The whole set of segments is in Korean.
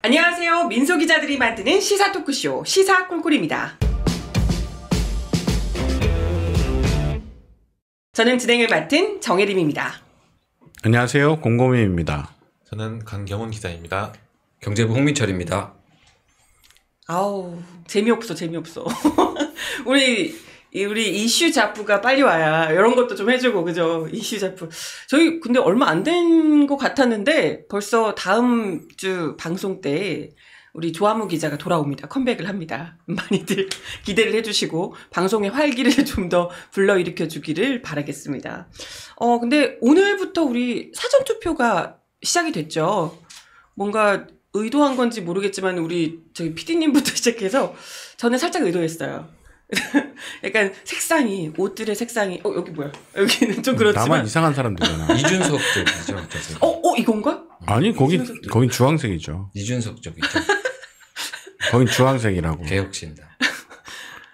안녕하세요. 민소기자들이 만드는 시사 토크쇼 시사 꿀꿀입니다. 저는 진행을 맡은 정혜림입니다. 안녕하세요. 공고민입니다. 저는 강경훈 기자입니다. 경제부 홍민철입니다. 아우 재미없어. 우리 이슈 잡부가 빨리 와야 이런 것도 좀 해주고 그죠? 이슈 잡부. 저희 근데 얼마 안 된 것 같았는데 벌써 다음 주 방송 때 우리 조아무 기자가 돌아옵니다. 컴백을 합니다. 많이들 기대를 해주시고 방송의 활기를 좀 더 불러일으켜 주기를 바라겠습니다. 근데 오늘부터 우리 사전투표가 시작이 됐죠. 뭔가 의도한 건지 모르겠지만 우리 저기 PD님부터 시작해서 저는 살짝 의도했어요. 약간 색상이 옷들의 색상이 여기 뭐야? 여기는 좀 그렇지만 나만 이상한 사람들이잖아. 이준석 쪽이죠. 이건가? 아니 거긴 주황색이죠. 이준석 쪽이죠. 거긴 주황색이라고. 개혁신다.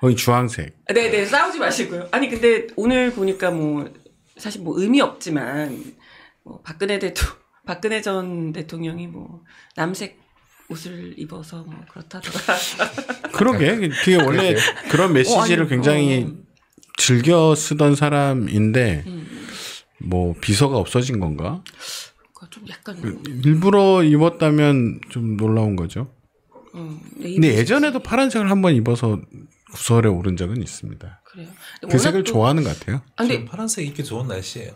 거긴 주황색. 네네 싸우지 마시고요. 아니 근데 오늘 보니까 뭐 사실 뭐 의미 없지만 뭐 박근혜 전 대통령이 뭐 남색 옷을 입어서 뭐 그렇다더라. 그러게 그게 원래 그런 메시지를 굉장히 즐겨 쓰던 사람인데 뭐 비서가 없어진 건가? 좀 약간 일부러 입었다면 좀 놀라운 거죠. 근데 예전에도 파란색을 한번 입어서 구설에 오른 적은 있습니다. 그래요. 그 색을 좋아하는 것 같아요. 근데 파란색 입기 좋은 날씨예요.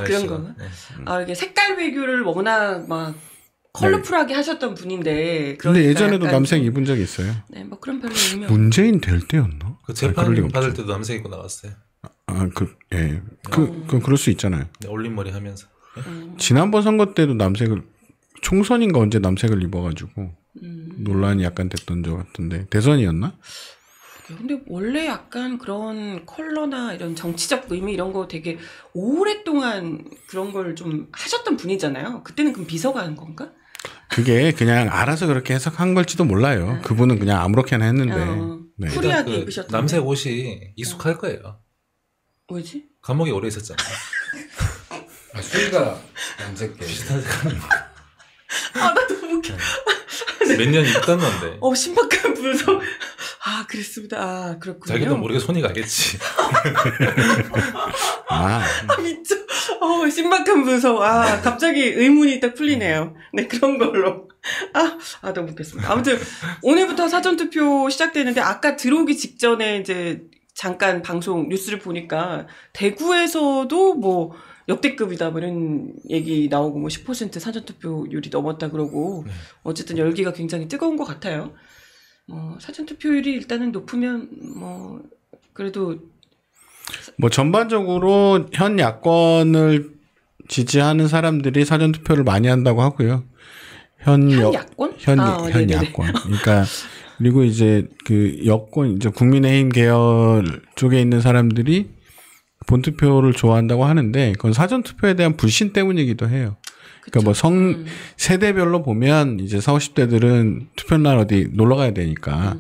그런 건가? 네. 이게 색깔 외교를 워낙 막 컬러풀하게 하셨던 분인데. 근데 예전에도 남색 입은 적이 있어요. 네, 뭐 그런 별로 의미. 문재인 될 때였나? 그 재판 받을 때도 남색 입고 나왔어요. 그럴 수 있잖아요. 네, 올림머리 하면서. 지난번 선거 때도 남색을 총선인가 언제 남색을 입어가지고 논란이 약간 됐던 적 같은데 대선이었나? 근데 원래 약간 그런 컬러나 이런 정치적 의미 이런 거 되게 오랫동안 그런 걸 좀 하셨던 분이잖아요. 그때는 그럼 비서가 한 건가? 그게 그냥 알아서 그렇게 해석한 걸지도 몰라요. 그분은 그냥 아무렇게나 했는데. 네. 쿨하게 입으셨던 남색 옷이 익숙할 거예요. 왜지? 감옥에 오래 있었잖아. 수위가 남색계. 비슷한 색깔이니까. 나 너무 웃겨. 몇 년 입던 건데. 신박한 분석. 그랬습니다. 그렇군요. 자기도 모르게 손이 가겠지. 미쳐. 신박한 분석. 갑자기 의문이 딱 풀리네요. 네, 그런 걸로. 너무 웃겼습니다. 아무튼, 오늘부터 사전투표 시작되는데, 아까 들어오기 직전에 이제 잠깐 방송 뉴스를 보니까, 대구에서도 뭐, 역대급이다, 뭐 이런 얘기 나오고, 뭐 10% 사전투표율이 넘었다 그러고, 어쨌든 열기가 굉장히 뜨거운 것 같아요. 사전투표율이 일단은 높으면, 그래도. 뭐 전반적으로 현 야권을 지지하는 사람들이 사전투표를 많이 한다고 하고요. 현 야권? 현 야권. 그러니까, 그리고 이제 그 여권, 이제 국민의힘 계열 쪽에 있는 사람들이 본투표를 좋아한다고 하는데, 그건 사전투표에 대한 불신 때문이기도 해요. 그러니까 세대별로 보면 이제 40, 50대들은 투표날 어디 놀러 가야 되니까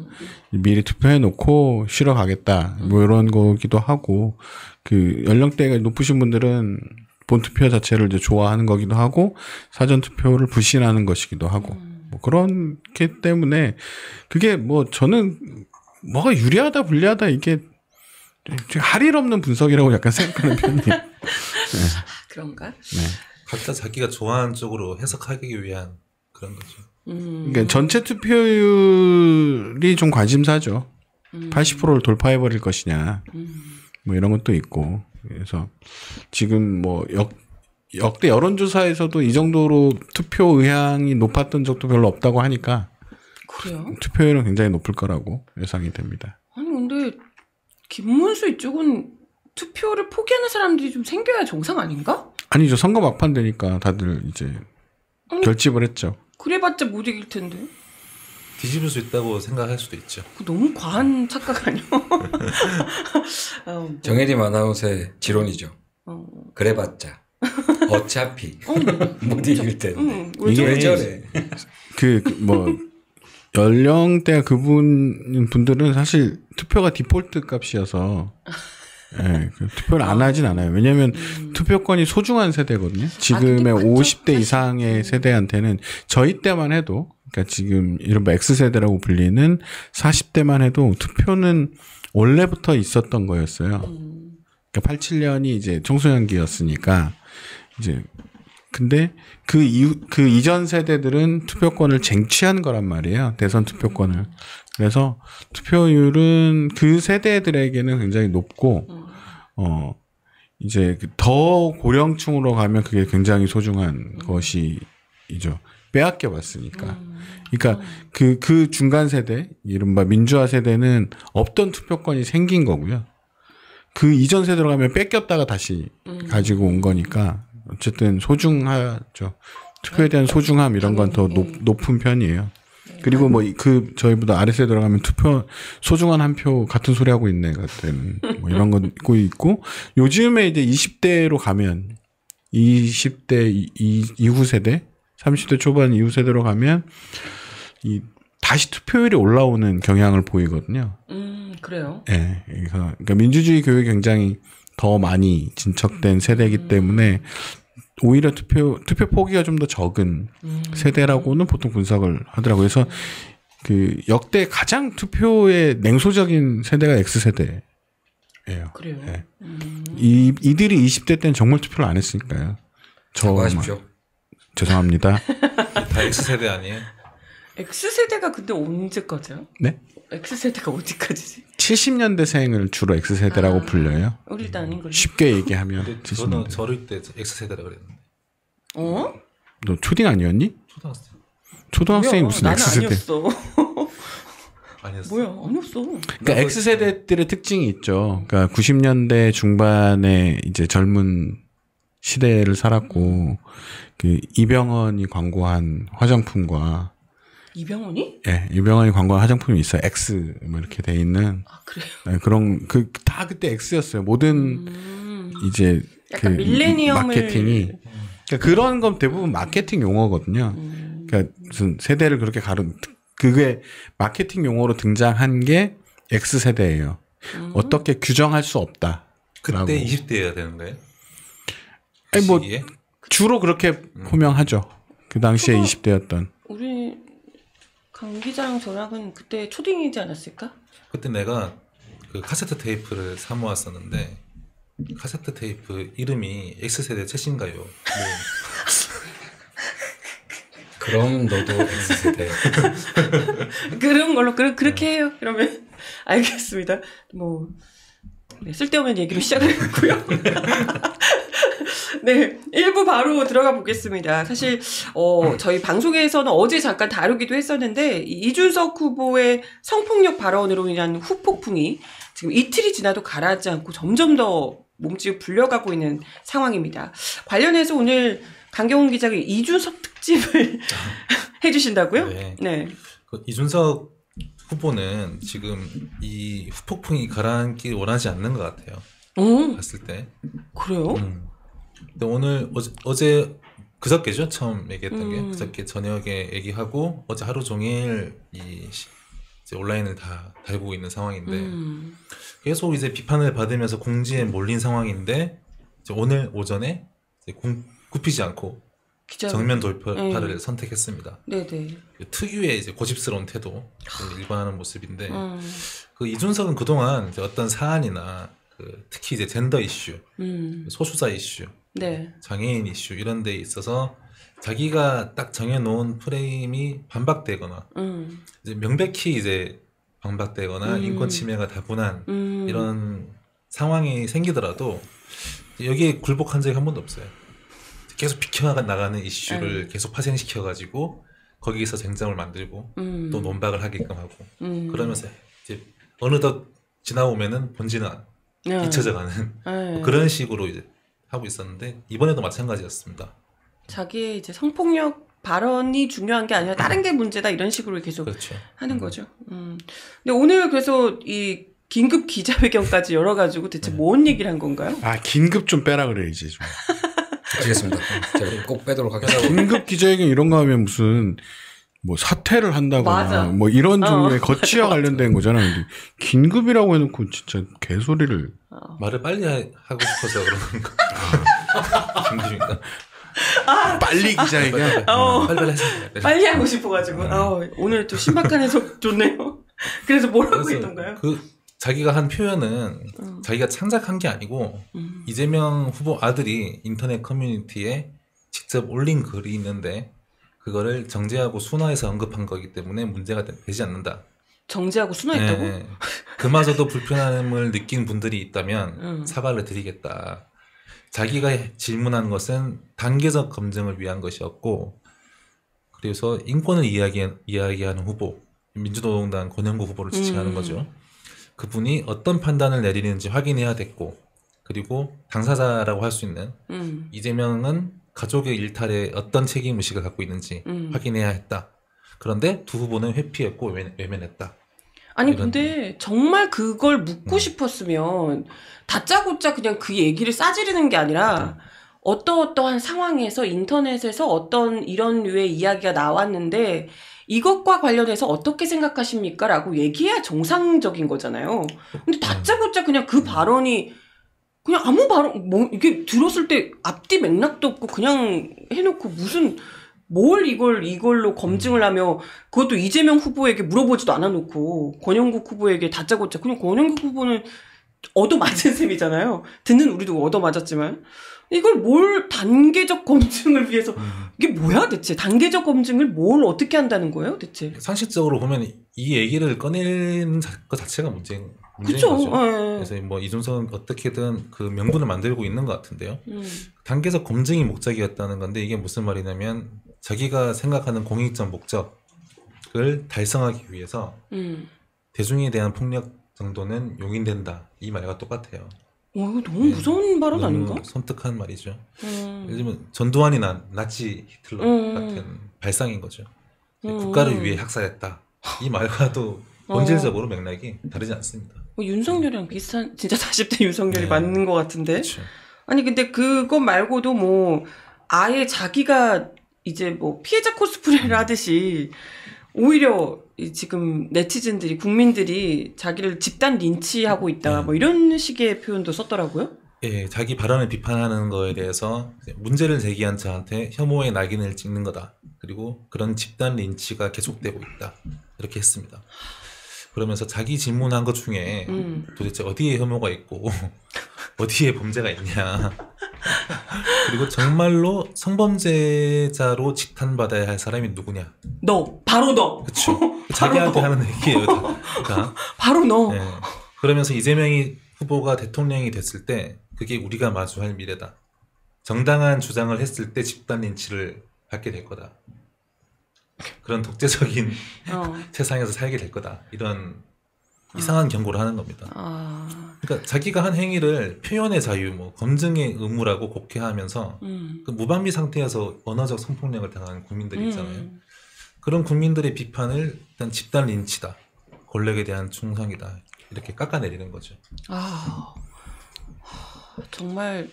미리 투표해 놓고 쉬러 가겠다. 뭐 이런 거기도 하고, 그 연령대가 높으신 분들은 본투표 자체를 이제 좋아하는 거기도 하고, 사전투표를 불신하는 것이기도 하고, 뭐 그렇기 때문에 그게 뭐 저는 뭐가 유리하다 불리하다 이게 할 일 없는 분석이라고 약간 생각하는 편이에요. 네. 그런가? 네. 각자 자기가 좋아하는 쪽으로 해석하기 위한 그런 거죠. 그러니까 전체 투표율이 좀 관심사죠. 80%를 돌파해버릴 것이냐. 뭐 이런 것도 있고. 그래서 지금 뭐 역대 여론조사에서도 이 정도로 투표 의향이 높았던 적도 별로 없다고 하니까. 그래요? 투표율은 굉장히 높을 거라고 예상이 됩니다. 아니 근데 김문수 이쪽은 투표를 포기하는 사람들이 좀 생겨야 정상 아닌가? 아니죠. 선거 막판 되니까 다들 이제 결집을 했죠. 그래봤자 못 이길 텐데. 뒤집을 수 있다고 생각할 수도 있죠. 너무 과한 착각 아니야? 정혜림 아나운서의 지론이죠. 그래봤자 어차피 못 이길 텐데. 왜 저래? 연령대가 분들은 사실 투표가 디폴트 값이어서 네, 투표를 안 하진 않아요. 왜냐하면 투표권이 소중한 세대거든요. 지금의 50대 이상의 세대한테는 저희 때만 해도, 그러니까 지금 이른바 X세대라고 불리는 40대만 해도 투표는 원래부터 있었던 거였어요. 그러니까 87년이 이제 청소년기였으니까 이제 근데 그 이전 세대들은 투표권을 쟁취한 거란 말이에요. 대선 투표권을. 그래서 투표율은 그 세대들에게는 굉장히 높고, 이제 더 고령층으로 가면 그게 굉장히 소중한 것이죠. 빼앗겨 봤으니까. 그러니까 그 중간 세대, 이른바 민주화 세대는 없던 투표권이 생긴 거고요. 그 이전 세대로 가면 뺏겼다가 다시 가지고 온 거니까 어쨌든 소중하죠. 투표에 대한 소중함 이런 건 더 높은 편이에요. 그리고 뭐 저희보다 아래 세대로 가면 투표 소중한 한 표 같은 소리 하고 있네 같은 뭐 이런 거 있고 요즘에 이제 20대로 가면 20대 이후 세대 30대 초반 이후 세대로 가면 다시 투표율이 올라오는 경향을 보이거든요. 그래요? 네, 그러니까 민주주의 교육이 굉장히 더 많이 진척된 세대이기 때문에 오히려 투표 포기가 좀 더 적은 세대라고는 보통 분석을 하더라고요. 그래서 그 역대 가장 투표에 냉소적인 세대가 X세대예요. 그래요? 네. 이들이 20대 때는 정말 투표를 안 했으니까요. 사과하십시오. 죄송합니다. 다 X세대 아니에요? X세대가 근데 언제까지요? 네? X세대가 어디까지지? 70년대생을 주로 X세대라고 불려요. 우리도 아닌 걸로. 쉽게 얘기하면. 저는 저럴 때 X세대라 그랬는데. 너 초딩 아니었니? 초등학생이 무슨 나는 X세대? 아니었어. 아니었어. 뭐야? 아니었어. 그러니까 X세대들의 특징이 있죠. 그러니까 90년대 중반에 이제 젊은 시대를 살았고 그 이병헌이 광고한 화장품과 이병헌이? 예, 이병헌이 광고한 화장품이 있어요. X 뭐 이렇게 돼 있는. 아, 그래요? 네, 그런 다 그때 X였어요. 모든 이제 약간 밀레니엄을 마케팅이 그러니까 그런 건 대부분 마케팅 용어거든요. 그러니까 무슨 세대를 그렇게 그게 마케팅 용어로 등장한 게 X세대예요. 어떻게 규정할 수 없다. 그때 20대여야 되는 거예요? 아니 뭐 주로 그렇게 호명하죠. 그 당시에 20대였던. 우리 강 기자랑 저랑은 그때 초딩이지 않았을까? 그때 내가 그 카세트 테이프를 사 모았었는데 카세트 테이프 이름이 X세대 최신가요? 뭐. 그럼 너도 X세대. 그런 걸로 그렇게 해요. 그러면 알겠습니다. 뭐 네, 쓸데없는 얘기로 시작을 했고요. 네, 1부 바로 들어가 보겠습니다. 사실 저희 방송에서는 어제 잠깐 다루기도 했었는데 이준석 후보의 성폭력 발언으로 인한 후폭풍이 지금 이틀이 지나도 가라앉지 않고 점점 더 몸집을 불려가고 있는 상황입니다. 관련해서 오늘 강경훈 기자가 이준석 특집을 해주신다고요? 네. 네. 그 이준석 후보는 지금 이 후폭풍이 가라앉기 원하지 않는 것 같아요. 봤을 때. 그래요? 근데 오늘 어제 그저께죠 처음 얘기했던 게 그저께 저녁에 얘기하고 어제 하루 종일 이제 온라인을 다 달고 있는 상황인데 계속 이제 비판을 받으면서 공지에 몰린 상황인데 이제 오늘 오전에 이제 굽히지 않고 정면 돌파를 선택했습니다. 네네. 특유의 이제 고집스러운 태도를 일관하는 모습인데 그 이준석은 그동안 이제 어떤 사안이나 특히 이제 젠더 이슈, 소수자 이슈, 네. 장애인 이슈 이런 데 있어서 자기가 딱 정해놓은 프레임이 반박되거나 이제 명백히 이제 반박되거나 인권 침해가 다분한 이런 상황이 생기더라도 여기에 굴복한 적이 한 번도 없어요. 계속 비켜나가는 이슈를 계속 파생시켜가지고 거기서 쟁점을 만들고 또 논박을 하게끔 하고 그러면서 이제 어느덧 지나오면은 본질은 잊혀져가는 뭐 그런 식으로 이제 하고 있었는데 이번에도 마찬가지였습니다. 자기의 이제 성폭력 발언이 중요한 게 아니라 다른 게 문제다 이런 식으로 계속 그렇죠. 하는 거죠. 근데 오늘 그래서 이 긴급 기자회견까지 열어가지고 대체 뭔 얘기를 한 건가요? 아 긴급 좀 빼라 그래야지 좀. 알겠습니다. 제가 꼭 빼도록 하겠습니다. 긴급 기자회견 이런 거 하면 무슨 뭐 사퇴를 한다거나 맞아. 뭐 이런 종류의 거치와 관련된 거잖아요. 근데 긴급이라고 해놓고 진짜 개소리를. 말을 빨리 하고 싶어서 그러는 거. 긴급인가? 빨리 기자회견. 빨리 해서. 빨리 하고 싶어가지고. 오늘 또 신박한 해석 좋네요. 그래서 뭐라고 했던가요? 자기가 한 표현은 자기가 창작한 게 아니고 이재명 후보 아들이 인터넷 커뮤니티에 직접 올린 글이 있는데 그거를 정제하고 순화해서 언급한 거기 때문에 문제가 되지 않는다. 정제하고 순화했다고? 네. 그마저도 불편함을 느낀 분들이 있다면 사과를 드리겠다. 자기가 질문한 것은 단계적 검증을 위한 것이었고 그래서 인권을 이야기하는 후보, 민주노동당 권영구 후보를 지칭하는 거죠. 그분이 어떤 판단을 내리는지 확인해야 됐고 그리고 당사자라고 할 수 있는 이재명은 가족의 일탈에 어떤 책임의식을 갖고 있는지 확인해야 했다. 그런데 두 후보는 회피했고 외면했다. 아니 근데 정말 그걸 묻고 싶었으면 다짜고짜 그냥 그 얘기를 싸지르는 게 아니라 어떠한 상황에서 인터넷에서 어떤 이런 류의 이야기가 나왔는데 이것과 관련해서 어떻게 생각하십니까? 라고 얘기해야 정상적인 거잖아요. 근데 다짜고짜 그냥 그 발언이 그냥 아무 발언, 뭐, 이게 들었을 때 앞뒤 맥락도 없고 그냥 해놓고 무슨, 이걸로 검증을 하며 그것도 이재명 후보에게 물어보지도 않아놓고 권영국 후보에게 다짜고짜 그냥 권영국 후보는 얻어맞은 셈이잖아요. 듣는 우리도 얻어맞았지만. 이걸 단계적 검증을 위해서, 이게 뭐야, 대체? 단계적 검증을 뭘 어떻게 한다는 거예요, 대체? 상식적으로 보면 이 얘기를 꺼내는 것 자체가 문제인 그쵸? 거죠. 그래서 뭐 이준석은 어떻게든 그 명분을 만들고 있는 것 같은데요. 단계적 검증이 목적이었다는 건데 이게 무슨 말이냐면 자기가 생각하는 공익적 목적을 달성하기 위해서 대중에 대한 폭력 정도는 용인된다. 이 말과 똑같아요. 이거 너무 무서운 발언 너무 아닌가? 섬뜩한 말이죠. 예를 들면 전두환이나 나치 히틀러 같은 발상인 거죠. 국가를 위해 학살했다. 이 말과도 본질적으로 맥락이 다르지 않습니다. 윤석열이랑 비슷한, 진짜 40대 윤석열이 네. 맞는 것 같은데. 그렇죠. 아니, 근데 그것 말고도 뭐, 아예 자기가 이제 뭐 피해자 코스프레를 하듯이 오히려 지금 네티즌들이, 국민들이 자기를 집단 린치하고 있다. 뭐 이런 식의 표현도 썼더라고요. 예, 자기 발언을 비판하는 거에 대해서 문제를 제기한 저한테 혐오의 낙인을 찍는 거다. 그리고 그런 집단 린치가 계속되고 있다. 이렇게 했습니다. 그러면서 자기 질문한 것 중에 도대체 어디에 혐오가 있고 어디에 범죄가 있냐. 그리고 정말로 성범죄자로 지탄받아야 할 사람이 누구냐. 바로 너. 그렇죠. 자기한테 하는 얘기예요. 다. 바로 너. 네. 그러면서 이재명이 후보가 대통령이 됐을 때 그게 우리가 마주할 미래다. 정당한 주장을 했을 때 집단 린치를 받게 될 거다. 그런 독재적인 세상에서 살게 될 거다. 이런 이상한 경고를 하는 겁니다. 그러니까 자기가 한 행위를 표현의 자유, 뭐 검증의 의무라고 곡해하면서 그 무방비 상태에서 언어적 성폭력을 당한 국민들이 있잖아요. 그런 국민들의 비판을 일단 집단 린치다. 권력에 대한 충성이다. 이렇게 깎아내리는 거죠. 정말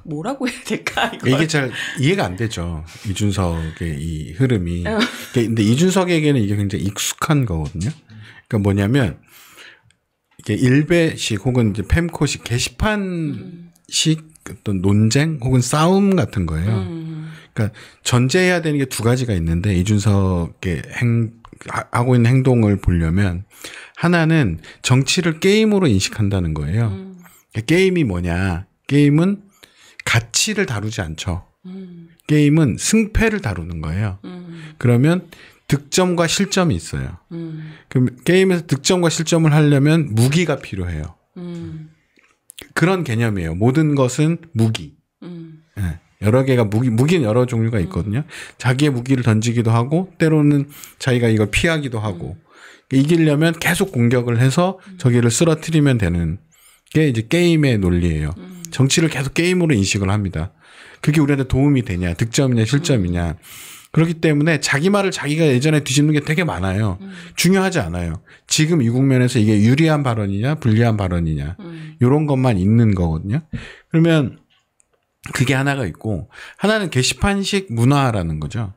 뭐라고 해야 될까? 이게 잘 이해가 안 되죠. 이준석의 이 흐름이. 근데 이준석에게는 이게 굉장히 익숙한 거거든요. 그러니까 뭐냐면 이게 일베식 혹은 이제 팸코식 게시판식 어떤 논쟁 혹은 싸움 같은 거예요. 그러니까 전제해야 되는 게 두 가지가 있는데 이준석의 하고 있는 행동을 보려면 하나는 정치를 게임으로 인식한다는 거예요. 게임이 뭐냐? 게임은 가치를 다루지 않죠. 게임은 승패를 다루는 거예요. 그러면 득점과 실점이 있어요. 그럼 게임에서 득점과 실점을 하려면 무기가 필요해요. 그런 개념이에요. 모든 것은 무기. 네. 여러 개가 무기는 여러 종류가 있거든요. 자기의 무기를 던지기도 하고 때로는 자기가 이걸 피하기도 하고 이기려면 계속 공격을 해서 저기를 쓰러뜨리면 되는 게 이제 게임의 논리예요. 정치를 계속 게임으로 인식을 합니다. 그게 우리한테 도움이 되냐, 득점이냐, 실점이냐. 그렇기 때문에 자기 말을 자기가 예전에 뒤집는 게 되게 많아요. 중요하지 않아요. 지금 이 국면에서 이게 유리한 발언이냐, 불리한 발언이냐. 이런 것만 있는 거거든요. 그러면 그게 하나가 있고, 하나는 게시판식 문화라는 거죠.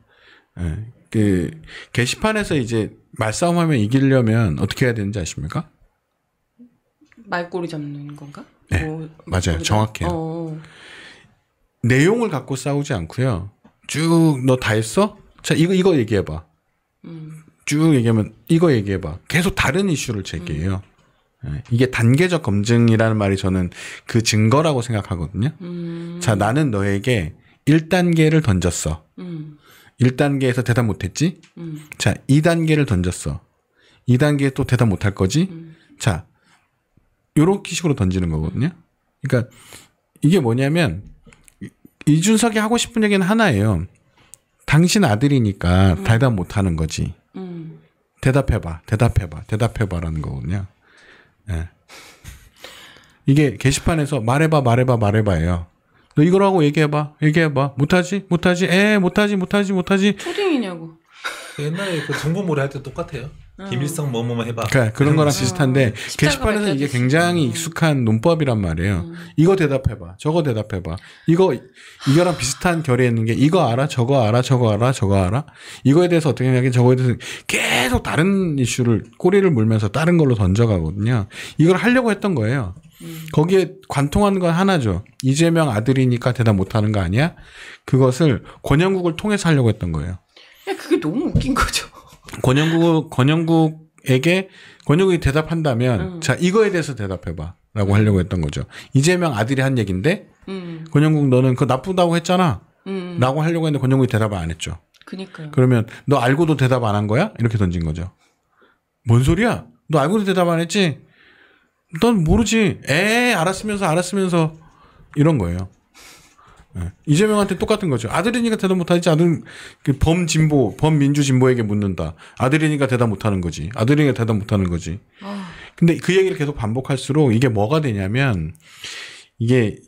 예. 그 게시판에서 이제 말싸움하면 이기려면 어떻게 해야 되는지 아십니까? 말꼬리 잡는 건가? 네, 맞아요. 정확해요. 내용을 갖고 싸우지 않고요. 쭉 너 다 했어? 자 이거 얘기해봐. 쭉 얘기하면 이거 얘기해봐. 계속 다른 이슈를 제기해요. 이게 단계적 검증이라는 말이 저는 그 증거라고 생각하거든요. 자, 나는 너에게 1단계를 던졌어. 1단계에서 대답 못했지? 자, 2단계를 던졌어. 2단계에 또 대답 못할 거지? 자, 요렇게 식으로 던지는 거거든요. 그러니까 이게 뭐냐면 이준석이 하고 싶은 얘기는 하나예요. 당신 아들이니까 대답 못하는 거지. 대답해봐라는 거거든요. 네. 이게 게시판에서 말해봐예요. 너 이거라고 얘기해봐. 못하지. 초딩이냐고. 옛날에 그 정보몰이 할 때 똑같아요. 김일성 뭐뭐 해봐. 그러니까 그런 거랑 비슷한데 게시판에서 이게 굉장히 익숙한 논법이란 말이에요. 이거 대답해봐. 저거 대답해봐. 이거랑 비슷한 결에 있는 게 이거 알아? 저거 알아? 이거에 대해서 어떻게 생각해? 저거에 대해서 계속 다른 이슈를 꼬리를 물면서 다른 걸로 던져가거든요. 이걸 하려고 했던 거예요. 거기에 관통하는 건 하나죠. 이재명 아들이니까 대답 못하는 거 아니야? 그것을 권영국을 통해서 하려고 했던 거예요. 그게 너무 웃긴 거죠. 권영국이 대답한다면 자 이거에 대해서 대답해봐라고 하려고 했던 거죠. 이재명 아들이 한 얘기인데 권영국 너는 그거 나쁘다고 했잖아. 라고 하려고 했는데 권영국이 대답을 안 했죠. 그니까요. 그러면 너 알고도 대답 안 한 거야? 이렇게 던진 거죠. 뭔 소리야? 너 알고도 대답 안 했지? 넌 모르지. 알았으면서 이런 거예요. 네. 이재명한테 똑같은 거죠. 아들이니까 대답 못하지. 아들 범민주 진보에게 묻는다. 아들이니까 대답 못하는 거지. 근데 그 얘기를 계속 반복할수록 이게 뭐가 되냐면 이게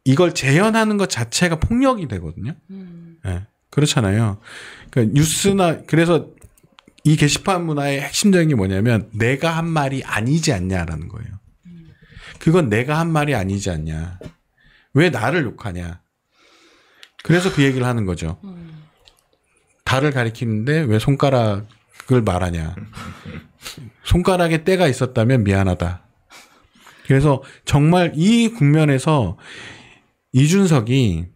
이걸 재현하는 것 자체가 폭력이 되거든요. 네. 그렇잖아요. 그러니까 뉴스나 그래서 이 게시판 문화의 핵심적인 게 뭐냐면 내가 한 말이 아니지 않냐라는 거예요. 그건 내가 한 말이 아니지 않냐. 왜 나를 욕하냐. 그래서 그 얘기를 하는 거죠. 달을 가리키는데 왜 손가락을 말하냐. 손가락에 때가 있었다면 미안하다. 그래서 정말 이 국면에서 이준석이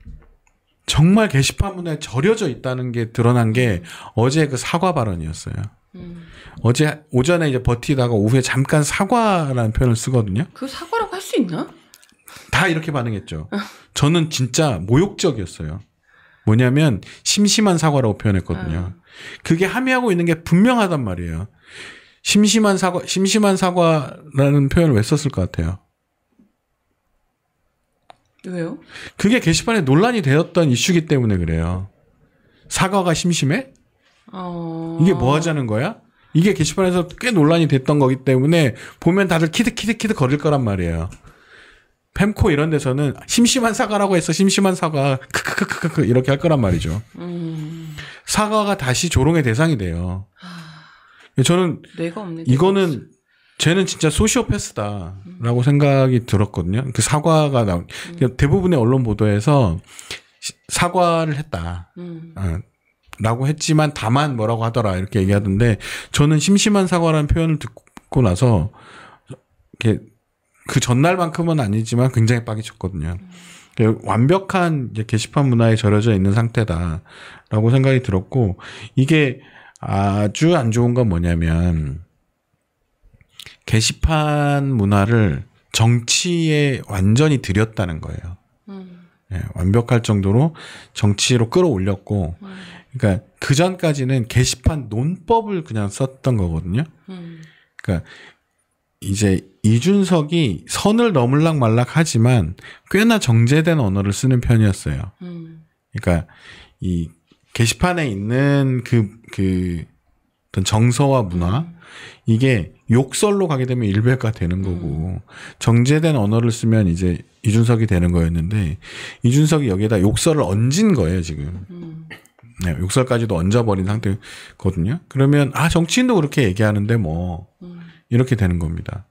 정말 게시판 문화에 절여져 있다는 게 드러난 게 어제 그 사과 발언이었어요. 어제 오전에 이제 버티다가 오후에 잠깐 사과라는 표현을 쓰거든요. 그 사과라고 할 수 있나? 다 이렇게 반응했죠. 저는 진짜 모욕적이었어요. 뭐냐면 심심한 사과라고 표현했거든요. 그게 함의하고 있는 게 분명하단 말이에요. 심심한 사과라는 표현을 왜 썼을 것 같아요? 왜요? 그게 게시판에 논란이 되었던 이슈기 때문에 그래요. 사과가 심심해? 이게 뭐 하자는 거야? 이게 게시판에서 꽤 논란이 됐던 거기 때문에 보면 다들 키득 거릴 거란 말이에요. 펜코 이런 데서는 심심한 사과라고 해서 심심한 사과 크크크크크 이렇게 할 거란 말이죠. 사과가 다시 조롱의 대상이 돼요. 저는 이거는 쟤는 진짜 소시오패스다라고 생각이 들었거든요. 그 사과가 나온 대부분의 언론 보도에서 사과를 했다. 라고 했지만 다만 뭐라고 하더라 이렇게 얘기하던데 저는 심심한 사과라는 표현을 듣고 나서 이렇게 그 전날만큼은 아니지만 굉장히 빡이 쳤거든요. 완벽한 이제 게시판 문화에 절여져 있는 상태다라고 생각이 들었고 이게 아주 안 좋은 건 뭐냐면 게시판 문화를 정치에 완전히 들였다는 거예요. 네, 완벽할 정도로 정치로 끌어올렸고 그러니까 그 전까지는 게시판 논법을 그냥 썼던 거거든요. 그러니까 이제 이준석이 선을 넘을락 말락 하지만 꽤나 정제된 언어를 쓰는 편이었어요. 그러니까 이 게시판에 있는 그 어떤 정서와 문화 이게 욕설로 가게 되면 일베가 되는 거고 정제된 언어를 쓰면 이제 이준석이 되는 거였는데 이준석이 여기에다 욕설을 얹은 거예요 지금. 네, 욕설까지도 얹어버린 상태거든요. 그러면 정치인도 그렇게 얘기하는데 뭐 이렇게 되는 겁니다.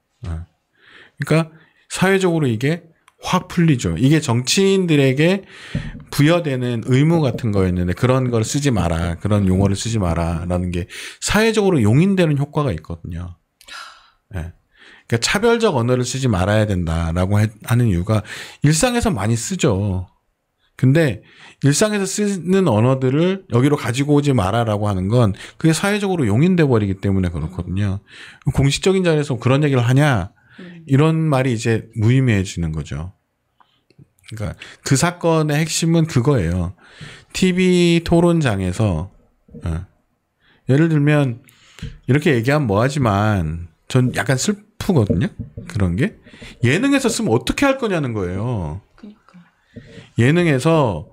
그러니까 사회적으로 이게 확 풀리죠. 이게 정치인들에게 부여되는 의무 같은 거였는데 그런 걸 쓰지 마라. 그런 용어를 쓰지 마라라는 게 사회적으로 용인되는 효과가 있거든요. 네. 그러니까 차별적 언어를 쓰지 말아야 된다라고 하는 이유가 일상에서 많이 쓰죠. 근데 일상에서 쓰는 언어들을 여기로 가지고 오지 마라라고 하는 건 그게 사회적으로 용인돼 버리기 때문에 그렇거든요. 공식적인 자리에서 그런 얘기를 하냐 이런 말이 이제 무의미해지는 거죠. 그러니까 그 사건의 핵심은 그거예요. TV 토론장에서 예를 들면 이렇게 얘기하면 뭐하지만 전 약간 슬프거든요. 그런 게 예능에서 쓰면 어떻게 할 거냐는 거예요. 예능에서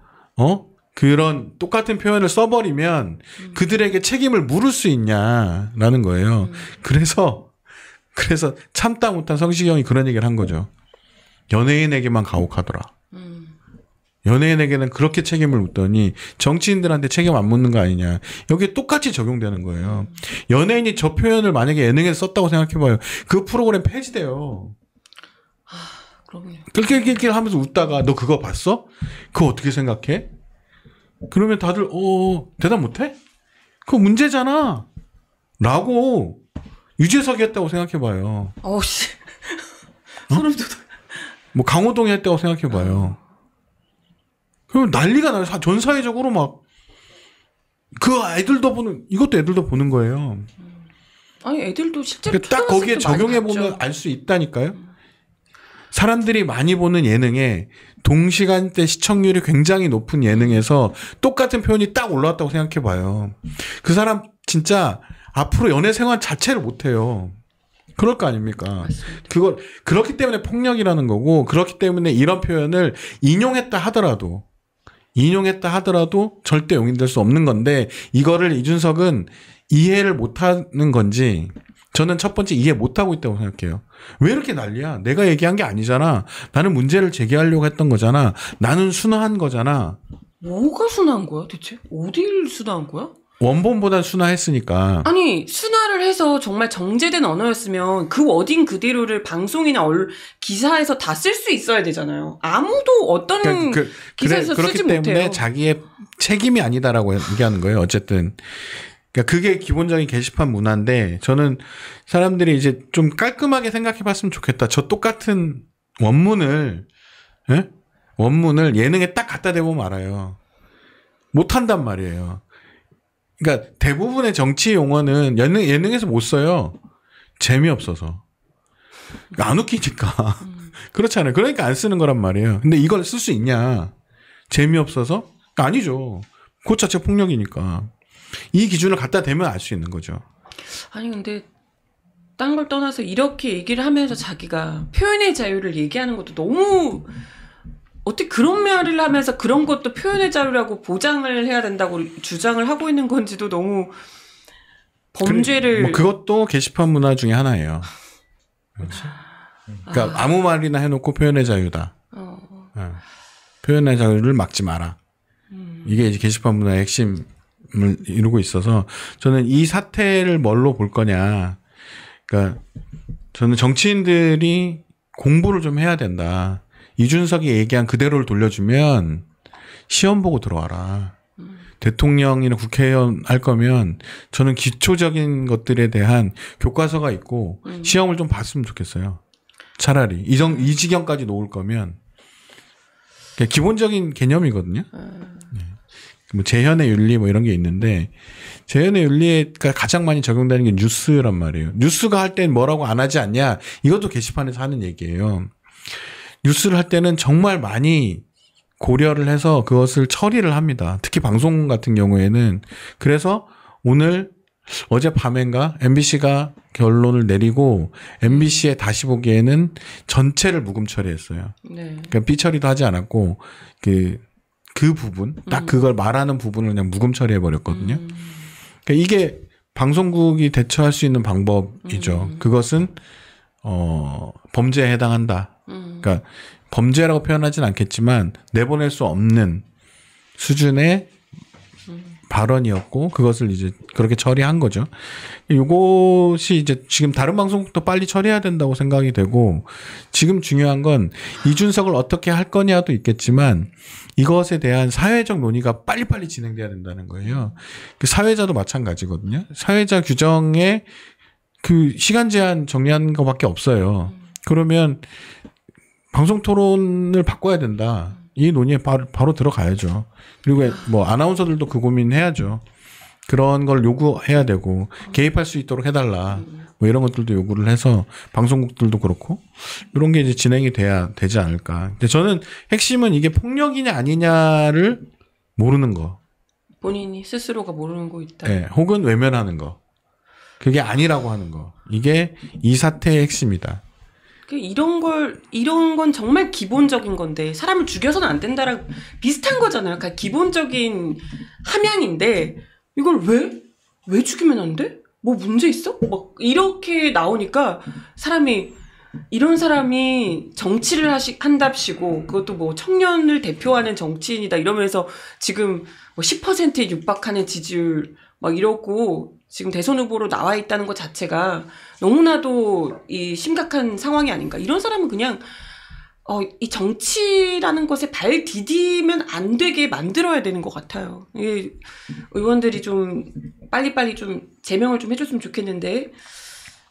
그런 똑같은 표현을 써버리면 그들에게 책임을 물을 수 있냐라는 거예요. 그래서 참다 못한 성시경이 그런 얘기를 한 거죠. 연예인에게만 가혹하더라. 연예인에게는 그렇게 책임을 묻더니 정치인들한테 책임 안 묻는 거 아니냐. 여기에 똑같이 적용되는 거예요. 연예인이 저 표현을 만약에 예능에서 썼다고 생각해봐요. 그 프로그램 폐지돼요. 그럼요. 낄낄낄낄 하면서 웃다가 너 그거 봤어? 그거 어떻게 생각해? 그러면 다들 대답 못해? 그거 문제잖아. 라고 유재석이 했다고 생각해봐요. 어우씨. 소름 돋아. 뭐 강호동이 했다고 생각해봐요. 그럼 난리가 나요. 전 사회적으로 막 그 애들도 보는 이것도 애들도 보는 거예요. 아니 애들도 실제로 딱 거기에 적용해 보면 알 수 있다니까요. 사람들이 많이 보는 예능에 동시간대 시청률이 굉장히 높은 예능에서 똑같은 표현이 딱 올라왔다고 생각해 봐요. 그 사람 진짜 앞으로 연애 생활 자체를 못 해요. 그럴 거 아닙니까? 맞습니다. 그걸 그렇기 때문에 폭력이라는 거고 그렇기 때문에 이런 표현을 인용했다 하더라도 절대 용인될 수 없는 건데 이거를 이준석은 이해를 못하는 건지 저는 첫 번째 이해 못하고 있다고 생각해요. 왜 이렇게 난리야? 내가 얘기한 게 아니잖아. 나는 문제를 제기하려고 했던 거잖아. 나는 순화한 거잖아. 뭐가 순화한 거야 대체? 어딜 순화한 거야? 원본보다 순화했으니까. 아니 순화를 해서 정말 정제된 언어였으면 그 워딩 그대로를 방송이나 기사에서 다 쓸 수 있어야 되잖아요. 아무도 어떤 기사에서 쓰지 못해요. 그렇기 때문에 자기의 책임이 아니다라고 얘기하는 거예요. 어쨌든. 그러니까 그게 기본적인 게시판 문화인데 저는 사람들이 이제 좀 깔끔하게 생각해 봤으면 좋겠다. 저 똑같은 원문을 예능에 딱 갖다 대보면 알아요. 못한단 말이에요. 그러니까 대부분의 정치 용어는 예능에서 못 써요. 재미없어서. 안 웃기니까. 그렇잖아요. 그러니까 안 쓰는 거란 말이에요. 근데 이걸 쓸 수 있냐? 재미없어서? 아니죠. 그 자체 폭력이니까. 이 기준을 갖다 대면 알 수 있는 거죠. 아니 근데 딴 걸 떠나서 이렇게 얘기를 하면서 자기가 표현의 자유를 얘기하는 것도 너무 어떻게 그런 말을 하면서 그런 것도 표현의 자유라고 보장을 해야 된다고 주장을 하고 있는 건지도 너무 범죄를 뭐 그것도 게시판 문화 중에 하나예요. 그렇죠. 그러니까 아무 말이나 해놓고 표현의 자유다. 표현의 자유를 막지 마라. 이게 이제 게시판 문화의 핵심을 이루고 있어서 저는 이 사태를 뭘로 볼 거냐. 그러니까 저는 정치인들이 공부를 좀 해야 된다. 이준석이 얘기한 그대로를 돌려주면 시험 보고 들어와라. 대통령이나 국회의원 할 거면 저는 기초적인 것들에 대한 교과서가 있고 시험을 좀 봤으면 좋겠어요. 차라리 이 지경까지 놓을 거면 기본적인 개념이거든요. 네. 뭐 재현의 윤리 뭐 이런 게 있는데 재현의 윤리가 가장 많이 적용되는 게 뉴스란 말이에요. 뉴스가 할 땐 뭐라고 안 하지 않냐? 이것도 게시판에서 하는 얘기예요. 뉴스를 할 때는 정말 많이 고려를 해서 그것을 처리를 합니다. 특히 방송 같은 경우에는. 그래서 어젯밤인가 MBC가 결론을 내리고 MBC에 다시 보기에는 전체를 묵음 처리했어요. 네. 그러니까 삐 처리도 하지 않았고 그 부분 딱 그걸 말하는 부분을 그냥 묵음 처리해 버렸거든요. 그러니까 이게 방송국이 대처할 수 있는 방법이죠. 그것은 범죄에 해당한다. 그러니까 범죄라고 표현하진 않겠지만 내보낼 수 없는 수준의 발언이었고 그것을 이제 그렇게 처리한 거죠. 이것이 이제 지금 다른 방송국도 빨리 처리해야 된다고 생각이 되고 지금 중요한 건 이준석을 어떻게 할 거냐도 있겠지만 이것에 대한 사회적 논의가 빨리빨리 진행돼야 된다는 거예요. 그 사회자도 마찬가지거든요. 사회자 규정에 그 시간 제한 정리한 것밖에 없어요. 그러면 방송 토론을 바꿔야 된다. 이 논의에 바로 들어가야죠. 그리고 뭐 아나운서들도 그 고민해야죠. 그런 걸 요구해야 되고 개입할 수 있도록 해달라. 뭐 이런 것들도 요구를 해서 방송국들도 그렇고 이런 게 이제 진행이 돼야 되지 않을까. 근데 저는 핵심은 이게 폭력이냐 아니냐를 모르는 거. 본인이 스스로가 모르는 거 있다. 네, 혹은 외면하는 거. 그게 아니라고 하는 거. 이게 이 사태의 핵심이다. 이런 건 정말 기본적인 건데, 사람을 죽여서는 안 된다랑 비슷한 거잖아요. 그러니까 기본적인 함양인데, 이걸 왜 죽이면 안 돼? 뭐 문제 있어? 막 이렇게 나오니까 이런 사람이 정치를 한답시고, 그것도 뭐 청년을 대표하는 정치인이다 이러면서 지금 뭐 10%에 육박하는 지지율 막 이러고, 지금 대선 후보로 나와 있다는 것 자체가 너무나도 이 심각한 상황이 아닌가. 이런 사람은 그냥 이 정치라는 것에 발 디디면 안 되게 만들어야 되는 것 같아요. 이 의원들이 좀 빨리빨리 좀 제명을 좀 해줬으면 좋겠는데.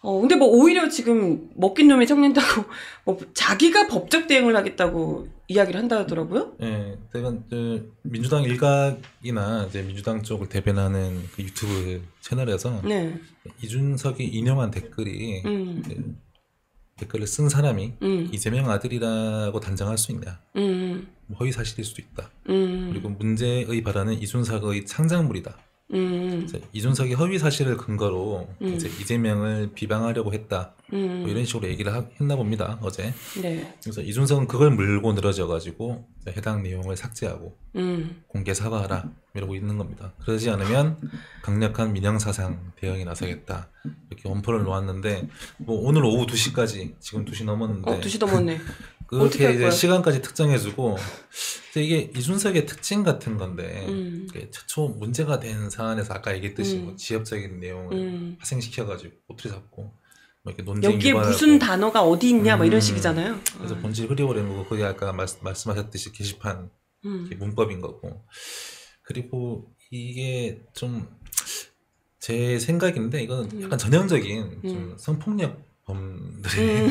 근데 뭐 오히려 지금 먹긴 놈이 청낸다고 뭐 자기가 법적 대응을 하겠다고 이야기를 한다더라고요. 네, 민주당 일각이나 이제 민주당 쪽을 대변하는 그 유튜브 채널에서 네. 이준석이 인용한 댓글이 댓글을 쓴 사람이 이재명 아들이라고 단정할 수 있냐? 허위 사실일 수도 있다. 그리고 문제의 발언은 이준석의 창작물이다. 이준석이 허위 사실을 근거로 이제 이재명을 비방하려고 했다. 뭐 이런 식으로 얘기를 했나 봅니다, 어제. 네. 그래서 이준석은 그걸 물고 늘어져가지고 해당 내용을 삭제하고 공개 사과하라 이러고 있는 겁니다. 그러지 않으면 강력한 민영사상 대응에 나서겠다. 이렇게 원포를 놓았는데 뭐 오늘 오후 2시까지 지금 2시 넘었는데 2시 넘었네. 그렇게 이제 시간까지 특정해주고 이게 이준석의 특징 같은 건데 최초 문제가 된 사안에서 아까 얘기했듯이 뭐 지역적인 내용을 파생시켜가지고 꼬투리 잡고 뭐 이렇게 논쟁 여기에 유발하고 무슨 단어가 어디 있냐 뭐 이런 식이잖아요. 그래서 본질 흐려버리는 거 거기 아까 말씀하셨듯이 게시판 문법인 거고. 그리고 이게 좀 제 생각인데 이건 약간 전형적인 좀 성폭력 범들의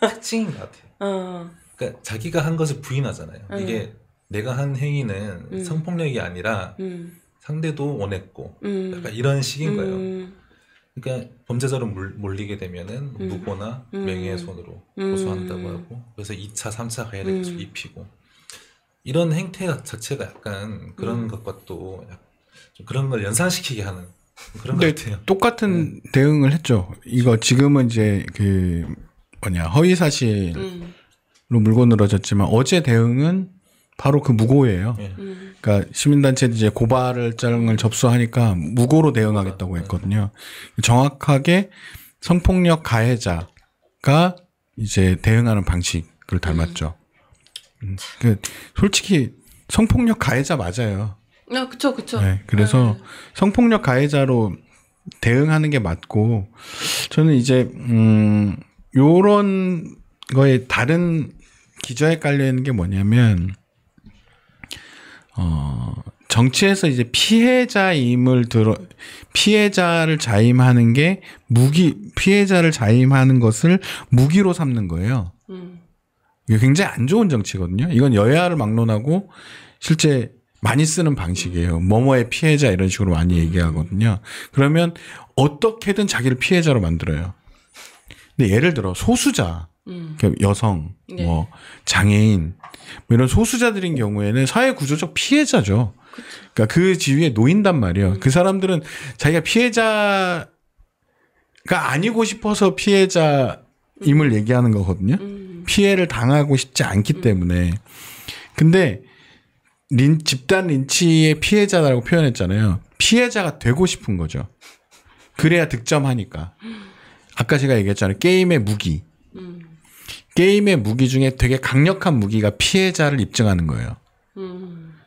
특징인 것 같아요. 그러니까 자기가 한 것을 부인하잖아요. 이게 내가 한 행위는 성폭력이 아니라 상대도 원했고 약간 이런 식인 거예요. 그러니까 범죄자로 몰리게 되면은 무고나 명예훼손으로 고소한다고 하고 그래서 2차, 3차 가해를 계속 입히고 이런 행태 자체가 약간 그런 것과 또 좀 그런 걸 연상시키게 하는 그런 것 같아요. 똑같은 대응을 했죠. 이거 지금은 이제 허위 사실로 물고 늘어졌지만 어제 대응은 바로 그 무고예요. 그러니까 시민단체 이제 고발장을 접수하니까 무고로 대응하겠다고 했거든요. 정확하게 성폭력 가해자가 이제 대응하는 방식을 닮았죠. 솔직히 성폭력 가해자 맞아요. 그쵸. 네, 그래서 성폭력 가해자로 대응하는 게 맞고 저는 이제 요런 거에 다른 기저에 깔려 있는 게 뭐냐면 정치에서 이제 피해자를 자임하는 게 피해자를 자임하는 것을 무기로 삼는 거예요. 이게 굉장히 안 좋은 정치거든요. 이건 여야를 막론하고 실제 많이 쓰는 방식이에요. 뭐뭐의 피해자 이런 식으로 많이 얘기하거든요. 그러면 어떻게든 자기를 피해자로 만들어요. 근데 예를 들어 소수자, 여성, 뭐 장애인 뭐 이런 소수자들인 경우에는 사회 구조적 피해자죠. 그러니까 그 지위에 놓인단 말이에요. 그 사람들은 자기가 피해자가 아니고 싶어서 피해자임을 얘기하는 거거든요. 피해를 당하고 싶지 않기 때문에. 근데 집단 린치의 피해자라고 표현했잖아요. 피해자가 되고 싶은 거죠. 그래야 득점하니까. 아까 제가 얘기했잖아요. 게임의 무기. 게임의 무기 중에 되게 강력한 무기가 피해자를 입증하는 거예요.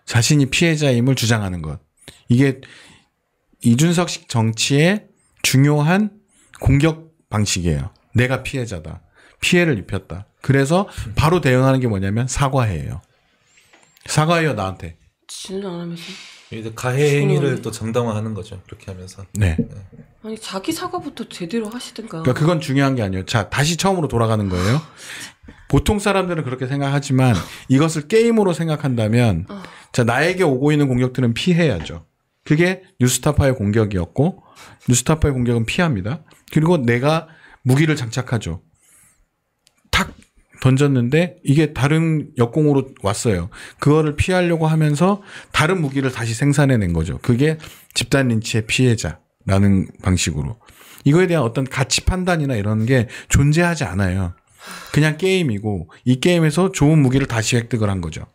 자신이 피해자임을 주장하는 것. 이게 이준석식 정치의 중요한 공격 방식이에요. 내가 피해자다. 피해를 입혔다. 그래서 바로 대응하는 게 뭐냐면 사과해요. 사과해요 나한테. 진짜 안 하면서. 가해 행위를 또 정당화하는 거죠. 그렇게 하면서. 네. 아니 자기 사과부터 제대로 하시든가. 그러니까 그건 중요한 게 아니에요. 자 다시 처음으로 돌아가는 거예요. 보통 사람들은 그렇게 생각하지만 이것을 게임으로 생각한다면 자 나에게 오고 있는 공격들은 피해야죠. 그게 뉴스타파의 공격이었고 뉴스타파의 공격은 피합니다. 그리고 내가 무기를 장착하죠. 탁 던졌는데 이게 다른 역공으로 왔어요. 그거를 피하려고 하면서 다른 무기를 다시 생산해낸 거죠. 그게 집단 린치의 피해자라는 방식으로. 이거에 대한 어떤 가치 판단이나 이런 게 존재하지 않아요. 그냥 게임이고 이 게임에서 좋은 무기를 다시 획득을 한 거죠.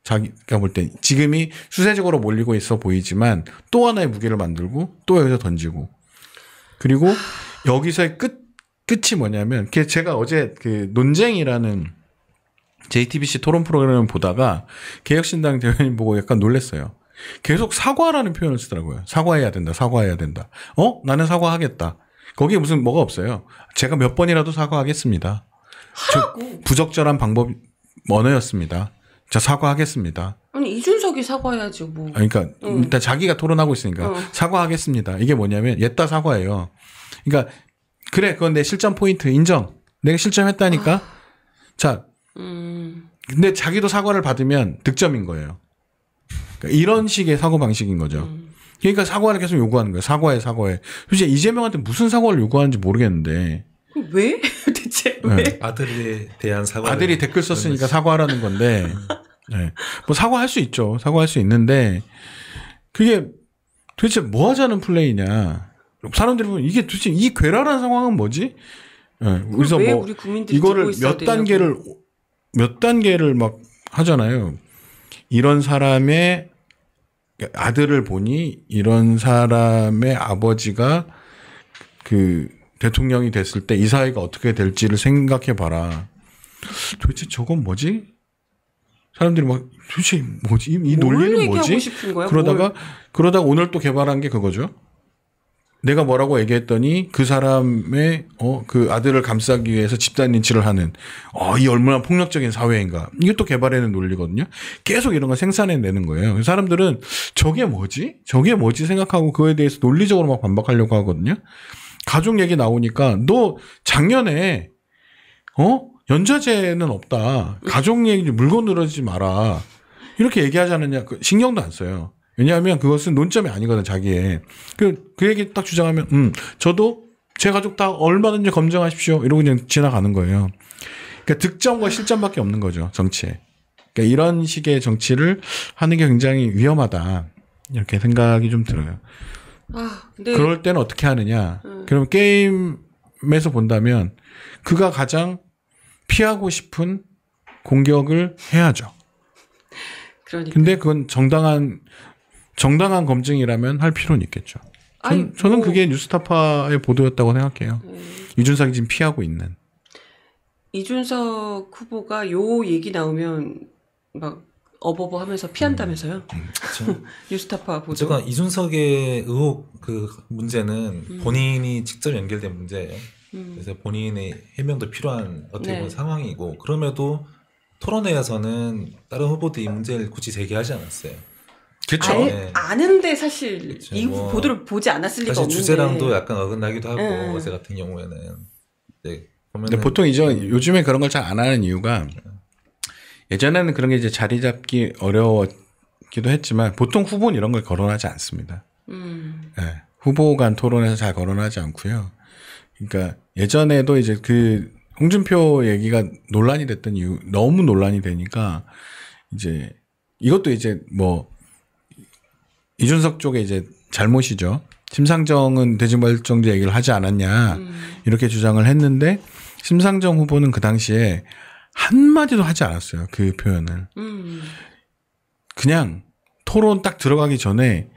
자기가 볼 때 지금이 수세적으로 몰리고 있어 보이지만 또 하나의 무기를 만들고 또 여기서 던지고 그리고 여기서의 끝이 뭐냐면 제가 어제 그 논쟁이라는 JTBC 토론 프로그램을 보다가 개혁신당 대변인 보고 약간 놀랐어요. 계속 사과라는 표현을 쓰더라고요. 사과해야 된다. 사과해야 된다. 나는 사과하겠다. 거기에 무슨 뭐가 없어요. 제가 몇 번이라도 사과하겠습니다. 부적절한 방법 언어였습니다. 자 사과하겠습니다. 아니 이준석이 사과해야지 뭐. 그러니까 일단 자기가 토론하고 있으니까 사과하겠습니다. 이게 뭐냐면 옛다 사과예요. 그러니까 그래 그건 내 실점 포인트 인정. 내가 실점했다니까. 자 근데 자기도 사과를 받으면 득점인 거예요. 그러니까 이런 식의 사고 방식인 거죠. 그러니까 사과를 계속 요구하는 거예요. 사과해. 솔직히 이재명한테 무슨 사과를 요구하는지 모르겠는데. 왜? 대체 왜? 네. 아들에 대한 사과. 아들이 댓글 썼으니까 사과하라는 건데. 네. 뭐 사과할 수 있죠. 사과할 수 있는데 그게 도대체 뭐 하자는 플레이냐. 사람들이 보면 이게 도대체 이 괴랄한 상황은 뭐지? 네. 그래서 뭐 우리 이거를 몇 단계를 막 하잖아요. 이런 사람의 아들을 보니 이런 사람의 아버지가 그 대통령이 됐을 때 이 사회가 어떻게 될지를 생각해 봐라. 도대체 저건 뭐지? 사람들이 막 도대체 뭐지? 이 논리는 뭐지? 그러다가 오늘 또 개발한 게 그거죠. 내가 뭐라고 얘기했더니 그 사람의 그 아들을 감싸기 위해서 집단 린치를 하는 이 얼마나 폭력적인 사회인가. 이게 또 개발해낸 논리거든요. 계속 이런 걸 생산해내는 거예요. 사람들은 저게 뭐지 생각하고 그거에 대해서 논리적으로 막 반박하려고 하거든요. 가족 얘기 나오니까 너 작년에 연좌제는 없다. 가족 얘기 물건 늘어지지 마라. 이렇게 얘기하지 않느냐. 신경도 안 써요. 왜냐하면 그것은 논점이 아니거든 자기의. 그 얘기 딱 주장하면 저도 제 가족 다 얼마든지 검증하십시오. 이러고 그냥 지나가는 거예요. 그러니까 득점과 실점밖에 없는 거죠 정치에. 그러니까 이런 식의 정치를 하는 게 굉장히 위험하다. 이렇게 생각이 좀 들어요. 근데 그럴 때는 어떻게 하느냐. 그럼 게임에서 본다면 그가 가장 피하고 싶은 공격을 해야죠. 그러니까. 근데 그건 정당한 검증이라면 할 필요는 있겠죠. 저는 그게 뉴스타파의 보도였다고 생각해요. 이준석이 지금 피하고 있는. 이준석 후보가 요 얘기 나오면 막 어버버 하면서 피한다면서요? 그렇죠. 뉴스타파 보도. 제가 이준석의 의혹 그 문제는 본인이 직접 연결된 문제예요. 그래서 본인의 해명도 필요한 어떻게 보면 상황이고 그럼에도 토론회에서는 다른 후보들이 이 문제를 굳이 제기하지 않았어요. 그렇죠. 아는데 사실 그쵸, 이 보도를 보지 않았을 리가 없는데. 사실 주제랑도 약간 어긋나기도 하고 어제 같은 경우에는. 근데 보통 이제 요즘에 그런 걸 잘 안 하는 이유가 예전에는 그런 게 이제 자리 잡기 어려웠기도 했지만 보통 후보는 이런 걸 거론하지 않습니다. 네, 후보 간 토론에서 잘 거론하지 않고요. 그러니까 예전에도 이제 그 홍준표 얘기가 논란이 됐던 이유, 너무 논란이 되니까 이제 이것도 이제 뭐 이준석 쪽에 이제 잘못이죠. 심상정은 대중발전제 얘기를 하지 않았냐 이렇게 주장을 했는데 심상정 후보는 그 당시에 한마디도 하지 않았어요. 그 표현을. 그냥 토론 딱 들어가기 전에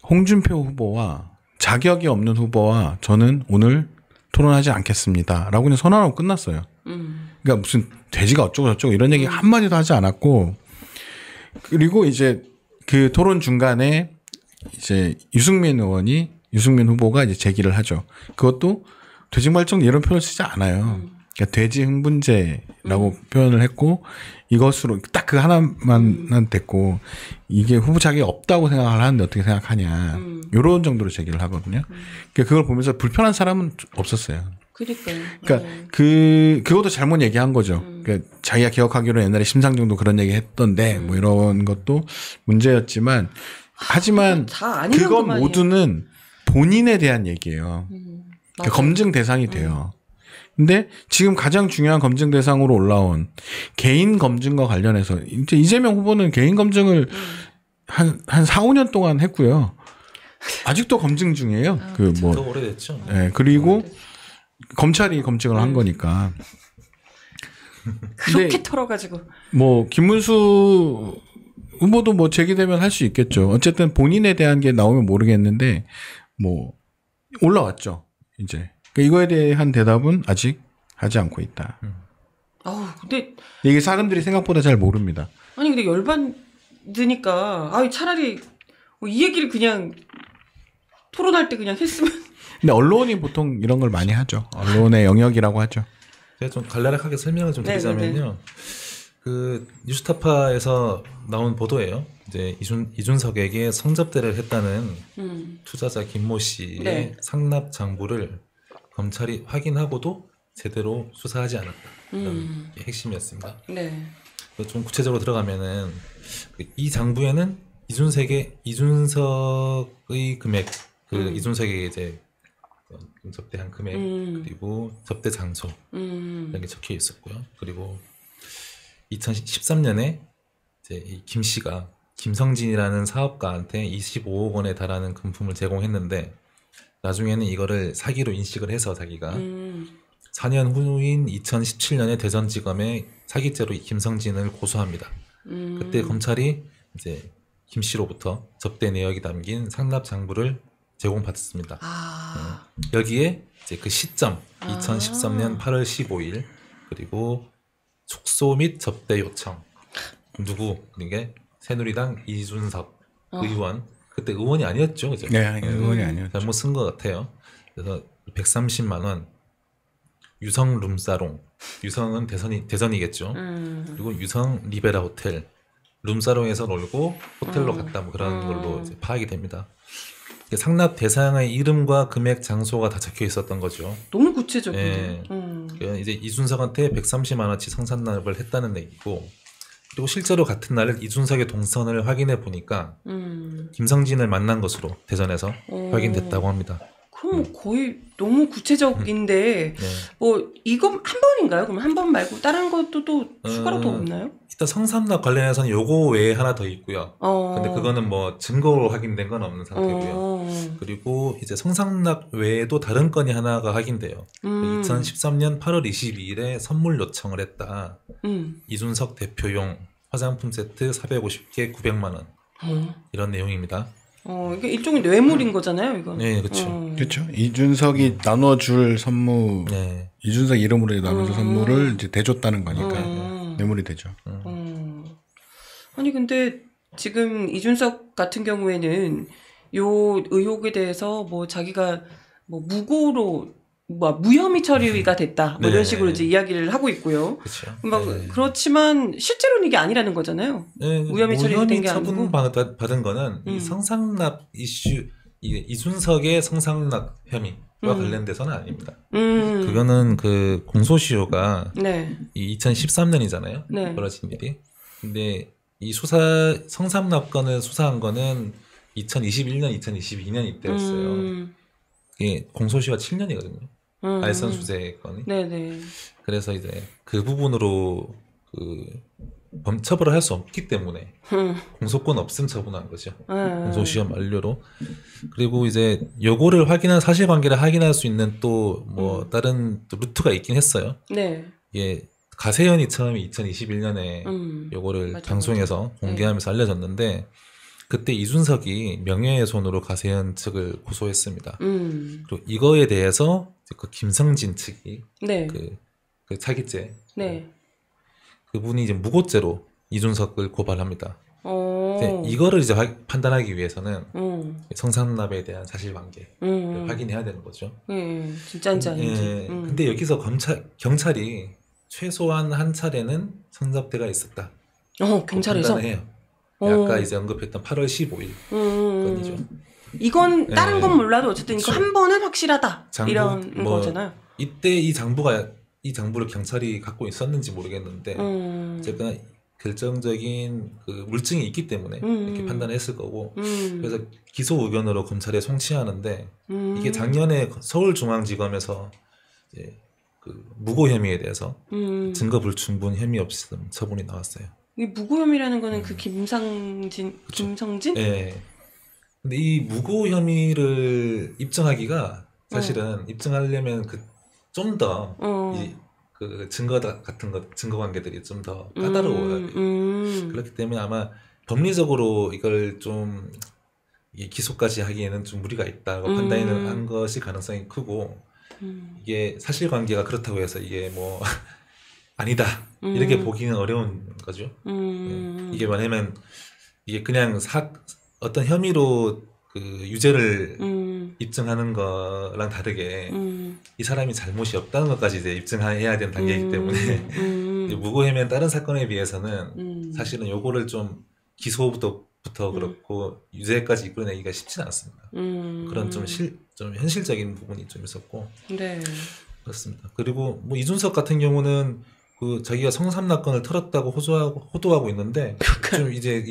홍준표 후보와 자격이 없는 후보와 저는 오늘 토론하지 않겠습니다. 라고 그냥 선언하고 끝났어요. 그러니까 무슨 돼지가 어쩌고 저쩌고 이런 얘기 한마디도 하지 않았고 그리고 이제 그 토론 중간에 이제 유승민 후보가 이제 제기를 하죠. 그것도 돼지말정 이런 표현을 쓰지 않아요. 그러니까 돼지 흥분제라고 표현을 했고 이것으로 딱 그 하나만 됐고 이게 후보 자격이 없다고 생각을 하는데 어떻게 생각하냐 이런 정도로 제기를 하거든요. 그러니까 그걸 보면서 불편한 사람은 없었어요. 그러니까 그것도 잘못 얘기한 거죠. 그러니까 자기가 기억하기로 옛날에 심상정도 그런 얘기 했던데 뭐 이런 것도 문제였지만 하지만 그건 모두는 본인에 대한 얘기예요. 그러니까 검증 대상이 돼요. 근데 지금 가장 중요한 검증 대상으로 올라온 개인 검증과 관련해서 이제 이재명 후보는 개인 검증을 한 4, 5년 동안 했고요. 아직도 검증 중이에요. 더 오래됐죠. 네, 그리고 검찰이 검증을 한 거니까. 그렇게 털어가지고. 뭐 김문수 후보도 뭐 제기되면 할 수 있겠죠. 어쨌든 본인에 대한 게 나오면 모르겠는데 뭐 올라왔죠. 이제 이거에 대한 대답은 아직 하지 않고 있다. 근데 이게 사람들이 생각보다 잘 모릅니다. 아니 근데 열받으니까 차라리 이 얘기를 그냥 토론할 때 그냥 했으면. 근데 언론이 보통 이런 걸 많이 하죠. 언론의 영역이라고 하죠. 제가 좀 간략하게 설명을 좀 드리자면요. 그 뉴스타파에서 나온 보도예요. 이제 이준석에게 성접대를 했다는 투자자 김모 씨의 상납 장부를 검찰이 확인하고도 제대로 수사하지 않았다. 이런 게 핵심이었습니다. 좀 구체적으로 들어가면은 이 장부에는 이준석의 금액, 이준석에게 이제 접대한 금액 그리고 접대 장소 이런 게 적혀 있었고요. 그리고 2013년에 이제 이 김 씨가 김성진이라는 사업가한테 25억 원에 달하는 금품을 제공했는데 나중에는 이거를 사기로 인식을 해서 자기가 4년 후인 2017년에 대전지검에 사기죄로 김성진을 고소합니다. 그때 검찰이 이제 김 씨로부터 접대 내역이 담긴 상납 장부를 제공받았습니다. 여기에 이제 그 시점 2013년 8월 15일 그리고 축소 및 접대 요청 누구 그게 새누리당 이준석 의원 그때 의원이 아니었죠, 그죠? 네, 의원이 아니었죠. 잘못 쓴 것 같아요. 그래서 130만 원 유성 룸사롱 유성은 대선이겠죠. 그리고 유성 리베라 호텔 룸사롱에서 놀고 호텔로 갔다 뭐 그런 걸로 이제 파악이 됩니다. 상납 대상의 이름과 금액, 장소가 다 적혀 있었던 거죠. 너무 구체적이네. 이제 이준석한테 130만 원치 성상납을 했다는 얘기고, 그리고 실제로 같은 날 이준석의 동선을 확인해 보니까 김성진을 만난 것으로 대전에서 확인됐다고 합니다. 그럼 거의 너무 구체적인데 뭐 이거 한 번인가요? 그럼 한 번 말고 다른 것도 또 추가로 더 없나요? 일단 성상납 관련해서는 요거 외에 하나 더 있고요. 근데 그거는 뭐 증거로 확인된 건 없는 상태고요. 그리고 이제 성상납 외에도 다른 건이 하나가 확인돼요. 2013년 8월 22일에 선물 요청을 했다. 이준석 대표용 화장품 세트 450개 900만 원. 이런 내용입니다. 이게 일종의 뇌물인 거잖아요, 이건. 네, 그렇죠. 그렇죠. 이준석이 나눠줄 선물, 이준석 이름으로 나눠줄 선물을 이제 대줬다는 거니까 뇌물이 되죠. 아니 근데 지금 이준석 같은 경우에는 요 의혹에 대해서 뭐 자기가 뭐 무고로 뭐 무혐의 처리가 됐다 뭐 이런 식으로 이제 이야기를 하고 있고요. 그렇죠. 막 그렇지만 실제로는 이게 아니라는 거잖아요. 무혐의 처리가 된 게 아니고. 처분 받은 거는 이 성상납 이슈, 이준석의 성상납 혐의와 관련돼서는 아닙니다. 그거는 그 공소시효가 이 2013년이잖아요. 벌어진 일이. 근데 이 성상납건을 수사한 거는 2021년, 2022년 이때였어요. 이게 공소시효가 7년이거든요. 알선 수재 건이. 그래서 이제 그 부분으로 처벌을 할 수 없기 때문에 공소권 없음 처분한 거죠. 공소시효 만료로. 그리고 이제 요거를 사실관계를 확인할 수 있는 또 뭐 다른 또 루트가 있긴 했어요. 예. 가세현이 처음에 2021년에 요거를 방송에서 공개하면서 알려졌는데 그때 이준석이 명예훼손으로 가세현 측을 고소했습니다. 그리고 이거에 대해서 그 김성진 측이 그 사기죄 그분이 이제 무고죄로 이준석을 고발합니다. 이거를 이제 판단하기 위해서는 성상납에 대한 사실관계를 확인해야 되는 거죠. 진짜인지 아닌지. 근데 여기서 경찰이 최소한 한 차례는 성접대가 있었다. 경찰에서? 판단을 해요. 아까 이제 언급했던 8월 15일 건이죠. 이건 다른 건 몰라도 어쨌든 이거 한 번은 확실하다. 이런 거잖아요. 이때 이 장부를 경찰이 갖고 있었는지 모르겠는데 어쨌든 결정적인 그 물증이 있기 때문에 이렇게 판단을 했을 거고 그래서 기소 의견으로 검찰에 송치하는데 이게 작년에 서울중앙지검에서 이제 그 무고 혐의에 대해서 증거 불충분 혐의 없음 처분이 나왔어요. 이 무고 혐의라는 거는 그 김성진? 네. 근데 이 무고 혐의를 입증하기가 사실은 입증하려면 좀 더 그 증거 같은 증거 관계들이 좀 더 까다로워요. 그렇기 때문에 아마 법리적으로 이걸 좀 기소까지 하기에는 좀 무리가 있다고 판단을 한 것이 가능성이 크고 이게 사실관계가 그렇다고 해서 이게 뭐 아니다 이렇게 보기는 어려운 거죠. 이게 뭐냐면 이게 그냥 어떤 혐의로 그 유죄를 입증하는 거랑 다르게 이 사람이 잘못이 없다는 것까지 이제 입증해야 되는 단계이기 때문에 무고 혐의는 다른 사건에 비해서는 사실은 요거를 좀 기소부터 그렇고 유죄까지 이끌어내기가 쉽지는 않습니다. 그런 좀 현실적인 부분이 좀 있었고 네. 그렇습니다. 그리고 뭐 이준석 같은 경우는 그 자기가 성삼납건을 털었다고 호도하고 있는데 좀 이제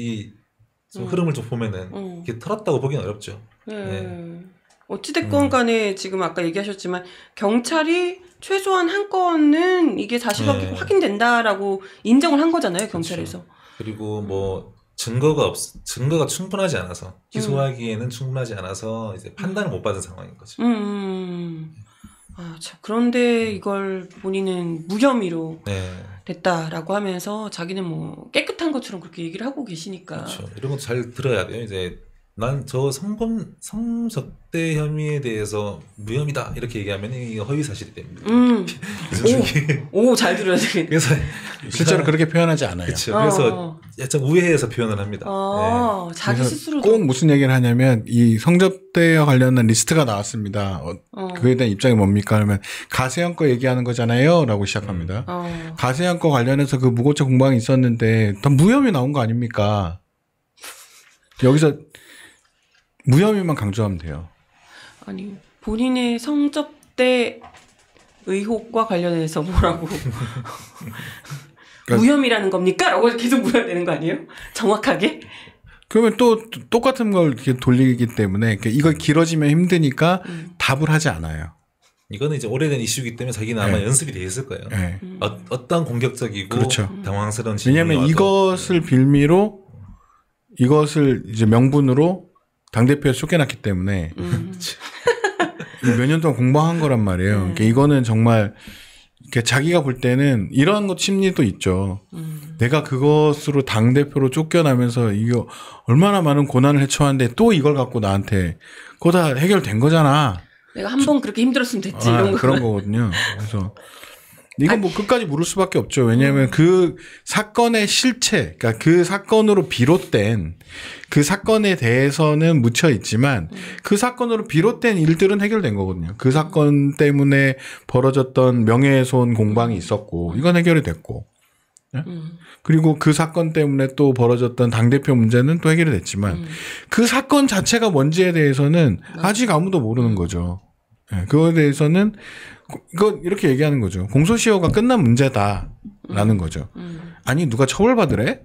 좀 흐름을 좀 보면은 이게 털었다고 보기는 어렵죠. 네. 어찌됐건 간에 지금 아까 얘기하셨지만 경찰이 최소한 한 건은 이게 사실관계가 확인된다라고 인정을 한 거잖아요. 경찰에서. 그렇죠. 그리고 뭐 증거가 충분하지 않아서 기소하기에는 충분하지 않아서 이제 판단을 못 받은 상황인 거죠. 참. 그런데 이걸 본인은 무혐의로 됐다라고 하면서 자기는 뭐 깨끗한 것처럼 그렇게 얘기를 하고 계시니까. 그렇죠. 이런 것도 잘 들어야 돼요. 이제 난 저 성접대 혐의에 대해서 무혐의다 이렇게 얘기하면 이게 허위 사실이 됩니다. 잘 들어야 되겠네. 그래서 실제로 그렇게 표현하지 않아요. 그렇죠. 그래서 약간 우회해서 표현을 합니다. 자기 스스로도 꼭 무슨 얘기를 하냐면 이 성접대와 관련된 리스트가 나왔습니다. 그에 대한 입장이 뭡니까? 그러면 가세현 거 얘기하는 거잖아요.라고 시작합니다. 가세현 거 관련해서 그 무고죄 공방이 있었는데 다 무혐의 나온 거 아닙니까? 여기서 무혐의만 강조하면 돼요. 아니 본인의 성접대 의혹과 관련해서 뭐라고 그러니까, 무혐의라는 겁니까? 라고 계속 물어야 되는 거 아니에요? 정확하게? 그러면 또 똑같은 걸 이렇게 돌리기 때문에 이거 길어지면 힘드니까 답을 하지 않아요. 이거는 이제 오래된 이슈이기 때문에 자기는 아마 연습이 돼 있을 거예요. 어떤 공격적이고 그렇죠. 당황스러운 질문이 왜냐하면 이것을 빌미로 이것을 이제 명분으로 당대표에 쫓겨났기 때문에 몇 년 동안 공부한 거란 말이에요. 그러니까 이거는 정말 자기가 볼 때는 이런 것 심리도 있죠. 내가 그것으로 당대표로 쫓겨나면서 이거 얼마나 많은 고난을 헤쳐왔는데 또 이걸 갖고 나한테 그거 다 해결된 거잖아. 내가 한 번 그렇게 힘들었으면 됐지. 이런 거. 그런 거거든요. 그래서 이건 뭐 끝까지 물을 수밖에 없죠. 왜냐하면 그 사건의 실체, 그러니까 그 사건으로 비롯된 그 사건에 대해서는 묻혀 있지만 그 사건으로 비롯된 일들은 해결된 거거든요. 그 사건 때문에 벌어졌던 명예훼손 공방이 있었고 이건 해결이 됐고 그리고 그 사건 때문에 또 벌어졌던 당대표 문제는 또 해결이 됐지만 그 사건 자체가 뭔지에 대해서는 아직 아무도 모르는 거죠. 그거에 대해서는 이거 이렇게 얘기하는 거죠. 공소시효가 끝난 문제다라는 거죠. 아니 누가 처벌받으래?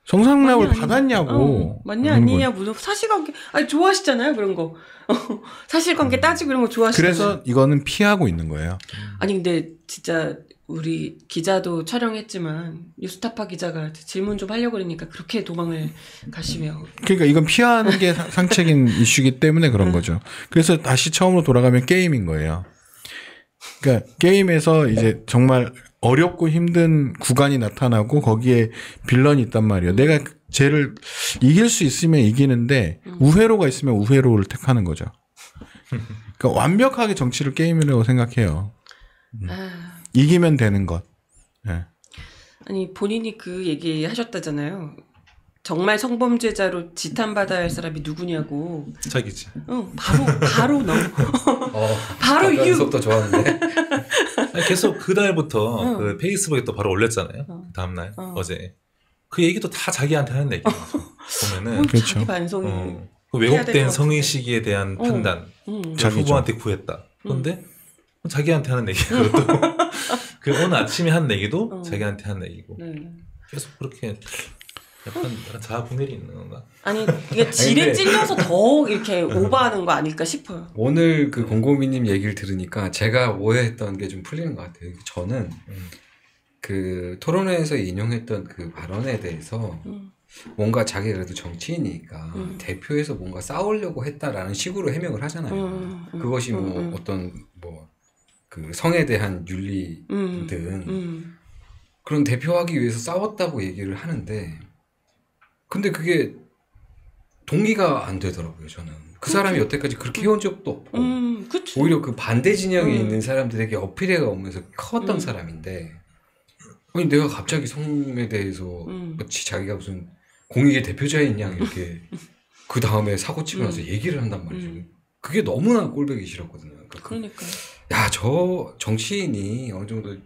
성상납을 받았냐고. 맞냐 아니냐 무슨 사실관계 아니 좋아하시잖아요 그런 거. 사실관계 따지고 이런 거 좋아하시잖아요. 그래서 이거는 피하고 있는 거예요. 아니 근데 진짜 우리 기자도 촬영했지만 뉴스타파 기자가 질문 좀 하려고 그러니까 그렇게 도망을 가시면 그러니까 이건 피하는 게 상책인 이슈이기 때문에 그런 거죠. 그래서 다시 처음으로 돌아가면 게임인 거예요. 그러니까 게임에서 이제 정말 어렵고 힘든 구간이 나타나고 거기에 빌런이 있단 말이에요. 내가 쟤를 이길 수 있으면 이기는데 우회로가 있으면 우회로를 택하는 거죠. 그러니까 완벽하게 정치를 게임이라고 생각해요. 이기면 되는 것. 아니 본인이 그 얘기 하셨다잖아요. 정말 성범죄자로 지탄받아야 할 사람이 누구냐고. 자기지. 바로 너. 바로 유. 속도 좋았는데. 계속 그 달부터 그 페이스북에 또 바로 올렸잖아요. 다음날 어제. 그 얘기도 다 자기한테 하는 얘기. 보면은 그렇죠. 자기 반성이. 그 왜곡된 성의식에 대한 판단. 후보한테 구했다. 그런데 자기한테 하는 얘기. 그것도 그 오늘 아침에 한 얘기도 자기한테 하는 얘기고. 네. 계속 그렇게. 약간 자아 분열이 있는 건가? 아니 이게 질에 찔려서 더 이렇게 오버하는 거 아닐까 싶어요. 오늘 그 곰곰이님 얘기를 들으니까 제가 오해했던 게 좀 풀리는 것 같아요. 저는 그 토론회에서 인용했던 그 발언에 대해서 뭔가 자기가 그래도 정치인이니까 대표에서 뭔가 싸우려고 했다라는 식으로 해명을 하잖아요. 그것이 뭐 어떤 뭐 그 성에 대한 윤리 등 그런 대표하기 위해서 싸웠다고 얘기를 하는데 근데 그게 동의가 안 되더라고요, 저는. 그 사람이 여태까지 그렇게 해온 적도 없고, 오히려 그 반대 진영에 있는 사람들에게 어필해가 오면서 커왔던 사람인데, 아니, 내가 갑자기 성에 대해서 마치 자기가 무슨 공익의 대표자인 양 이렇게 그 다음에 사고 치고 나서 얘기를 한단 말이죠. 그게 너무나 꼴보기 싫었거든요. 그러니까. 야, 저 정치인이 어느 정도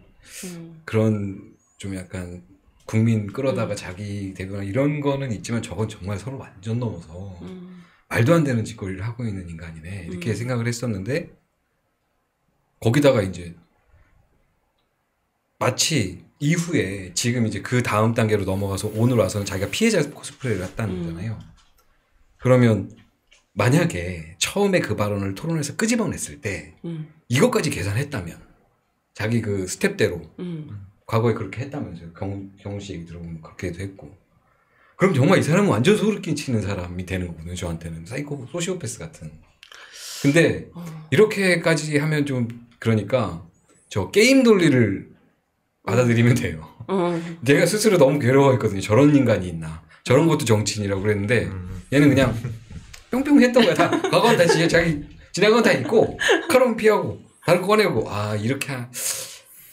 그런 좀 약간 국민 끌어다가 자기 대표나 이런 거는 있지만 저건 정말 서로 완전 넘어서 말도 안 되는 짓거리를 하고 있는 인간이네 이렇게 생각을 했었는데 거기다가 이제 마치 이후에 지금 이제 그 다음 단계로 넘어가서 오늘 와서는 자기가 피해자 코스프레를 했다는 거잖아요. 그러면 만약에 처음에 그 발언을 토론에서 끄집어냈을 때 이것까지 계산했다면 자기 그 스텝대로 과거에 그렇게 했다면서요. 경훈 씨 얘기 들어보면 그렇게도 했고. 그럼 정말 이 사람은 완전 소름 끼치는 사람이 되는 거거든요. 저한테는. 사이코 소시오패스 같은. 근데 이렇게까지 하면 좀 그러니까 저 게임 논리를 받아들이면 돼요. 내가 스스로 너무 괴로워했거든요. 저런 인간이 있나. 저런 것도 정치인이라고 그랬는데 얘는 그냥 뿅뿅 했던 거야. 다 과거는 다 진짜 자기 지난 건 다 있고 칼럼 피하고 다른 거 꺼내고 이렇게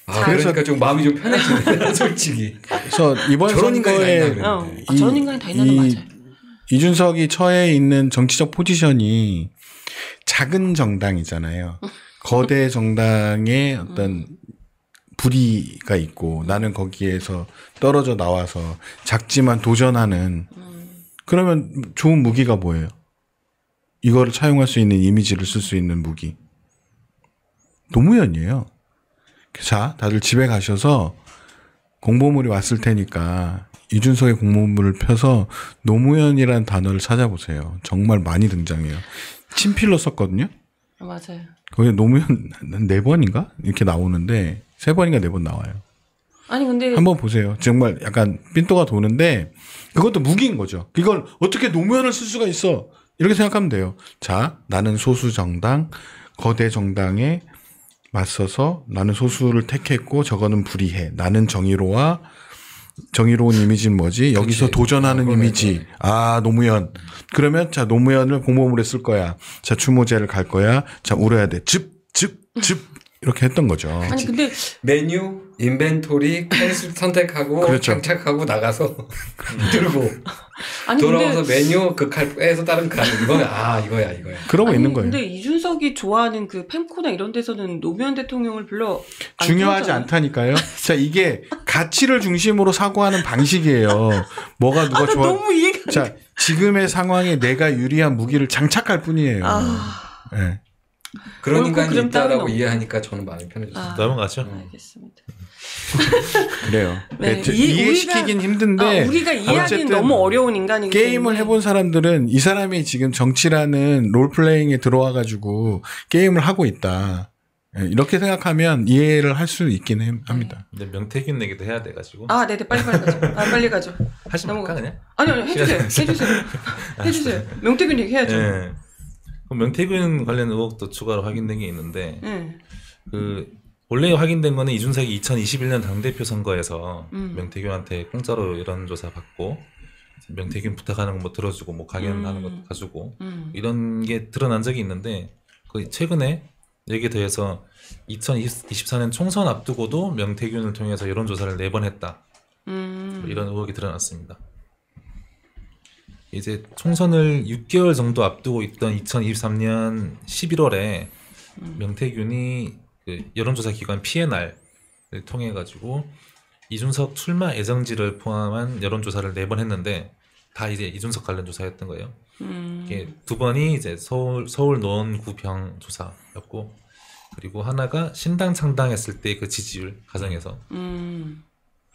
그러니까 좀 마음이 좀 편해지네. 솔직히. 그래서 이번 선거에 저런 인간이 다 있나는 맞아요. 이준석이 처해 있는 정치적 포지션이 작은 정당이잖아요. 거대 정당의 어떤 불의가 있고 나는 거기에서 떨어져 나와서 작지만 도전하는 그러면 좋은 무기가 뭐예요? 이거를 차용할 수 있는 이미지를 쓸 수 있는 무기. 노무현이에요. 자, 다들 집에 가셔서 공보물이 왔을 테니까 이준석의 공보물을 펴서 노무현이라는 단어를 찾아보세요. 정말 많이 등장해요. 친필로 썼거든요. 맞아요. 거기 노무현 4번인가? 이렇게 나오는데 3번인가 4번 나와요. 아니 근데 한번 보세요. 정말 약간 삔또가 도는데 그것도 무기인 거죠. 이걸 어떻게 노무현을 쓸 수가 있어? 이렇게 생각하면 돼요. 자, 나는 소수 정당, 거대 정당에 맞서서 나는 소수를 택했고 저거는 불의해. 나는 정의로운 이미지는 뭐지? 여기서 도전하는 이미지. 노무현. 그러면 자 노무현을 공보물에 쓸 거야. 자 추모제를 갈 거야. 자 울어야 돼. 즙 이렇게 했던 거죠. 아니 근데 메뉴, 인벤토리, 펜슬 선택하고 그렇죠. 장착하고 나가서 들고 아니 돌아와서 메뉴 그 칼 빼서 다른 칼 이거야. 그러고 있는 거예요. 근데 이준석이 좋아하는 그 펜코나 이런 데서는 노무현 대통령을 별로 중요하지 않다니까요. 자 이게 가치를 중심으로 사고하는 방식이에요. 뭐가 누가 좋아? 너무 이해가. 자 지금의 상황에 내가 유리한 무기를 장착할 뿐이에요. 네. 그런 인간이 있다라고 이해하니까 저는 마음이 편해졌어요. 넘어가죠. 알겠습니다. 그래요. 네. 이해시키긴 힘든데 우리가 이해하기는 너무 어려운 인간이기 때문에 게임을 해본 사람들은 이 사람이 지금 정치라는 롤플레잉에 들어와가지고 게임을 하고 있다. 이렇게 생각하면 이해를 할 수 있긴 합니다. 근데 명태균 얘기도 해야 돼가지고. 네네 빨리 가죠. 빨리 가죠. 하지 말까 그냥? 아니 해주세요. 명태균 얘기 해야죠. 네. 그럼 명태균 관련 의혹도 추가로 확인된 게 있는데 원래 확인된 거는 이준석이 2021년 당대표 선거에서 명태균한테 공짜로 여론조사 받고 명태균 부탁하는 거 뭐 들어주고 뭐 강연하는 거 가지고 이런 게 드러난 적이 있는데 최근에 여기에 더해서 2024년 총선 앞두고도 명태균을 통해서 여론조사를 4번 했다. 뭐 이런 의혹이 드러났습니다. 이제 총선을 6개월 정도 앞두고 있던 2023년 11월에 명태균이 그 여론조사 기관 PNR을 통해 가지고 이준석 출마 예정지를 포함한 여론조사를 4번 했는데 다 이제 이준석 관련 조사였던 거예요. 이게 2번이 이제 서울 노원구병 조사였고, 그리고 하나가 신당 창당했을 때 그 지지율 가정에서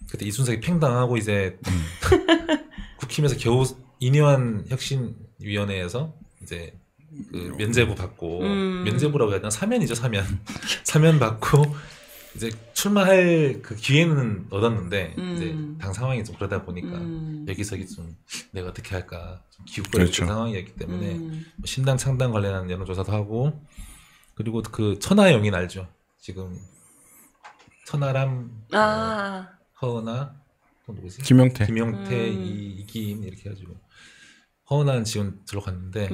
그때 이준석이 팽당하고 이제 국힘에서 겨우 인요한 혁신위원회에서 이제 그 면제부 받고 면제부라고 해야 되나 사면이죠 사면 받고 이제 출마할 그 기회는 얻었는데 이제 당 상황이 좀 그러다 보니까 여기서 좀 내가 어떻게 할까 좀 기웃거리는 그렇죠. 상황이었기 때문에 신당 창당 관련한 여론조사도 하고, 그리고 그 천하영인 알죠? 지금 천하람 허은하 또 누구지? 김용태 이기인 이렇게 해가지고 허은하는 지금 들어갔는데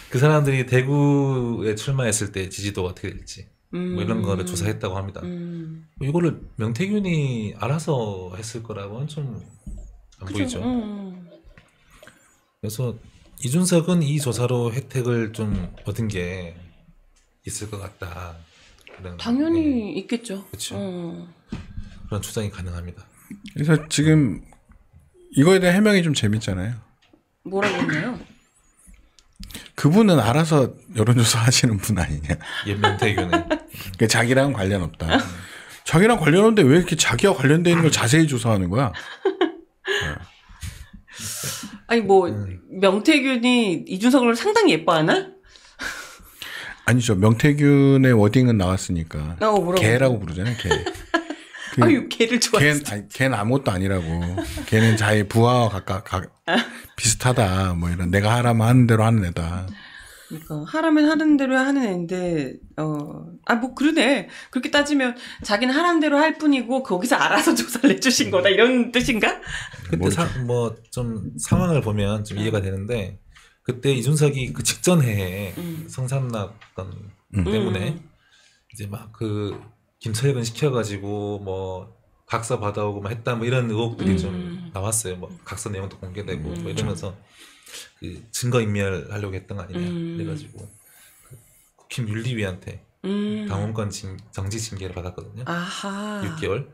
그 사람들이 대구에 출마했을 때 지지도가 어떻게 될지 뭐 이런 거를 조사했다고 합니다. 뭐 이거를 명태균이 알아서 했을 거라고는 좀 안 보이죠. 그래서 이준석은 이 조사로 혜택을 좀 얻은 게 있을 것 같다. 당연히 있겠죠. 그렇죠. 그런 추정이 가능합니다. 그래서 지금 이거에 대한 해명이 좀 재밌잖아요. 뭐라고 했나요? 그분은 알아서 여론조사 하시는 분 아니냐. 명태균은 그러니까 자기랑 관련 없다. 자기랑 관련 없는데 왜 이렇게 자기와 관련돼 있는 걸 자세히 조사하는 거야? 아니 뭐 명태균이 이준석을 상당히 예뻐하나? 아니죠. 명태균의 워딩은 나왔으니까. 개라고 부르잖아요. 개. 아유, 개를 좋아했어. 걔는 아무것도 아니라고. 걔는 자기 부하와 비슷하다. 뭐 이런 내가 하라면 하는 대로 하는 애다. 그러니까 하라면 하는 대로 하는 애인데 뭐 그러네. 그렇게 따지면 자기는 하라는 대로 할 뿐이고 거기서 알아서 조사를 해주신 거다 이런 뜻인가? 그때 뭐 좀 상황을 보면 좀 이해가 되는데, 그때 이준석이 그 직전 해에 성삼납건 때문에 이제 막 그 김철근 시켜가지고 뭐 각서 받아오고 막 했다 뭐 이런 의혹들이 좀 나왔어요. 뭐 각서 내용도 공개되고 뭐 이러면서 그 증거 인멸하려고 했던 거 아니냐 그래가지고 그 국힘 윤리위한테 당원권 정지 징계를 받았거든요. 아하. 6개월.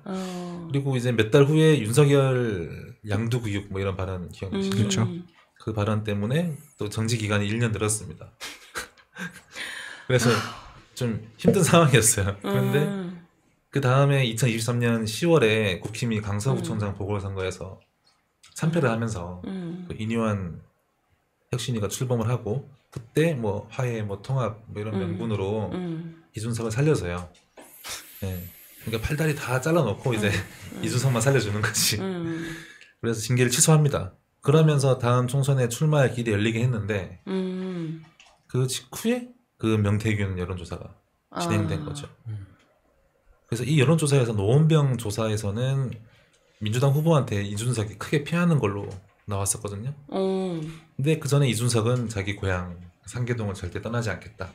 그리고 이제 몇 달 후에 윤석열 양두구육 뭐 이런 발언 기억나시죠? 그렇죠. 그 발언 때문에 또 정지 기간이 1년 늘었습니다. 그래서 좀 힘든 상황이었어요. 그런데 그 다음에 2023년 10월에 국힘이 강서구청장 보궐선거에서 참패를 하면서 그 인요한 혁신위가 출범을 하고, 그때 뭐 화해, 뭐 통합 뭐 이런 명분으로 이준석을 살려서요. 네. 그러니까 팔다리 다 잘라놓고 이제 이준석만 살려주는 거지. 그래서 징계를 취소합니다. 그러면서 다음 총선에 출마할 길이 열리긴 했는데 그 직후에 그 명태균 여론조사가 진행된 거죠. 그래서 이 여론조사에서 노원병 조사에서는 민주당 후보한테 이준석이 크게 피하는 걸로 나왔었거든요. 근데 그 전에 이준석은 자기 고향 상계동을 절대 떠나지 않겠다.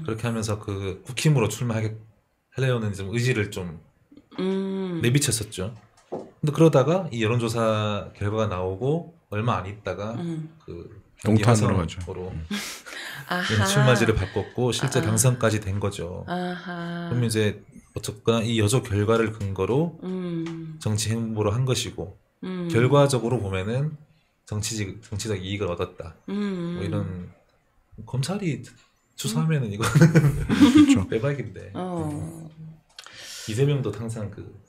그렇게 하면서 그 국힘으로 출마하려는 좀 의지를 좀 내비쳤었죠. 근데 그러다가 이 여론조사 결과가 나오고 얼마 안 있다가 그 동탄으로 가죠. 출마지를 바꿨고 실제 당선까지 된 거죠. 그러면 이제 어쨌거나 이 여조 결과를 근거로 정치 행보를 한 것이고 결과적으로 보면은 정치적 이익을 얻었다. 뭐 이런 검찰이 수사하면은 이거는 그렇죠. 빼박인데. 이재명도 항상 그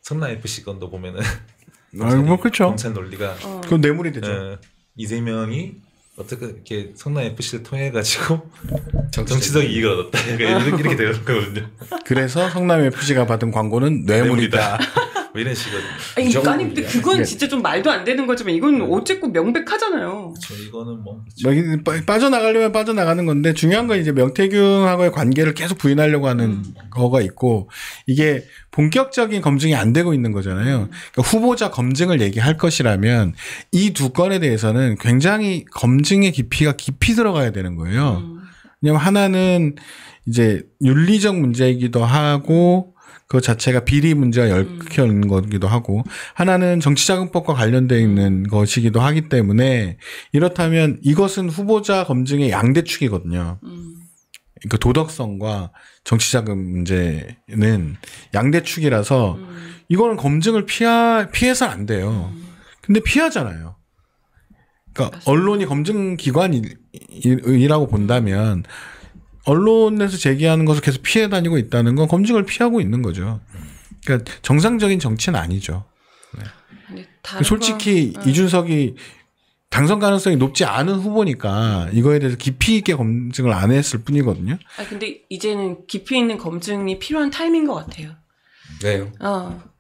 성남 FC 건도 보면은 뭐 그렇죠. 검찰 논리가 그건 뇌물이 되죠. 이재명이 어떻게 이렇게 성남 FC를 통해 가지고 정치적 이익을 얻었다. 이렇게 되거든요. 그래서 성남 FC가 받은 광고는 뇌물이다. 뭐 이런 식이거든요. 아니 근데 그건 진짜 좀 말도 안 되는 거지만 이건 어쨌고 명백하잖아요. 그렇죠. 이거는 뭐 그렇죠. 빠져나가려면 빠져나가는 건데 중요한 건 이제 명태균하고의 관계를 계속 부인하려고 하는 거가 있고, 이게 본격적인 검증이 안 되고 있는 거잖아요. 그러니까 후보자 검증을 얘기할 것이라면 이 두 건에 대해서는 굉장히 검증의 깊이가 깊이 들어가야 되는 거예요. 왜냐면 하나는 이제 윤리적 문제이기도 하고 그 자체가 비리 문제가 얽혀 있는 거기도 하고 하나는 정치자금법과 관련되어 있는 것이기도 하기 때문에 이렇다면 이것은 후보자 검증의 양대축이거든요. 그 도덕성과 정치자금 문제는 양대축이라서 이거는 검증을 피해서는 안 돼요. 근데 피하잖아요. 그러니까 언론이 검증기관이라고 본다면 언론에서 제기하는 것을 계속 피해 다니고 있다는 건 검증을 피하고 있는 거죠. 그러니까 정상적인 정치는 아니죠. 네. 솔직히 이준석이 당선 가능성이 높지 않은 후보니까 이거에 대해서 깊이 있게 검증을 안 했을 뿐이거든요. 근데 이제는 깊이 있는 검증이 필요한 타임인 것 같아요. 왜요?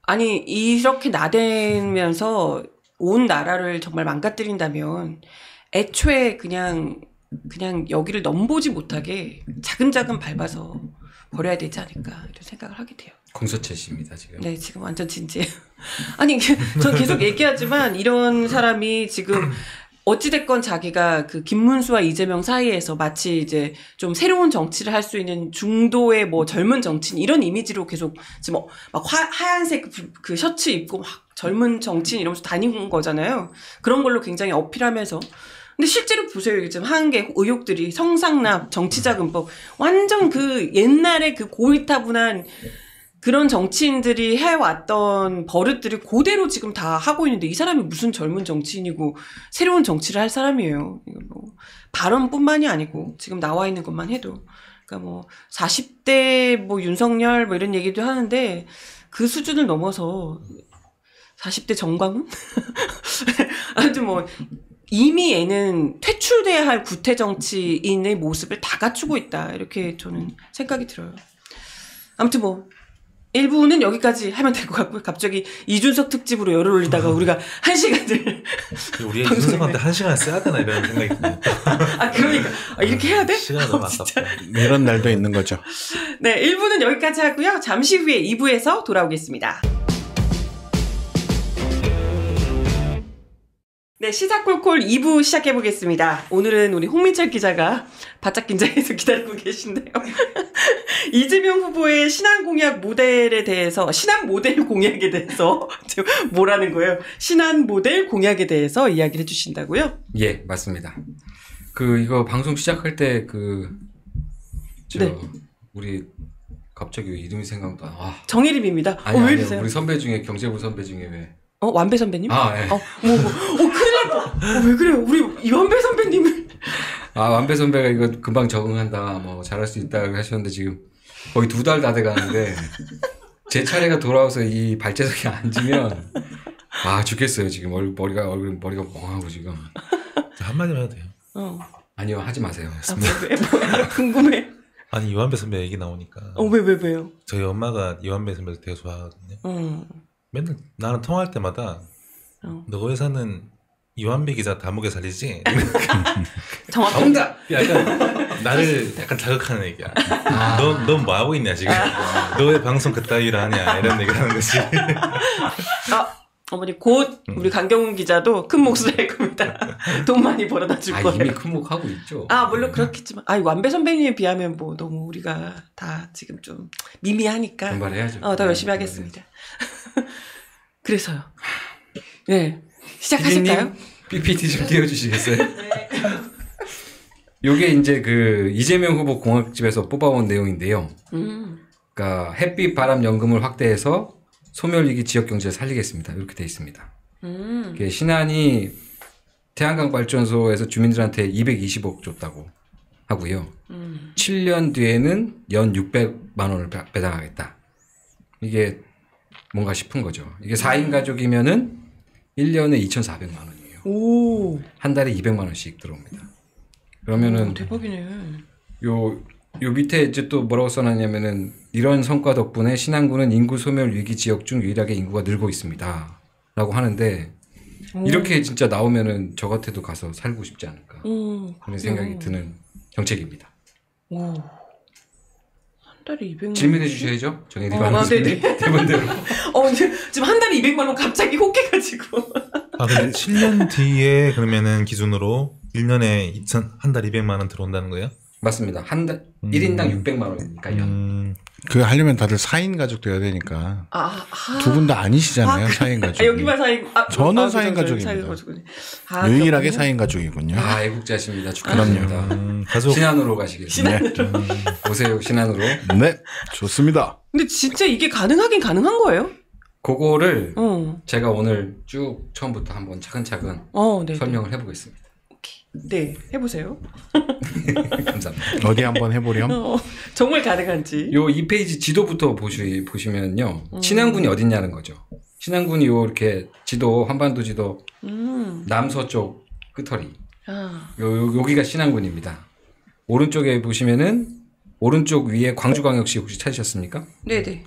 아니 이렇게 나대면서 온 나라를 정말 망가뜨린다면 애초에 그냥 여기를 넘보지 못하게 차근차근 밟아서 버려야 되지 않을까 이런 생각을 하게 돼요. 공서채 씨입니다 지금. 네, 지금 완전 진지해요. 아니, 전 계속 얘기하지만 이런 사람이 지금 어찌됐건 자기가 그 김문수와 이재명 사이에서 마치 이제 좀 새로운 정치를 할 수 있는 중도의 뭐 젊은 정치인 이런 이미지로 계속 지금 막 하얀색 그 셔츠 입고 막 젊은 정치인 이러면서 다니는 거잖아요. 그런 걸로 굉장히 어필하면서. 근데 실제로 보세요. 지금 한 게 의혹들이 성상납, 정치자금법 완전 그 옛날에 그 고리타분한 그런 정치인들이 해왔던 버릇들을 그대로 지금 다 하고 있는데 이 사람이 무슨 젊은 정치인이고 새로운 정치를 할 사람이에요. 이거 뭐 발언뿐만이 아니고 지금 나와 있는 것만 해도 그러니까 뭐 40대 뭐 윤석열 뭐 이런 얘기도 하는데 그 수준을 넘어서 40대 정광훈? 아무튼 뭐 이미 얘는 퇴출돼야 할 구태 정치인의 모습을 다 갖추고 있다. 이렇게 저는 생각이 들어요. 아무튼 뭐 1부는 여기까지 하면 될 것 같고요. 갑자기 이준석 특집으로 열을 올리다가 우리가 1시간을 우리가 이준석한테 1시간을 써야 되나 이런 생각이 듭니다. 그러니까 이렇게 해야 돼? 시간이 너무 아깝다. 이런 날도 있는 거죠. 네, 1부는 여기까지 하고요. 잠시 후에 2부에서 돌아오겠습니다. 네, 시사콜콜 2부 시작해보겠습니다. 오늘은 우리 홍민철 기자가 바짝 긴장해서 기다리고 계신데요. 이재명 후보의 신한 공약 모델에 대해서, 신한 모델 공약에 대해서, 뭐라는 거예요? 신한 모델 공약에 대해서 이야기를 해주신다고요? 예, 맞습니다. 이거 방송 시작할 때 네. 우리 갑자기 왜 이름이 생각나? 정혜림입니다. 아니, 왜 이러세요? 우리 선배 중에 경제부 선배 중에 왜? 완배 선배님? 네. 큰일 났다. 왜 그래요? 우리 이완배 선배님을. 완배 선배가 이거 금방 적응한다, 뭐, 잘할 수 있다 하셨는데 지금 거의 2달 다 돼 가는데 제 차례가 돌아와서 이 발재석에 앉으면 죽겠어요. 지금 머리가 멍하고 지금. 한마디만 해도 돼요. 아니요, 하지 마세요. 왜? 궁금해. 아니, 이완배 선배 얘기 나오니까. 왜요? 저희 엄마가 이완배 선배를 되게 좋아하거든요. 맨날 나랑 통화할 때마다 너 회사는 이완배 기자 다목에 살리지? 정확합니다. 약간 나를 약간 자극하는 얘기야. 넌 뭐 하고 있냐 지금? 너 왜 방송 그따위로 하냐 이런 얘기를 하는 거지. 어머니 곧 우리 강경훈 기자도 큰 몫을 할 겁니다. 돈 많이 벌어다 줄 거예요. 이미 큰 몫 하고 있죠. 물론 그렇겠지만 완배 선배님에 비하면 뭐 너무 우리가 다 지금 좀 미미하니까 분발해야죠. 더 열심히 하겠습니다. 그래서요. 네. 시작하실까요? PPT 좀 띄워주시겠어요? 네. 요게 이제 이재명 후보 공약집에서 뽑아온 내용인데요. 그러니까 햇빛 바람 연금을 확대해서 소멸위기 지역 경제를 살리겠습니다. 이렇게 돼 있습니다. 신한이 태양광 발전소에서 주민들한테 220억 줬다고 하고요. 7년 뒤에는 연 600만 원을 배당하겠다. 이게 뭔가 싶은 거죠. 이게 4인 가족이면은 1년에 2,400만 원이에요. 오. 한 달에 200만 원씩 들어옵니다. 그러면은 대박이네. 요 밑에 이제 또 뭐라고 써놨냐면은 이런 성과 덕분에 신안군은 인구 소멸 위기 지역 중 유일하게 인구가 늘고 있습니다. 라고 하는데 이렇게 진짜 나오면은 저 같아도 가서 살고 싶지 않을까. 그런 생각이 드는 정책입니다. 오. 한 달에 200만 원. 질문해 주셔야죠. 정혜림 아나운서님. 대본대로. 지금 한 달에 200만 원 갑자기 혹해가지고. 근데 7년 뒤에 그러면은 기준으로 1년에 한 달 200만 원 들어온다는 거예요? 맞습니다. 1인당 600만 원이니까요. 그 하려면 다들 4인 가족 돼야 되니까. 두 분 다 아니시잖아요. 4인 가족. 여기만 4인. 저는 4인 가족입니다. 유일하게 4인 가족이군요. 애국자십니다. 축하드립니다. 가족. 신안으로 가시겠습니다. 오세요, 신안으로. 네, 좋습니다. 근데 진짜 이게 가능하긴 가능한 거예요? 그거를 제가 오늘 쭉 처음부터 한번 차근차근 설명을 해보겠습니다. 네, 해보세요. 감사합니다. 어디 한번 해보렴? 정말 가능한지. 요 2페이지 지도부터 보시면요. 신안군이 어딨냐는 거죠. 신안군이 요 이렇게 지도, 한반도 지도 남서쪽 끝허리. 여기가 신안군입니다. 오른쪽에 보시면은 오른쪽 위에 광주광역시 혹시 찾으셨습니까? 네네.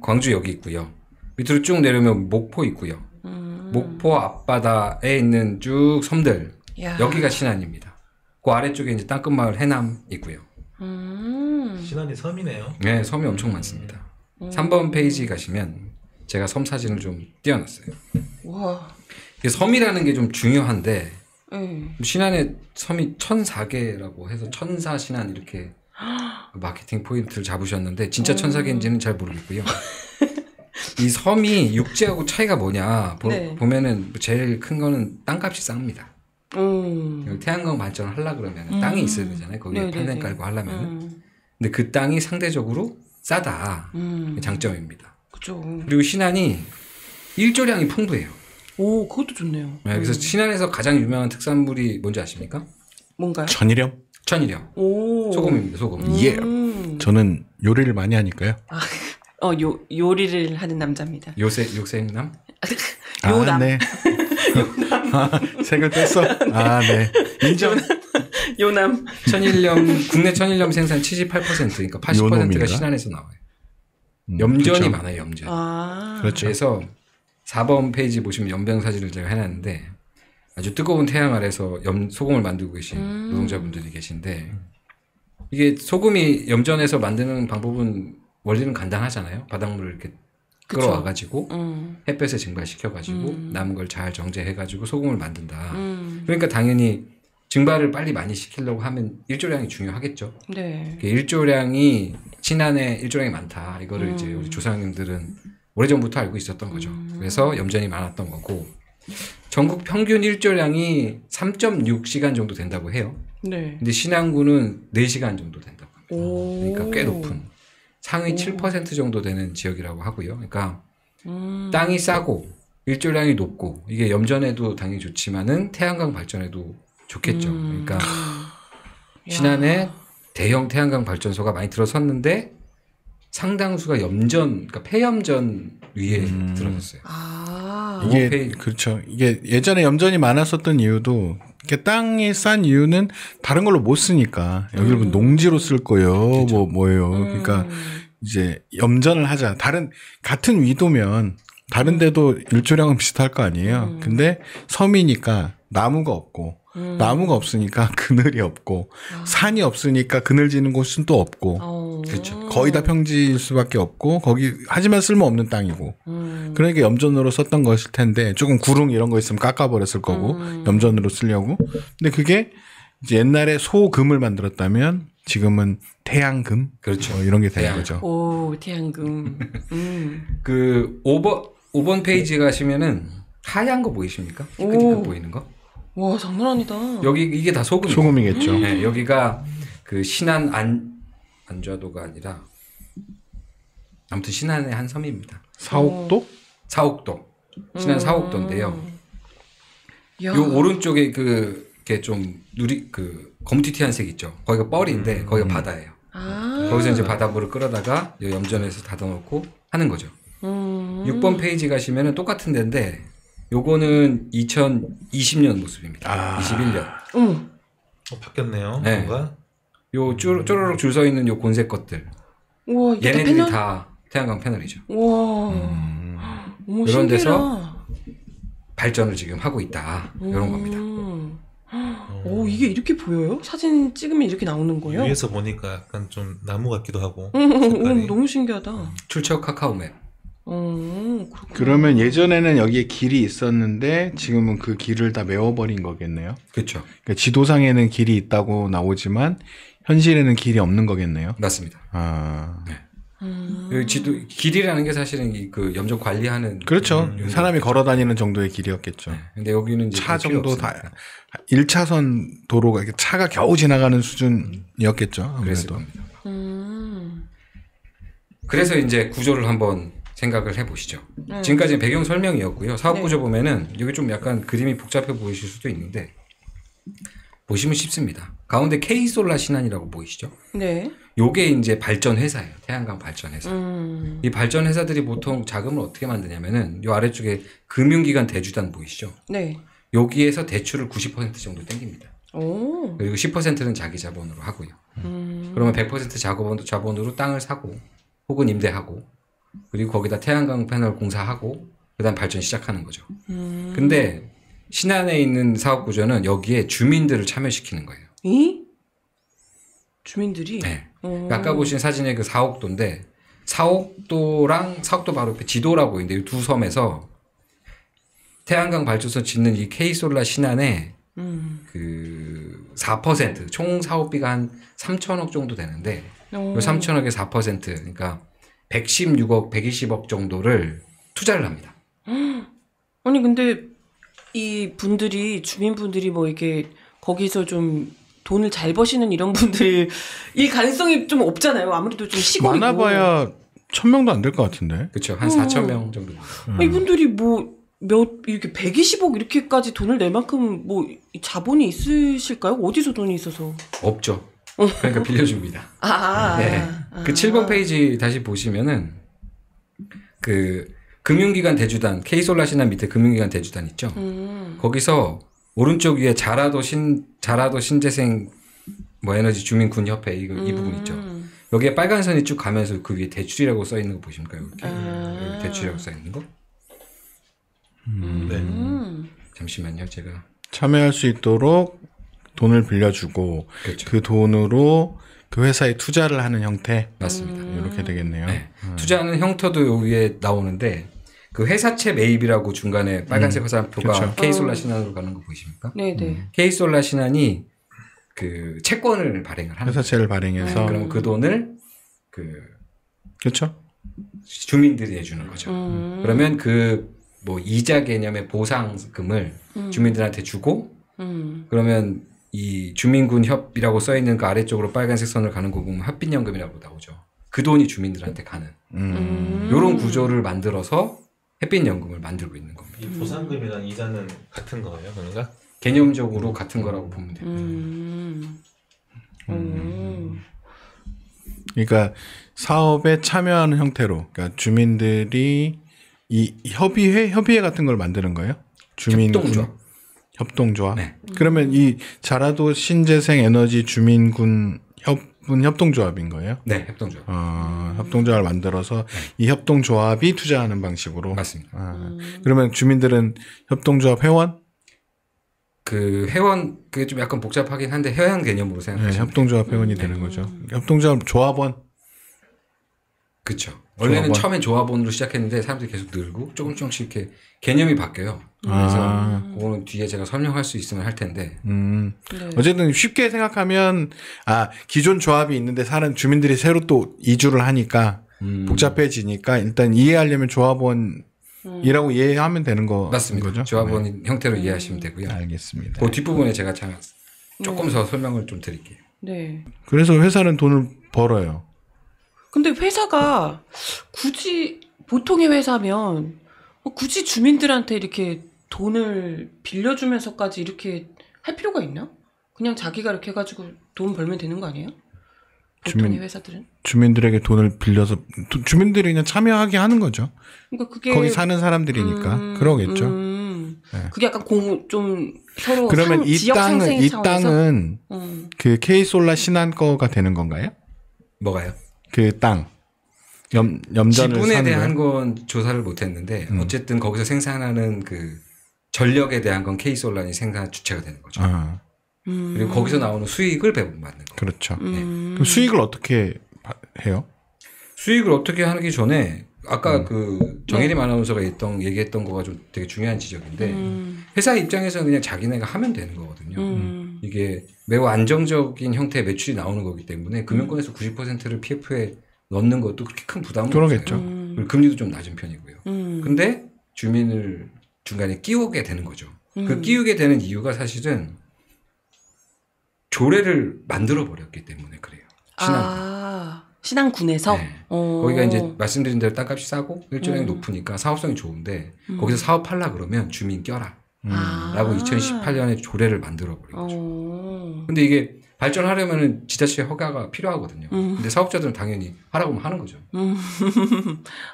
광주 여기 있고요. 밑으로 쭉 내려오면 목포 있고요. 목포 앞바다에 있는 쭉 섬들. 여기가 신안입니다. 그 아래쪽에 이제 땅끝마을 해남 있고요. 신안이 섬이네요. 네, 섬이 엄청 많습니다. 3번 페이지 가시면 제가 섬 사진을 좀 띄워놨어요. 와. 섬이라는 게 좀 중요한데 신안의 섬이 1004개라고 해서 천사 신안 이렇게 마케팅 포인트를 잡으셨는데 진짜 1004개인지는 잘 모르겠고요. 이 섬이 육지하고 차이가 뭐냐 보면은 제일 큰 거는 땅값이 쌉니다. 태양광 발전을 하려고 그러면 땅이 있어야 되잖아요. 거기에 판넬 깔고 하려면. 근데 그 땅이 상대적으로 싸다. 장점입니다. 그죠. 그리고 신안이 일조량이 풍부해요. 오, 그것도 좋네요. 네, 그래서 신안에서 가장 유명한 특산물이 뭔지 아십니까? 뭔가요? 천일염? 천일염. 오. 소금입니다. 소금. 예. 저는 요리를 많이 하니까요. 요리를 하는 남자입니다. 요생남? 요남. 네. 색을 뺐어. 네. 인정. 요남. 국내 천일염 생산 78%, 그러니까 80%가 신안에서 나와요. 염전이 그렇죠. 많아요, 염전. 그렇죠. 그래서 4번 페이지 보시면 연병 사진을 제가 해놨는데 아주 뜨거운 태양 아래서 소금을 만들고 계신 노동자분들이 계신데 이게 소금이 염전에서 만드는 방법은 원리는 간단하잖아요. 바닷물을 이렇게 끌어와가지고 햇볕에 증발시켜가지고 남은 걸 잘 정제해가지고 소금을 만든다. 그러니까 당연히 증발을 빨리 많이 시키려고 하면 일조량이 중요하겠죠. 네. 일조량이 신안에 일조량이 많다. 이거를 이제 우리 조상님들은 오래전부터 알고 있었던 거죠. 그래서 염전이 많았던 거고 전국 평균 일조량이 3.6시간 정도 된다고 해요. 네. 근데 신안군은 4시간 정도 된다고 합니다. 그러니까 꽤 높은 상위 7% 정도 되는 지역이라고 하고요. 그러니까 땅이 싸고 일조량이 높고 이게 염전에도 당연히 좋지만은 태양광 발전에도 좋겠죠. 그러니까 신안에 대형 태양광 발전소가 많이 들어섰는데 상당수가 그러니까 폐염전 위에 들어섰어요. 이게 그렇죠. 이게 예전에 염전이 많았었던 이유도 이게 땅이 싼 이유는 다른 걸로 못 쓰니까 여기를 농지로 쓸 거예요. 그렇죠. 뭐예요. 그러니까 이제 염전을 하자. 같은 위도면 다른 데도 일조량은 비슷할 거 아니에요. 근데 섬이니까 나무가 없고 나무가 없으니까 그늘이 없고 산이 없으니까 그늘지는 곳은 또 없고 그렇죠. 거의 다 평지일 수밖에 없고 거기 하지만 쓸모없는 땅이고 그러니까 염전으로 썼던 것일 텐데 조금 구릉 이런 거 있으면 깎아버렸을 거고 염전으로 쓰려고. 근데 그게 이제 옛날에 소금을 만들었다면 지금은 태양금 그렇죠. 이런 게 되는 거죠. 오, 태양금. 그 5번 페이지 가시면은 하얀 거 보이십니까? 삐끗삐끗 보이는 거? 와, 장난 아니다. 여기 이게 다 소금이에요. 소금이겠죠. 네, 여기가 그 신안 안좌도가 아니라 아무튼 신안의 한 섬입니다. 사옥도? 사옥도. 신안 사옥도인데요. 야. 요 오른쪽에 그게 좀 검티티한 색 있죠. 거기가 뻘인데 거기가 바다예요. 거기서 이제 바닷물을 끌어다가 요 염전에서 닫아놓고 하는 거죠. 6번 페이지 가시면은 똑같은 데인데 요거는 2020년 모습입니다. 21년. 바뀌었네요. 네. 뭔가. 요 쪼르륵 줄 서 있는 요 곤색 것들. 우와, 이게 얘네들이 패널? 다 태양광 패널이죠. 우와. 어머, 이런 데서 신기해라. 발전을 지금 하고 있다. 이런 겁니다. 오, 이게 이렇게 보여요? 사진 찍으면 이렇게 나오는 거예요? 위에서 보니까 약간 좀 나무 같기도 하고. 색깔이. 너무 신기하다. 출처 카카오맵. 그러면 예전에는 여기에 길이 있었는데 지금은 그 길을 다 메워버린 거겠네요. 그렇죠. 그러니까 지도상에는 길이 있다고 나오지만 현실에는 길이 없는 거겠네요. 맞습니다. 아. 네. 길이라는 게 사실은 그 염전 관리하는 그렇죠. 사람이 걸어 다니는 정도의 길이었겠죠. 네. 근데 여기는 이제 차 정도 다 1차선 도로가 차가 겨우 지나가는 수준이었겠죠. 그랬을 겁니다. 그래서 이제 구조를 한번 생각을 해보시죠. 지금까지는 배경 설명이었고요. 사업 구조 보면은 여기 좀 약간 그림이 복잡해 보이실 수도 있는데 보시면 쉽습니다. 가운데 K솔라 신한이라고 보이시죠? 네. 요게 이제 발전 회사예요. 태양광 발전 회사. 이 발전 회사들이 보통 자금을 어떻게 만드냐면은 요 아래쪽에 금융기관 대주단 보이시죠? 네. 여기에서 대출을 90% 정도 땡깁니다. 오. 그리고 10%는 자기 자본으로 하고요. 그러면 100% 자본으로 땅을 사고 혹은 임대하고 그리고 거기다 태양광 패널 공사하고 그다음 발전 시작하는 거죠. 근데 신안에 있는 사업 구조는 여기에 주민들을 참여시키는 거예요. 이? 주민들이? 네. 아까 보신 사진의 그 사옥도인데 사옥도랑 사옥도 바로 옆에 지도라고 있는데 이 두 섬에서 태양광 발전소 짓는 이 K솔라 신안에 그 4% 총 사업비가 한 3천억 정도 되는데 그 3천억의 4% 그러니까 116억, 120억 정도를 투자를 합니다. 아니 근데 이 분들이 주민분들이 뭐 이렇게 거기서 좀 돈을 잘 버시는 이런 분들이 이 가능성이 좀 없잖아요. 아무래도 좀 시골이고. 많아봐야 1,000명도 안 될 것 같은데. 그렇죠. 한 4천 명 정도. 이분들이 뭐 이렇게 120억 이렇게까지 돈을 낼 만큼 뭐 자본이 있으실까요? 어디서 돈이 있어서? 없죠. 그러니까 빌려줍니다. 네. 그 7번 페이지 다시 보시면은 그 금융기관 대주단 K솔라 신한 밑에 금융기관 대주단 있죠. 거기서 오른쪽 위에 자라도 신재생 뭐 에너지 주민군 협회 이 부분 있죠. 여기에 빨간 선이 쭉 가면서 그 위에 대출이라고 써 있는 거 보십니까? 여기 대출이라고 써 있는 거? 네. 잠시만요, 제가 참여할 수 있도록 돈을 빌려주고 그렇죠. 그 돈으로 그 회사에 투자를 하는 형태. 맞습니다. 이렇게 되겠네요. 네. 투자하는 형태도 요 위에 나오는데 그 회사채 매입이라고 중간에 빨간색 화살표가 그렇죠. K솔라 신한으로 가는 거 보이십니까? 네네. K솔라 신한이 그 채권을 발행을 하는 회사채를 발행해서. 그럼 그 돈을 그렇죠. 주민들이 내주는 거죠. 그러면 그 뭐 이자 개념의 보상금을 주민들한테 주고 그러면 이 주민군 협이라고 써 있는 그 아래쪽으로 빨간색 선을 가는 거 보면 햇빛연금이라고 나오죠. 그 돈이 주민들한테 가는 이런 구조를 만들어서 햇빛연금을 만들고 있는 겁니다. 이 보상금이랑 이자는 같은 거예요, 그런가? 개념적으로 같은 거라고 보면 됩니다. 그러니까 사업에 참여하는 형태로, 그러니까 주민들이 이 협의회 같은 걸 만드는 거예요? 협동조합. 네. 그러면 이 자라도 신재생 에너지 주민군 협동조합인 거예요? 네, 협동조합. 협동조합을 만들어서 이 협동조합이 투자하는 방식으로. 맞습니다. 그러면 주민들은 협동조합 회원? 그 회원 그게 좀 약간 복잡하긴 한데 회원 개념으로 생각하시면 네, 협동조합 회원이 되는 거죠. 협동조합 조합원. 그렇죠. 원래는 처음엔 조합원으로 시작했는데 사람들이 계속 늘고 조금씩 이렇게 개념이 바뀌어요. 그래서 그거는 뒤에 제가 설명할 수 있으면 할 텐데. 네. 어쨌든 쉽게 생각하면 기존 조합이 있는데 사는 주민들이 새로 또 이주를 하니까 복잡해지니까 일단 이해하려면 조합원이라고 이해하면 되는 거 맞습니다. 거죠? 조합원 네. 형태로 이해하시면 되고요. 알겠습니다. 그 뒷부분에 제가 조금 더 설명을 좀 드릴게요. 네. 그래서 회사는 돈을 벌어요. 근데 회사가 굳이 보통의 회사면 굳이 주민들한테 이렇게 돈을 빌려주면서까지 이렇게 할 필요가 있나? 그냥 자기가 이렇게 해가지고 돈 벌면 되는 거 아니에요? 보통의 회사들은? 주민들에게 돈을 빌려서 주민들이 그냥 참여하게 하는 거죠. 그러니까 그게 거기 사는 사람들이니까 그러겠죠. 네. 그게 약간 좀 서로 그러면 지역 상생의 이 차원에서? 땅은 그 K솔라 신한 거가 되는 건가요? 뭐가요? 그 땅. 염전을 지분에 대한 거예요? 건 조사를 못했는데 어쨌든 거기서 생산하는 그 전력에 대한 건 K솔란이 생산 주체가 되는 거죠. 그리고 거기서 나오는 수익을 배분받는 거. 그렇죠. 그럼 수익을 어떻게 해요? 수익을 어떻게 하기 전에 아까 그 정혜림 아나운서가 얘기했던 거가 좀 되게 중요한 지적인데 회사 입장에서는 그냥 자기네가 하면 되는 거거든요. 이게 매우 안정적인 형태의 매출이 나오는 거기 때문에 금융권에서 90%를 PF에 넣는 것도 그렇게 큰 부담은 그러겠죠. 없어요. 그리고 금리도 좀 낮은 편이고요. 근데 주민을 중간에 끼우게 되는 거죠. 그 끼우게 되는 이유가 사실은 조례를 만들어 버렸기 때문에 그래요. 신안군에서? 네. 거기가 이제 말씀드린 대로 땅값이 싸고 일조량이 높으니까 사업성이 좋은데 거기서 사업하려 그러면 주민 껴라. 라고 2018년에 조례를 만들어 버린 거죠. 근데 이게 발전하려면 지자체 허가가 필요하거든요. 근데 사업자들은 당연히 하라고 하면 하는 거죠.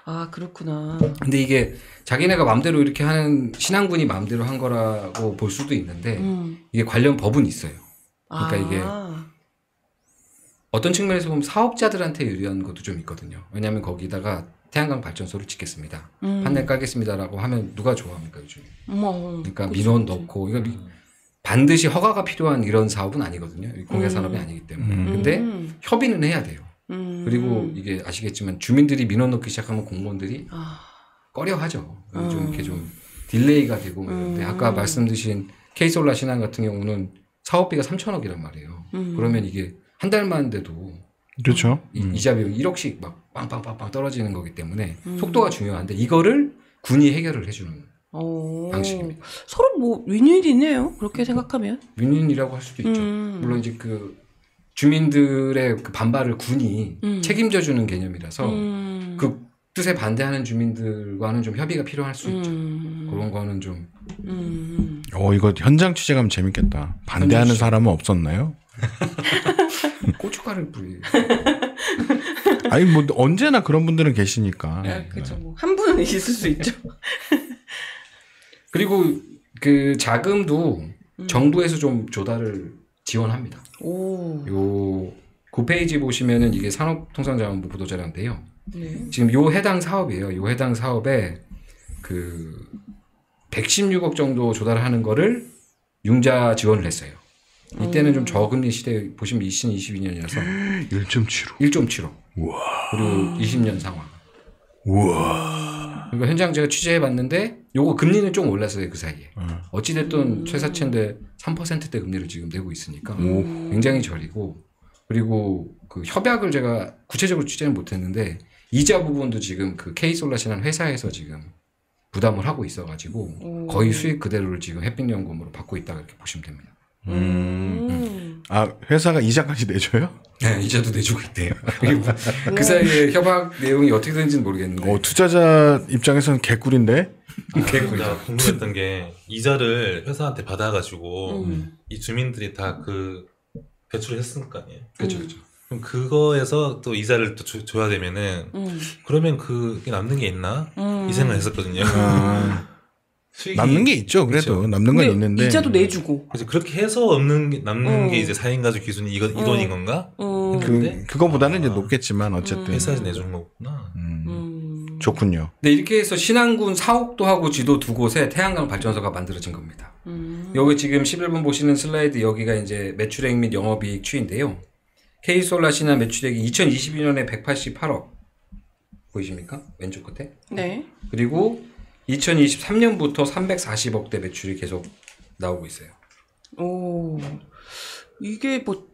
아, 그렇구나. 근데 이게 자기네가 마음대로 이렇게 하는 신안군이 마음대로 한 거라고 볼 수도 있는데 이게 관련 법은 있어요. 그러니까 이게 어떤 측면에서 보면 사업자들한테 유리한 것도 좀 있거든요. 왜냐하면 거기다가 태양광 발전소를 짓겠습니다. 판넬 깔겠습니다라고 하면 누가 좋아합니까 요즘? 그러니까 민원 넣고 이거 반드시 허가가 필요한 이런 사업은 아니거든요. 공개 산업이 아니기 때문에. 근데 협의는 해야 돼요. 그리고 이게 아시겠지만 주민들이 민원 넣기 시작하면 공무원들이 꺼려하죠. 좀 이렇게 좀 딜레이가 되고 그런데 아까 말씀드린 K솔라 신안 같은 경우는 사업비가 3천억이란 말이에요. 그러면 이게 한 달만 돼도 그렇죠. 이자 비용 1억씩 막 빵빵빵빵 떨어지는 거기 때문에 속도가 중요한데 이거를 군이 해결을 해주는 방식입니다. 서로 뭐 윈윈이네요. 그렇게 생각하면. 윈윈이라고 할 수도 있죠. 물론 이제 그 주민들의 그 반발을 군이 책임져 주는 개념이라서 그 뜻에 반대하는 주민들과는 좀 협의가 필요할 수 있죠. 그런 거는 좀. 이거 현장 취재 가면 재밌겠다. 반대하는 사람은 없었나요? 고춧가루 뿌리. 아니 뭐 언제나 그런 분들은 계시니까. 네, 그렇죠. 뭐 한 분은 있을 수 있죠. 그리고 그 자금도 정부에서 좀 조달을 지원합니다. 요 9페이지 보시면은 이게 산업통상자원부 보도자료인데요. 네. 지금 요 해당 사업이에요. 요 해당 사업에 그 116억 정도 조달하는 거를 융자 지원을 했어요. 이때는 좀 저금리 시대 보시면 2022년이라서 1.75. 1.75. 우와. 그리고 20년 상황. 우와. 그러니까 현장 제가 취재해 봤는데 요거 금리는 좀 올랐어요, 그 사이에. 어찌 됐든 최사채인데 3%대 금리를 지금 내고 있으니까 굉장히 저리고 그리고 그 협약을 제가 구체적으로 취재는 못 했는데 이자 부분도 지금 그 K솔라시라는 회사에서 지금 부담을 하고 있어 가지고 거의 수익 그대로를 지금 햇빛연금으로 받고 있다 이렇게 보시면 됩니다. 아, 회사가 이자까지 내줘요? 네, 이자도 내주고 있대요. 그리고 그 사이에 협약 내용이 어떻게 되는지는 모르겠는데. 투자자 입장에서는 개꿀인데? 개꿀이죠. 궁금했던 게 이자를 회사한테 받아가지고 이 주민들이 다 그 배출을 했을 거 아니에요. 그렇죠, 그렇죠. 그럼 그거에서 또 이자를 또 줘야 되면은 그러면 그게 남는 게 있나 이 생각을 했었거든요. 남는 게 있죠. 그래도 그쵸? 남는 건 있는데 이자도 내주고. 그래서 그렇게 해서 남는 게 이제 4인 가족 기준이 이 돈인 건가? 그거보다는 이제 높겠지만 어쨌든 회사에서 내주는 거구나. 좋군요. 네, 이렇게 해서 신안군 사옥도하고 지도 두 곳에 태양광 발전소가 만들어진 겁니다. 여기 지금 11번 보시는 슬라이드 여기가 이제 매출액 및 영업이익 추이인데요. K솔라 신안 매출액이 2022년에 188억 보이십니까? 왼쪽 끝에. 네. 그리고 2023년부터 340억대 매출이 계속 나오고 있어요. 이게 뭐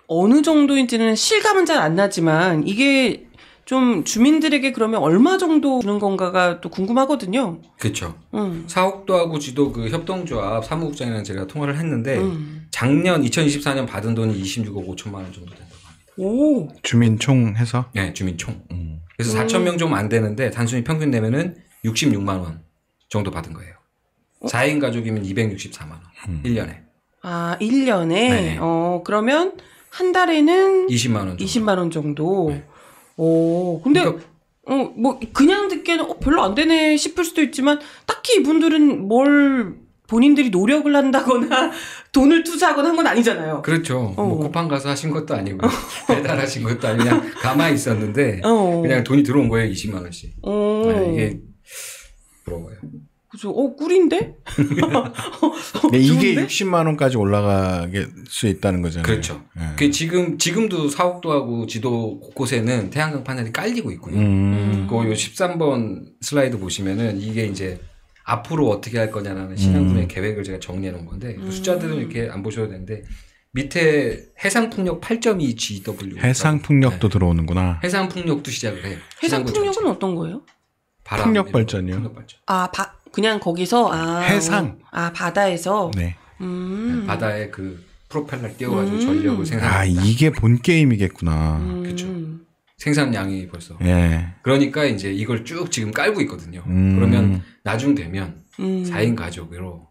어느 정도인지는 실감은 잘 안 나지만 이게 좀 주민들에게 그러면 얼마 정도 주는 건가가 또 궁금하거든요. 그렇죠. 사옥도하고 지도 그 협동조합 사무국장이랑 제가 통화를 했는데 작년 2024년 받은 돈이 26억 5천만 원 정도 된다고 합니다. 주민 총 해서? 네, 주민 총. 그래서 4천 명 좀 안 되는데 단순히 평균 내면은 66만 원 정도 받은 거예요. 4인 가족이면 264만 원. 1년에. 아, 1년에? 네. 그러면 한 달에는 20만 원 정도. 20만 원 정도. 네. 근데 그러니까, 뭐 그냥 듣기에는 별로 안 되네 싶을 수도 있지만 딱히 이분들은 뭘 본인들이 노력을 한다거나 돈을 투자하거나 한 건 아니잖아요. 그렇죠. 뭐 쿠팡 가서 하신 것도 아니고 배달하신 것도 아니고 그냥 가만히 있었는데 그냥 돈이 들어온 거예요. 20만 원씩. 네, 이게 부러워요. 그죠. 꿀인데? 이게 60만 원까지 올라갈 수 있다는 거잖아요. 그렇죠. 네. 그 지금도 사옥도하고 지도 곳곳에는 태양광 파넬이 깔리고 있고요. 그 13번 슬라이드 보시면은 이게 이제 앞으로 어떻게 할 거냐라는 신한군의 계획을 제가 정리해 놓은 건데 그 숫자들은 이렇게 안 보셔도 되는데 밑에 해상풍력 8.2 GW 해상풍력도 네. 들어오는구나. 해상풍력도 시작을 해요. 해상풍력은 어떤 거예요? 풍력 발전이요. 풍력 발전. 그냥 거기서 해상. 바다에서. 네. 바다에 그 프로펠러 띄워가지고 전력을 생산한다. 이게 본 게임이겠구나. 그렇죠. 생산량이 벌써. 예. 그러니까 이제 이걸 쭉 지금 깔고 있거든요. 그러면 나중 되면 4인 가족으로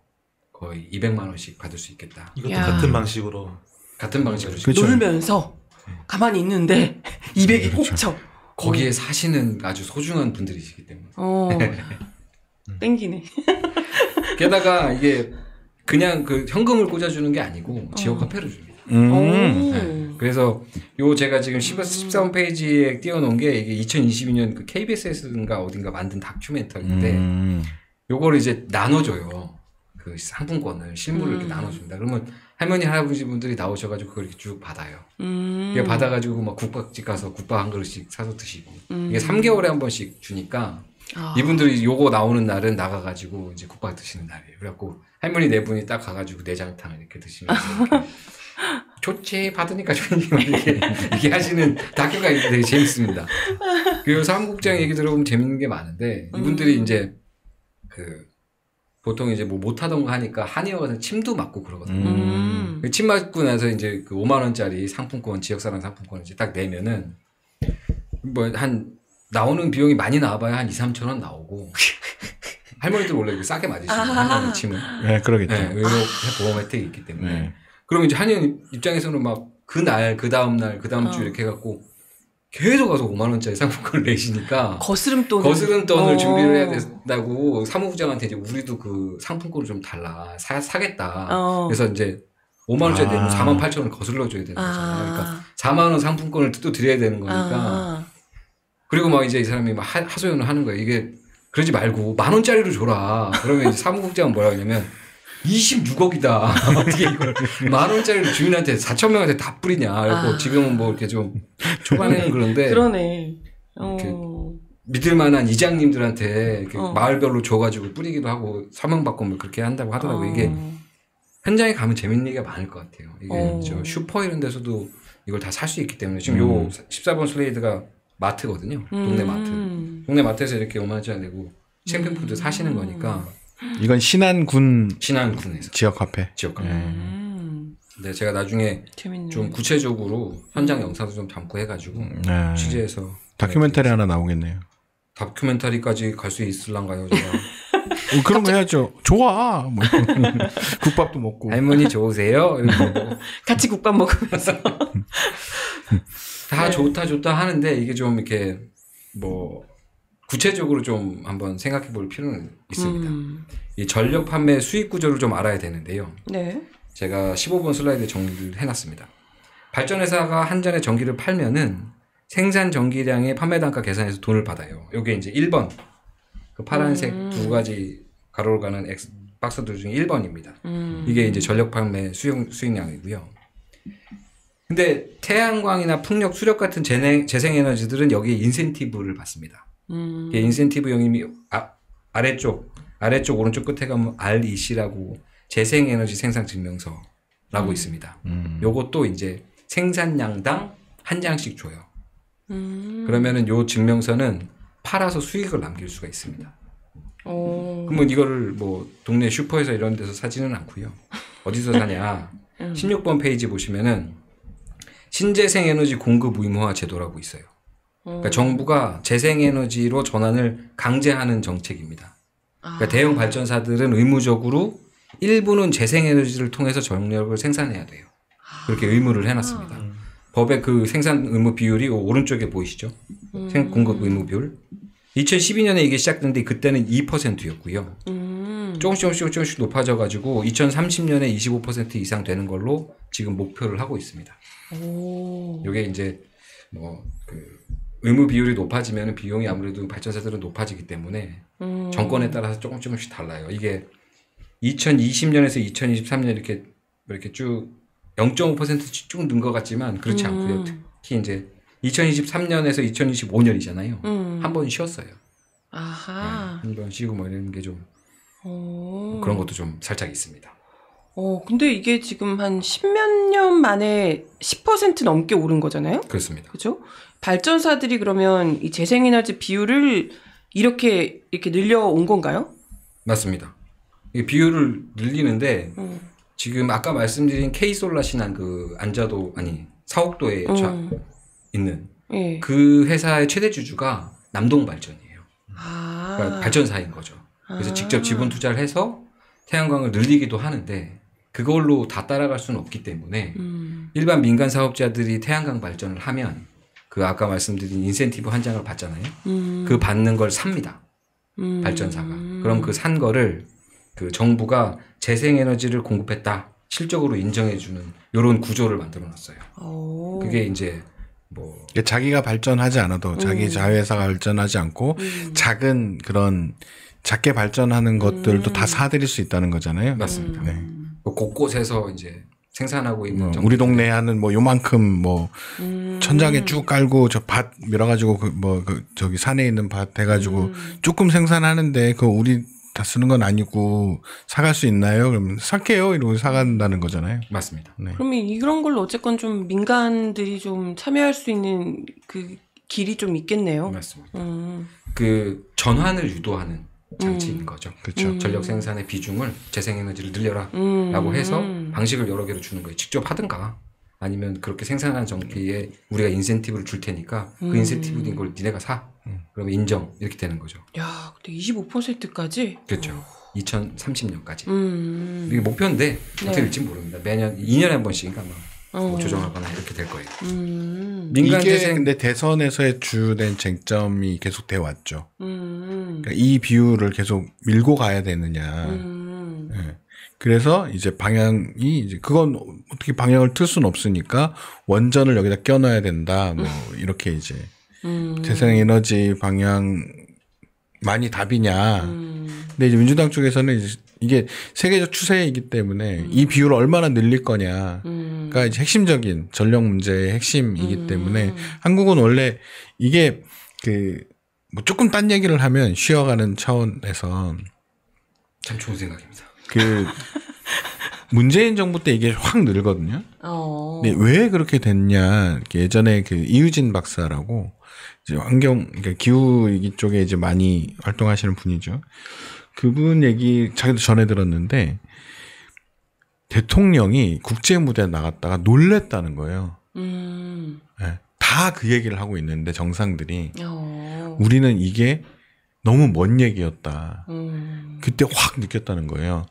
거의 200만 원씩 받을 수 있겠다. 이것도 같은 방식으로. 그렇죠. 놀면서 가만히 있는데 200이 꼭 쳐. 거기에 사시는 아주 소중한 분들이시기 때문에. 땡기네. 게다가 이게 그냥 그 현금을 꽂아주는 게 아니고 지역 화폐를 줍니다. 네. 그래서 요 제가 지금 13페이지에 띄워놓은 게 이게 2022년 그 KBS인가 어딘가 만든 다큐멘터리인데 요거를 이제 나눠줘요. 그 상품권을 실물을 이렇게 나눠줍니다. 그러면 할머니 할아버지 분들이 나오셔가지고 그걸 이렇게 쭉 받아요. 이게 받아가지고 막 국밥집 가서 국밥 한 그릇씩 사서 드시고 이게 3개월에 한 번씩 주니까 이분들이 요거 나오는 날은 나가가지고 이제 국밥 드시는 날이에요. 그래갖고 할머니 네 분이 딱 가가지고 내장탕 이렇게 드시면서 이렇게 좋지 받으니까 좋니 이렇게 하시는 다큐가 되게 재밌습니다. 그리고 사무국장 얘기 들어보면 재밌는 게 많은데 이분들이 이제 그 보통 이제 뭐 못하던 거 하니까 한의원 가서 침도 맞고 그러거든요. 침 맞고 나서 이제 그 5만 원짜리 상품권 지역사랑 상품권 이제 딱 내면은 뭐 한 나오는 비용이 많이 나와봐야 한 2, 3천 원 나오고 할머니들 원래 싸게 맞으시고 한의원 침을. 네, 그러겠죠. 네, 의료 보험 혜택이 있기 때문에. 네. 그러면 이제 한의원 입장에서는 막 그날, 그 다음날, 그 다음 주 이렇게 해갖고 계속 가서 5만 원짜리 상품권을 내시니까 거스름돈을 준비를 해야 된다고 사무국장한테 이제 우리도 그 상품권을 좀 달라 사겠다. 그래서 이제 5만 원짜리 내면 4만 8천 원을 거슬러 줘야 되는 거잖아요. 그러니까 4만 원 상품권을 또 드려야 되는 거니까. 그리고 막 이제 이 사람이 막 하소연을 하는 거예요. 이게 그러지 말고 1만 원짜리로 줘라. 그러면 이제 사무국장은 뭐라 하냐면 26억이다. 어떻게 이걸 1만 원짜리를 주민한테 4천 명한테 다 뿌리냐. 그래서 지금은 뭐 이렇게 좀 초반에는 그런데. 그러네. 이렇게 믿을 만한 이장님들한테 이렇게 마을별로 줘가지고 뿌리기도 하고 서명받고 뭐 그렇게 한다고 하더라고요. 이게 현장에 가면 재밌는 얘기가 많을 것 같아요. 이게 저 슈퍼 이런 데서도 이걸 다 살 수 있기 때문에 지금 요 14번 슬레이드가 마트거든요. 동네 마트. 동네 마트에서 이렇게 5만 원짜리 내고 챔피언푸드 사시는 거니까. 이건 신안군에서 지역 화폐. 네, 제가 나중에 재밌네. 좀 구체적으로 현장 영상도 좀 담고 해가지고 취재해서 다큐멘터리 하나 나오겠네요. 다큐멘터리까지 갈 수 있을란가요, 제가? 그런 거 해야죠. 좋아. 뭐. 국밥도 먹고. 할머니 좋으세요? 이러고 같이 국밥 먹으면서. 다 좋다 하는데 이게 좀 이렇게 뭐 구체적으로 좀 한번 생각해 볼 필요는 있습니다. 이 전력 판매 수익 구조를 좀 알아야 되는데요. 네. 제가 15번 슬라이드에 정리를 해놨습니다. 발전회사가 한 잔의 전기를 팔면은 생산 전기량의 판매 단가 계산해서 돈을 받아요. 요게 이제 1번. 그 파란색 두 가지 가로로 가는 박스들 중에 1번입니다. 이게 이제 전력 판매 수익량이고요. 근데 태양광이나 풍력, 수력 같은 재생에너지들은 여기에 인센티브를 받습니다. 이게 인센티브 영임이 아래쪽 오른쪽 끝에 가면 REC라고 재생에너지 생산 증명서라고 있습니다. 요것도 이제 생산량당 한 장씩 줘요. 그러면은 요 증명서는 팔아서 수익을 남길 수가 있습니다. 그러면 이거를 뭐 동네 슈퍼에서 이런 데서 사지는 않고요. 어디서 사냐? 16번 페이지 보시면은 신재생에너지 공급 의무화 제도라고 있어요. 그러니까 정부가 재생에너지로 전환을 강제하는 정책입니다. 그러니까 대형 발전사들은 의무적으로 일부는 재생에너지를 통해서 전력을 생산해야 돼요. 그렇게 의무를 해놨습니다. 법의 그 생산 의무 비율이 오른쪽에 보이시죠? 공급 의무 비율. 2012년에 이게 시작됐는데 그때는 2%였고요. 조금씩 높아져가지고 2030년에 25% 이상 되는 걸로 지금 목표를 하고 있습니다. 이게 이제 뭐 그 의무 비율이 높아지면 비용이 아무래도 발전사들은 높아지기 때문에 정권에 따라서 조금씩 달라요. 이게 2020년에서 2023년 이렇게 쭉 0.5% 쭉 는 것 같지만 그렇지 않고요. 특히 이제 2023년에서 2025년이잖아요. 한 번 쉬었어요. 아하. 한 번 쉬고 뭐 이런 게 좀 그런 것도 좀 살짝 있습니다. 근데 이게 지금 한 10몇 년 만에 10% 넘게 오른 거잖아요? 그렇습니다. 그죠? 발전사들이 그러면 이 재생에너지 비율을 이렇게 늘려온 건가요? 맞습니다. 이 비율을 늘리는데, 지금 아까 말씀드린 K솔라 신한 그 사옥도에 있는 예. 그 회사의 최대 주주가 남동발전이에요. 그러니까 발전사인 거죠. 그래서 직접 지분 투자를 해서 태양광을 늘리기도 하는데 그걸로 다 따라갈 수는 없기 때문에 일반 민간 사업자들이 태양광 발전을 하면 그 아까 말씀드린 인센티브 한 장을 받잖아요. 그 받는 걸 삽니다. 발전사가. 그럼 그 산 거를 그 정부가 재생에너지를 공급했다. 실적으로 인정해주는 이런 구조를 만들어 놨어요. 그게 이제 뭐 자기가 발전하지 않아도 자기 자회사가 발전하지 않고 작은 그런 작게 발전하는 것들도 다 사들일 수 있다는 거잖아요. 맞습니다. 네. 곳곳에서 이제 생산하고 있는 우리 동네에 하는 뭐 요만큼 천장에 쭉 깔고 저 밭 밀어가지고 저기 산에 있는 밭 해가지고 조금 생산하는데 그 우리 다 쓰는 건 아니고 사갈 수 있나요? 그러면 살게요 이러고 사간다는 거잖아요. 맞습니다. 네. 그러면 이런 걸로 어쨌건 좀 민간들이 좀 참여할 수 있는 그 길이 좀 있겠네요. 맞습니다. 그 전환을 유도하는 장치인 거죠. 그렇죠. 전력 생산의 비중을 재생에너지를 늘려라라고 해서 방식을 여러 개로 주는 거예요. 직접 하든가 아니면 그렇게 생산한 전기에 우리가 인센티브를 줄 테니까 그 인센티브인 걸 니네가 사. 그러면 인정 이렇게 되는 거죠. 야, 근데 25%까지? 그렇죠. 2030년까지. 이게 목표인데 어떻게 될지 모릅니다. 매년 2년에 한 번씩인가 뭐 조정하거나 이렇게 될 거예요. 민간 이게 근데 대선에서의 주된 쟁점이 계속 돼 왔죠. 그러니까 이 비율을 계속 밀고 가야 되느냐. 네. 그래서 이제 방향이 이제 그건 어떻게 방향을 틀 수는 없으니까 원전을 여기다 껴넣어야 된다. 뭐 이렇게 이제 재생에너지 방향만이 답이냐. 근데 이제 민주당 쪽에서는 이게 세계적 추세이기 때문에 이 비율을 얼마나 늘릴 거냐가 이제 핵심적인 전력 문제의 핵심이기 때문에 한국은 원래 이게 뭐 조금 딴 얘기를 하면 쉬어가는 차원에서 참 좋은 생각입니다. 문재인 정부 때 이게 확 늘거든요. 근데 왜 그렇게 됐냐? 예전에 이유진 박사라고 이제 그러니까 기후위기 쪽에 이제 많이 활동하시는 분이죠. 그분 얘기 자기도 전해 들었는데 대통령이 국제 무대에 나갔다가 놀랬다는 거예요. 네, 다 그 얘기를 하고 있는데 정상들이 우리는 이게 너무 먼 얘기였다. 그때 확 느꼈다는 거예요.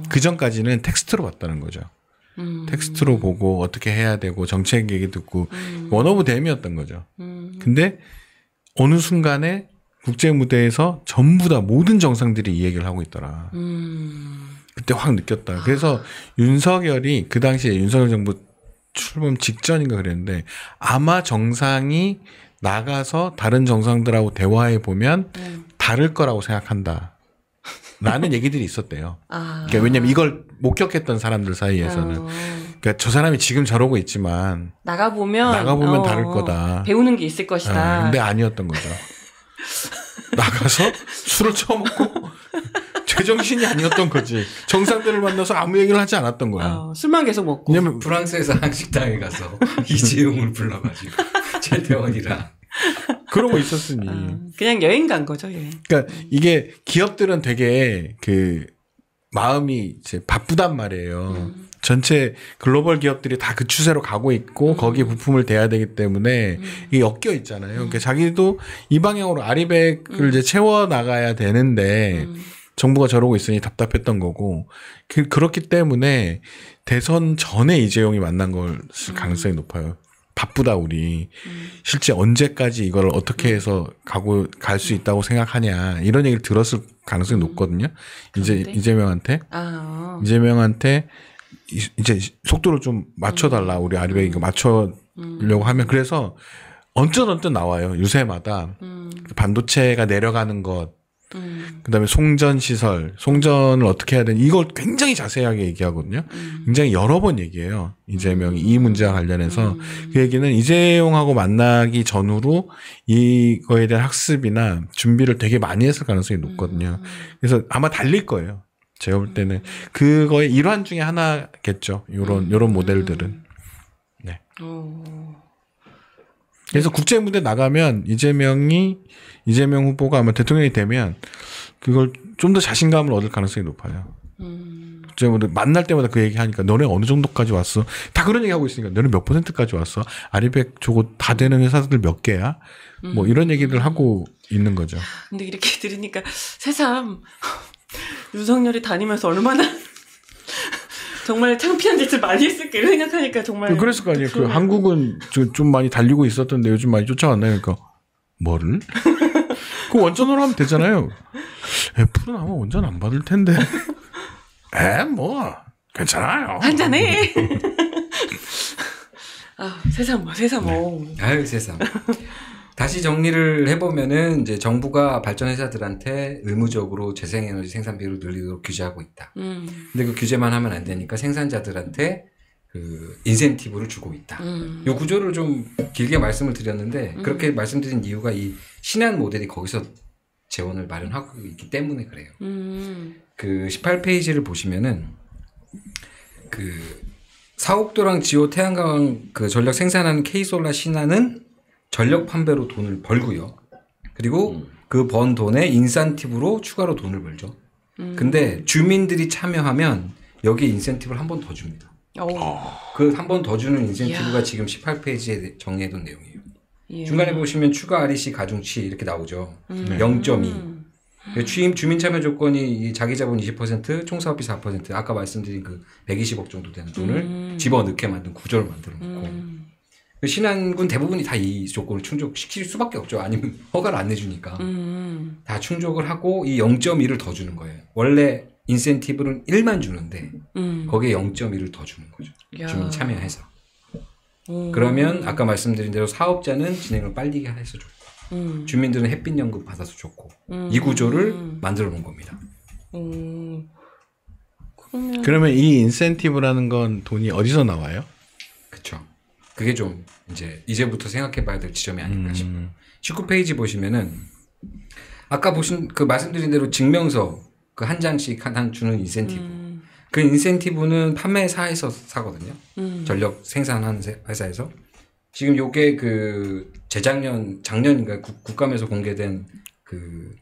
그 전까지는 텍스트로 봤다는 거죠. 텍스트로 보고 어떻게 해야 되고 정책 얘기 듣고 원 오브 댐이었던 거죠. 근데 어느 순간에 국제 무대에서 전부 다 모든 정상들이 이 얘기를 하고 있더라. 그때 확 느꼈다. 그래서 윤석열이 그 당시에 윤석열 정부 출범 직전인가 그랬는데 아마 정상이 나가서 다른 정상들하고 대화해 보면 다를 거라고 생각한다. 라는 얘기들이 있었대요. 그러니까 왜냐면 이걸 목격했던 사람들 사이에서는. 그러니까 저 사람이 지금 저러고 있지만 나가보면 다를 거다. 배우는 게 있을 것이다. 근데 아니었던 거죠. 나가서 술을 처먹고 제정신이 아니었던 거지. 정상들을 만나서 아무 얘기를 하지 않았던 거야. 술만 계속 먹고. 왜냐면 프랑스에서 한식당에 가서 이재용을 불러가지고 최태원이랑 그러고 있었으니. 그냥 여행 간 거죠. 예. 그러니까 이게 기업들은 되게 마음이 이제 바쁘단 말이에요. 전체 글로벌 기업들이 다 그 추세로 가고 있고 거기에 부품을 대야 되기 때문에 이게 엮여 있잖아요. 그러니까 자기도 이 방향으로 아리백을 이제 채워 나가야 되는데 정부가 저러고 있으니 답답했던 거고 그렇기 때문에 대선 전에 이재용이 만난 것일 가능성이 높아요. 바쁘다 우리. 실제 언제까지 이걸 어떻게 해서 갈 수 있다고 생각하냐 이런 얘기를 들었을 가능성이 높거든요. 이재명한테 이제 속도를 좀 맞춰달라 우리 아리백 이거 맞춰려고 하면 그래서 언뜻 나와요. 유세마다 반도체가 내려가는 것 그다음에 송전 시설, 송전을 어떻게 해야 되는 이걸 굉장히 자세하게 얘기하거든요. 굉장히 여러 번 얘기해요. 이재명이 이 문제와 관련해서 그 얘기는 이재용하고 만나기 전후로 이거에 대한 학습이나 준비를 되게 많이 했을 가능성이 높거든요. 그래서 아마 달릴 거예요. 제가 볼 때는 그거의 일환 중에 하나겠죠. 요런 모델들은. 네. 그래서 국제 무대 나가면 이재명 후보가 아마 대통령이 되면 그걸 좀 더 자신감을 얻을 가능성이 높아요. 국제 무대 만날 때마다 그 얘기 하니까 너네 어느 정도까지 왔어? 다 그런 얘기 하고 있으니까 너네 몇 %까지 왔어? 아리백 저거 다 되는 회사들 몇 개야? 뭐 이런 얘기들 하고 있는 거죠. 근데 이렇게 들으니까 새삼 윤석열이 다니면서 얼마나 정말 창피한 짓을 많이 했을까 이런 생각하니까 정말 그랬을 거 아니에요. 그 한국은 좀 많이 달리고 있었던데 요즘 많이 쫓아왔나요? 그러니까 뭐를? 그 원전으로 하면 되잖아요. 애플은 아마 원전 안 받을 텐데. 뭐 괜찮아요. 한잔해. 세상 세상 아유 세상. 다시 정리를 해보면은 이제 정부가 발전회사들한테 의무적으로 재생에너지 생산비를 늘리도록 규제하고 있다. 근데 그 규제만 하면 안 되니까 생산자들한테 그 인센티브를 주고 있다. 이 구조를 좀 길게 말씀을 드렸는데 그렇게 말씀드린 이유가 이 신한 모델이 거기서 재원을 마련하고 있기 때문에 그래요. 그 18페이지를 보시면은 그 사옥도랑 지호 태양광 그 전력 생산하는 K솔라 신한은 전력 판매로 돈을 벌고요. 그리고 그 번 돈에 인센티브로 추가로 돈을 벌죠. 근데 주민들이 참여하면 여기에 인센티브를 한 번 더 줍니다. 그 한 번 더 주는 인센티브가 지금 18페이지에 정리해둔 내용이에요. 중간에 보시면 추가 REC 가중치 이렇게 나오죠. 0.2. 주민 참여 조건이 자기 자본 20%, 총사업비 4%, 아까 말씀드린 그 120억 정도 되는 돈을 집어넣게 만든 구조를 만들어 놓고 신한군 대부분이 다 이 조건을 충족시킬 수밖에 없죠. 아니면 허가를 안 내주니까. 다 충족을 하고 이 0.1을 더 주는 거예요. 원래 인센티브는 1만 주는데 거기에 0.1을 더 주는 거죠. 주민 참여해서. 그러면 아까 말씀드린 대로 사업자는 진행을 빨리 해서 좋고 주민들은 햇빛 연금 받아서 좋고 이 구조를 만들어 놓은 겁니다. 그러면 이 인센티브라는 건 돈이 어디서 나와요? 그렇죠. 그게 좀 이제부터 생각해 봐야 될 지점이 아닐까 싶어요. 19페이지 보시면은 아까 보신 그 말씀드린 대로 증명서 그 한 장씩 한 주는 인센티브. 그 인센티브는 판매사에서 사거든요. 전력 생산하는 회사에서. 지금 요게 그 작년인가 국감에서 공개된 그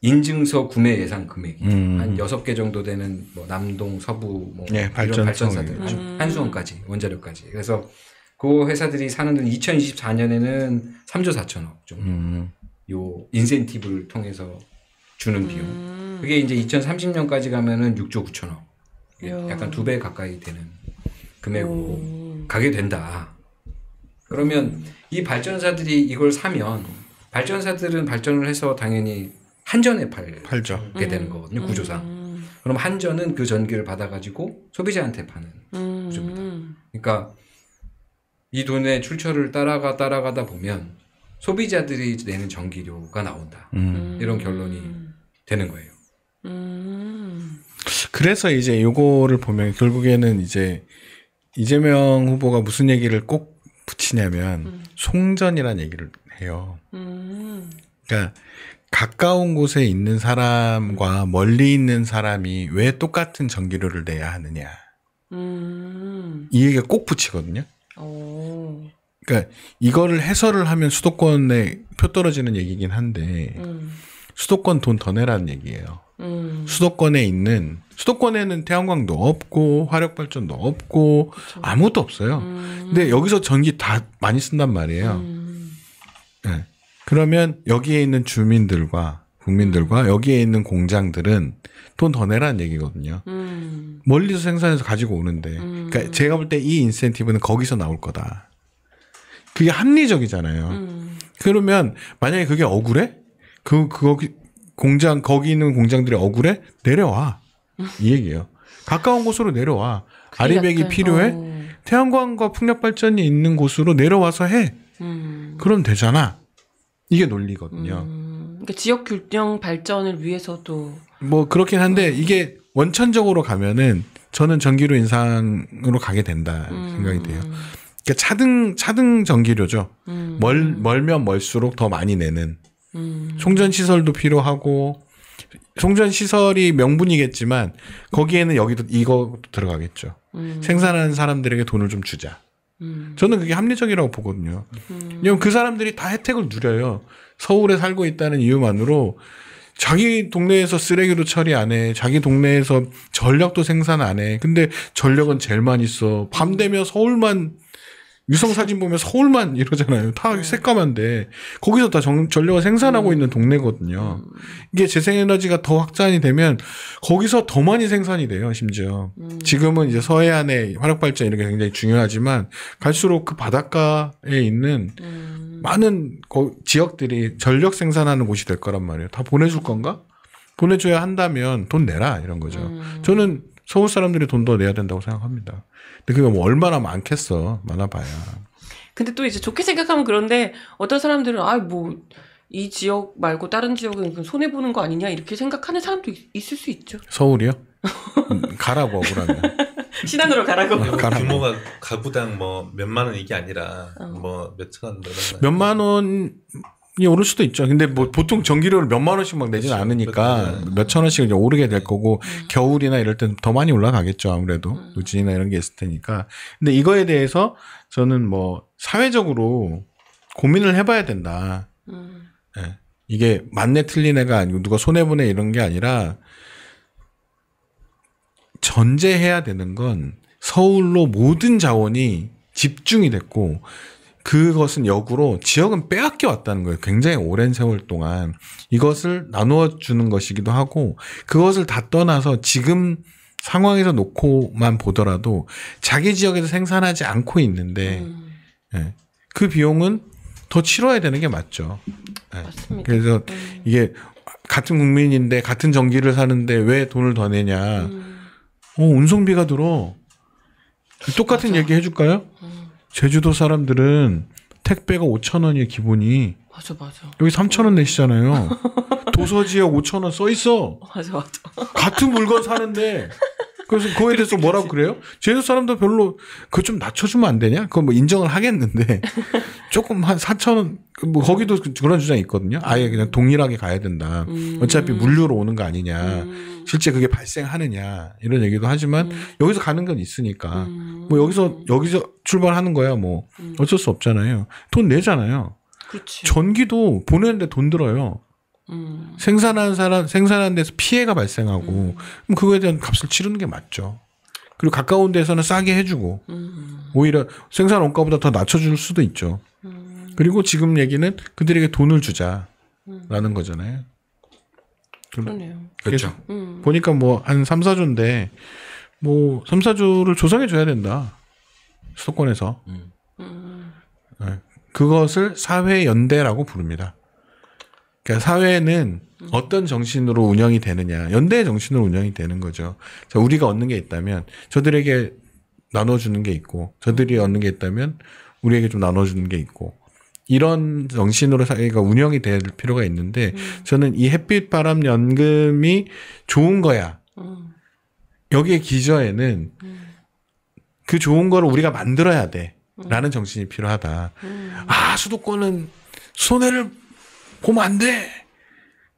인증서 구매 예상 금액이 한 6개 정도 되는 뭐 남동, 서부 뭐 이런 발전사들 한수원까지 원자력까지. 그래서 그 회사들이 사는 돈 2024년에는 3조 4천억 정도 요 인센티브를 통해서 주는 비용. 그게 이제 2030년까지 가면은 6조 9천억. 약간 2배 가까이 되는 금액으로 가게 된다. 그러면 이 발전사들이 이걸 사면 발전사들은 발전을 해서 당연히 한전에 팔죠. 되는 거거든요. 구조상. 그럼 한전은 그 전기를 받아가지고 소비자한테 파는 구조입니다. 그러니까 이 돈의 출처를 따라가다 보면 소비자들이 내는 전기료가 나온다. 이런 결론이 되는 거예요. 그래서 이제 요거를 보면 결국에는 이제 이재명 후보가 무슨 얘기를 꼭 붙이냐면 송전이라는 얘기를 해요. 그러니까 가까운 곳에 있는 사람과 멀리 있는 사람이 왜 똑같은 전기료를 내야 하느냐. 이 얘기가 꼭 붙이거든요. 그러니까 이거를 해설을 하면 수도권에 표 떨어지는 얘기긴 한데 수도권 돈 더 내라는 얘기예요. 수도권에는 태양광도 없고 화력발전도 없고 그쵸. 아무것도 없어요. 근데 여기서 전기 다 많이 쓴단 말이에요. 네. 그러면 여기에 있는 주민들과 국민들과 여기에 있는 공장들은 돈 더 내라는 얘기거든요. 멀리서 생산해서 가지고 오는데 그러니까 제가 볼 때 이 인센티브는 거기서 나올 거다. 그게 합리적이잖아요. 그러면 만약에 그게 억울해? 거기 있는 공장들이 억울해? 내려와. 이 얘기예요. 가까운 곳으로 내려와. 아리백이 필요해? 태양광과 풍력 발전이 있는 곳으로 내려와서 해. 그럼 되잖아. 이게 논리거든요. 그러니까 지역 균형 발전을 위해서도 뭐 그렇긴 한데 이게 원천적으로 가면은 저는 전기료 인상으로 가게 된다 생각이 돼요. 그러니까 차등 전기료죠. 멀면 멀수록 더 많이 내는. 송전 시설도 필요하고 송전 시설이 명분이겠지만 거기에는 여기도 이거 들어가겠죠. 생산하는 사람들에게 돈을 좀 주자. 저는 그게 합리적이라고 보거든요. 왜냐면 그 사람들이 다 혜택을 누려요. 서울에 살고 있다는 이유만으로 자기 동네에서 쓰레기도 처리 안 해. 자기 동네에서 전력도 생산 안 해. 근데 전력은 제일 많이 써. 밤 되면 서울만 위성사진 보면 서울만 이러잖아요. 다 새까만데 거기서 다 전력을 생산하고 있는 동네거든요. 이게 재생에너지가 더 확산이 되면 거기서 더 많이 생산이 돼요. 심지어 지금은 이제 서해안의 화력발전 이런 게 굉장히 중요하지만 갈수록 그 바닷가에 있는 많은 지역들이 전력 생산하는 곳이 될 거란 말이에요. 다 보내줄 건가? 보내줘야 한다면 돈 내라 이런 거죠. 저는 서울 사람들이 돈 더 내야 된다고 생각합니다. 근데 그게 뭐 얼마나 많겠어. 많아봐야. 근데 또 이제 좋게 생각하면 그런데 어떤 사람들은 뭐 이 지역 말고 다른 지역은 손해보는 거 아니냐 이렇게 생각하는 사람도 있을 수 있죠. 서울이요? 가라고 억울하면. 신안으로 가라고. 규모가 가구당 뭐 몇만 원 이게 아니라 뭐 몇천 원 몇만 원이 오를 수도 있죠. 근데 뭐 보통 전기료를 몇만 원씩 막 내지는 않으니까 몇천 원씩 이제 오르게 될 거고 겨울이나 이럴 때는 더 많이 올라가겠죠. 아무래도 노진이나 이런 게 있을 테니까. 근데 이거에 대해서 저는 뭐 사회적으로 고민을 해봐야 된다. 네. 이게 맞네 틀린 애가 아니고 누가 손해보네 이런 게 아니라 전제해야 되는 건 서울로 모든 자원이 집중이 됐고 그것은 역으로 지역은 빼앗겨 왔다는 거예요. 굉장히 오랜 세월 동안 이것을 나누어 주는 것이기도 하고 그것을 다 떠나서 지금 상황에서 놓고만 보더라도 자기 지역에서 생산하지 않고 있는데 네. 그 비용은 더 치러야 되는 게 맞죠. 네. 맞습니다. 그래서 이게 같은 국민인데 같은 전기를 사는데 왜 돈을 더 내냐. 운송비가 들어. 똑같은 맞아. 얘기 해줄까요? 제주도 사람들은 택배가 5,000원이에요, 기본이. 맞아. 여기 3,000원 내시잖아요. 도서지역 5,000원 써 있어. 맞아. 같은 물건 사는데. 그래서 그거에 대해서 뭐라고 그래요? 제주도 사람도 별로 그거 좀 낮춰주면 안 되냐? 그건 뭐 인정을 하겠는데 조금 한 4,000원 뭐 거기도 그런 주장이 있거든요. 아예 그냥 동일하게 가야 된다. 어차피 물류로 오는 거 아니냐. 실제 그게 발생하느냐 이런 얘기도 하지만 여기서 가는 건 있으니까 뭐 여기서 출발하는 거야 뭐 어쩔 수 없잖아요. 돈 내잖아요. 그렇지. 전기도 보내는데 돈 들어요. 생산하는 데서 피해가 발생하고 그럼 그거에 대한 값을 치르는 게 맞죠. 그리고 가까운 데서는 싸게 해주고 오히려 생산 원가보다 더 낮춰줄 수도 있죠. 그리고 지금 얘기는 그들에게 돈을 주자라는 거잖아요. 그러네요. 그렇죠. 보니까 뭐 한 3, 4조인데 뭐 3, 4조를 조성해 줘야 된다. 수도권에서. 네. 그것을 사회연대라고 부릅니다. 그러니까 사회는 어떤 정신으로 운영이 되느냐. 연대의 정신으로 운영이 되는 거죠. 자, 우리가 얻는 게 있다면 저들에게 나눠주는 게 있고 저들이 얻는 게 있다면 우리에게 좀 나눠주는 게 있고 이런 정신으로 사회가 운영이 될 필요가 있는데 저는 이 햇빛 바람 연금이 좋은 거야. 여기에 기저에는 그 좋은 거를 우리가 만들어야 돼. 라는 정신이 필요하다. 수도권은 손해를 보면 안 돼.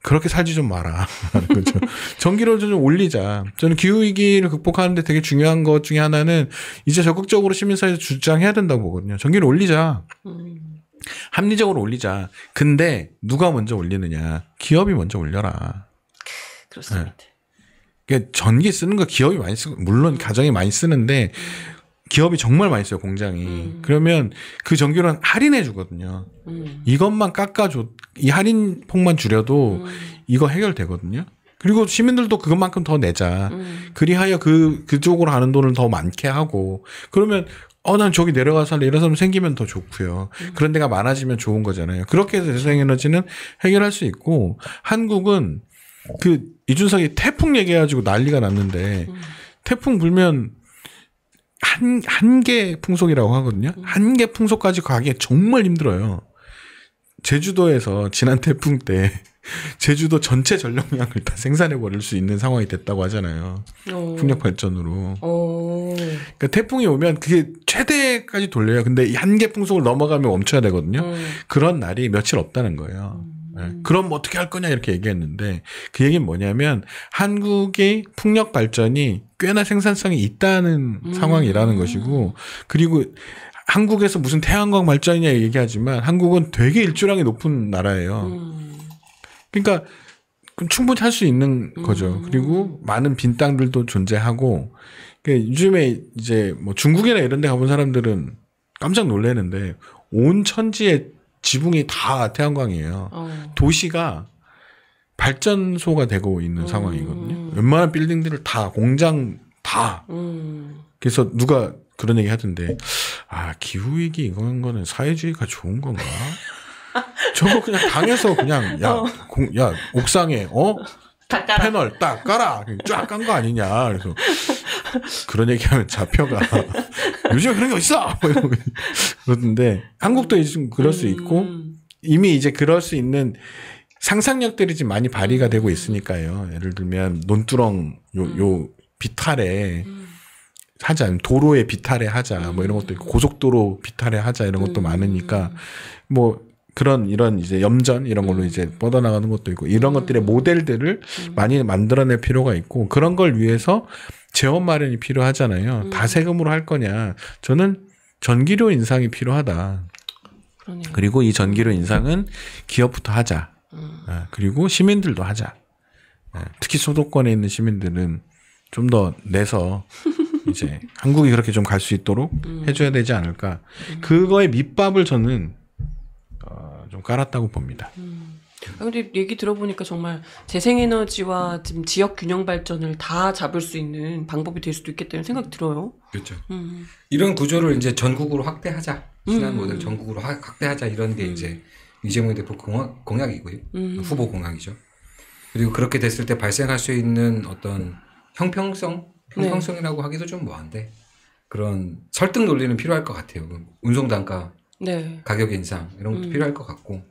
그렇게 살지 좀 마라. 그렇죠. 전기료를 좀 올리자. 저는 기후위기를 극복하는데 되게 중요한 것 중에 하나는 이제 적극적으로 시민사회에서 주장해야 된다고 보거든요. 전기를 올리자. 합리적으로 올리자. 근데 누가 먼저 올리느냐. 기업이 먼저 올려라. 그렇습니다. 네. 전기 쓰는 거 기업이 많이 쓰고 물론 가정이 많이 쓰는데 기업이 정말 많이 써요. 공장이. 그러면 그 전기료는 할인해 주거든요. 이것만 깎아줘. 이 할인 폭만 줄여도 이거 해결되거든요. 그리고 시민들도 그것만큼 더 내자. 그리하여 그쪽으로 가는 돈을 더 많게 하고 그러면 난 저기 내려가서 할래. 이런 사람 생기면 더 좋고요. 그런 데가 많아지면 좋은 거잖아요. 그렇게 해서 재생에너지는 해결할 수 있고 한국은 이준석이 태풍 얘기해가지고 난리가 났는데 태풍 불면 한계 풍속이라고 하거든요. 한계 풍속까지 가기 정말 힘들어요. 제주도에서 지난 태풍 때 제주도 전체 전력량을 다 생산해 버릴 수 있는 상황이 됐다고 하잖아요. 풍력 발전으로. 그러니까 태풍이 오면 그게 최대까지 돌려요. 근데 이 한계 풍속을 넘어가면 멈춰야 되거든요. 그런 날이 며칠 없다는 거예요. 네. 그럼 어떻게 할 거냐 이렇게 얘기했는데 그 얘기는 뭐냐면 한국의 풍력 발전이 꽤나 생산성이 있다는 상황이라는 것이고 그리고 한국에서 무슨 태양광 발전이냐 얘기하지만 한국은 되게 일조량이 높은 나라예요. 그러니까 충분히 할 수 있는 거죠. 그리고 많은 빈 땅들도 존재하고 그러니까 요즘에 이제 뭐 중국이나 이런 데 가본 사람들은 깜짝 놀라는데 온 천지의 지붕이 다 태양광이에요. 도시가 발전소가 되고 있는 상황이거든요. 웬만한 빌딩들을 다 공장 다. 그래서 누가 그런 얘기 하던데 기후위기 이런 거는 사회주의가 좋은 건가? 저거 그냥 당에서 그냥 야 옥상에 패널 딱 깔아 쫙 깐 거 아니냐. 그래서 그런 얘기하면 잡혀가. 요즘에 그런 게 어딨어? 그러던데 한국도 지금 그럴 수 있고 이미 이제 그럴 수 있는 상상력들이 지금 많이 발휘가 되고 있으니까요. 예를 들면 논두렁 요 비탈에 하자, 도로에 비탈에 하자, 뭐 이런 것도 있고 고속도로 비탈에 하자 이런 것도 많으니까 뭐 이런 이제 염전 이런 걸로 이제 뻗어나가는 것도 있고 이런 것들의 모델들을 많이 만들어낼 필요가 있고 그런 걸 위해서 재원 마련이 필요하잖아요. 다 세금으로 할 거냐? 저는 전기료 인상이 필요하다. 그러네요. 그리고 이 전기료 인상은 기업부터 하자. 그리고 시민들도 하자. 특히 수도권에 있는 시민들은 좀 더 내서 이제 한국이 그렇게 좀 갈 수 있도록 해줘야 되지 않을까. 그거의 밑밥을 저는 좀 깔았다고 봅니다. 근데 얘기 들어보니까 정말 재생에너지와 지금 지역 균형 발전을 다 잡을 수 있는 방법이 될 수도 있겠다는 생각이 들어요. 그렇죠. 이런 구조를 이제 전국으로 확대하자. 신한 모델 전국으로 확대하자 이런 게 이제 이재명 대표 공약이고요. 후보 공약이죠. 그리고 그렇게 됐을 때 발생할 수 있는 어떤 형평성이라고 하기도 좀 뭐한데 그런 설득 논리는 필요할 것 같아요. 운송 단가, 가격 인상 이런 것도 필요할 것 같고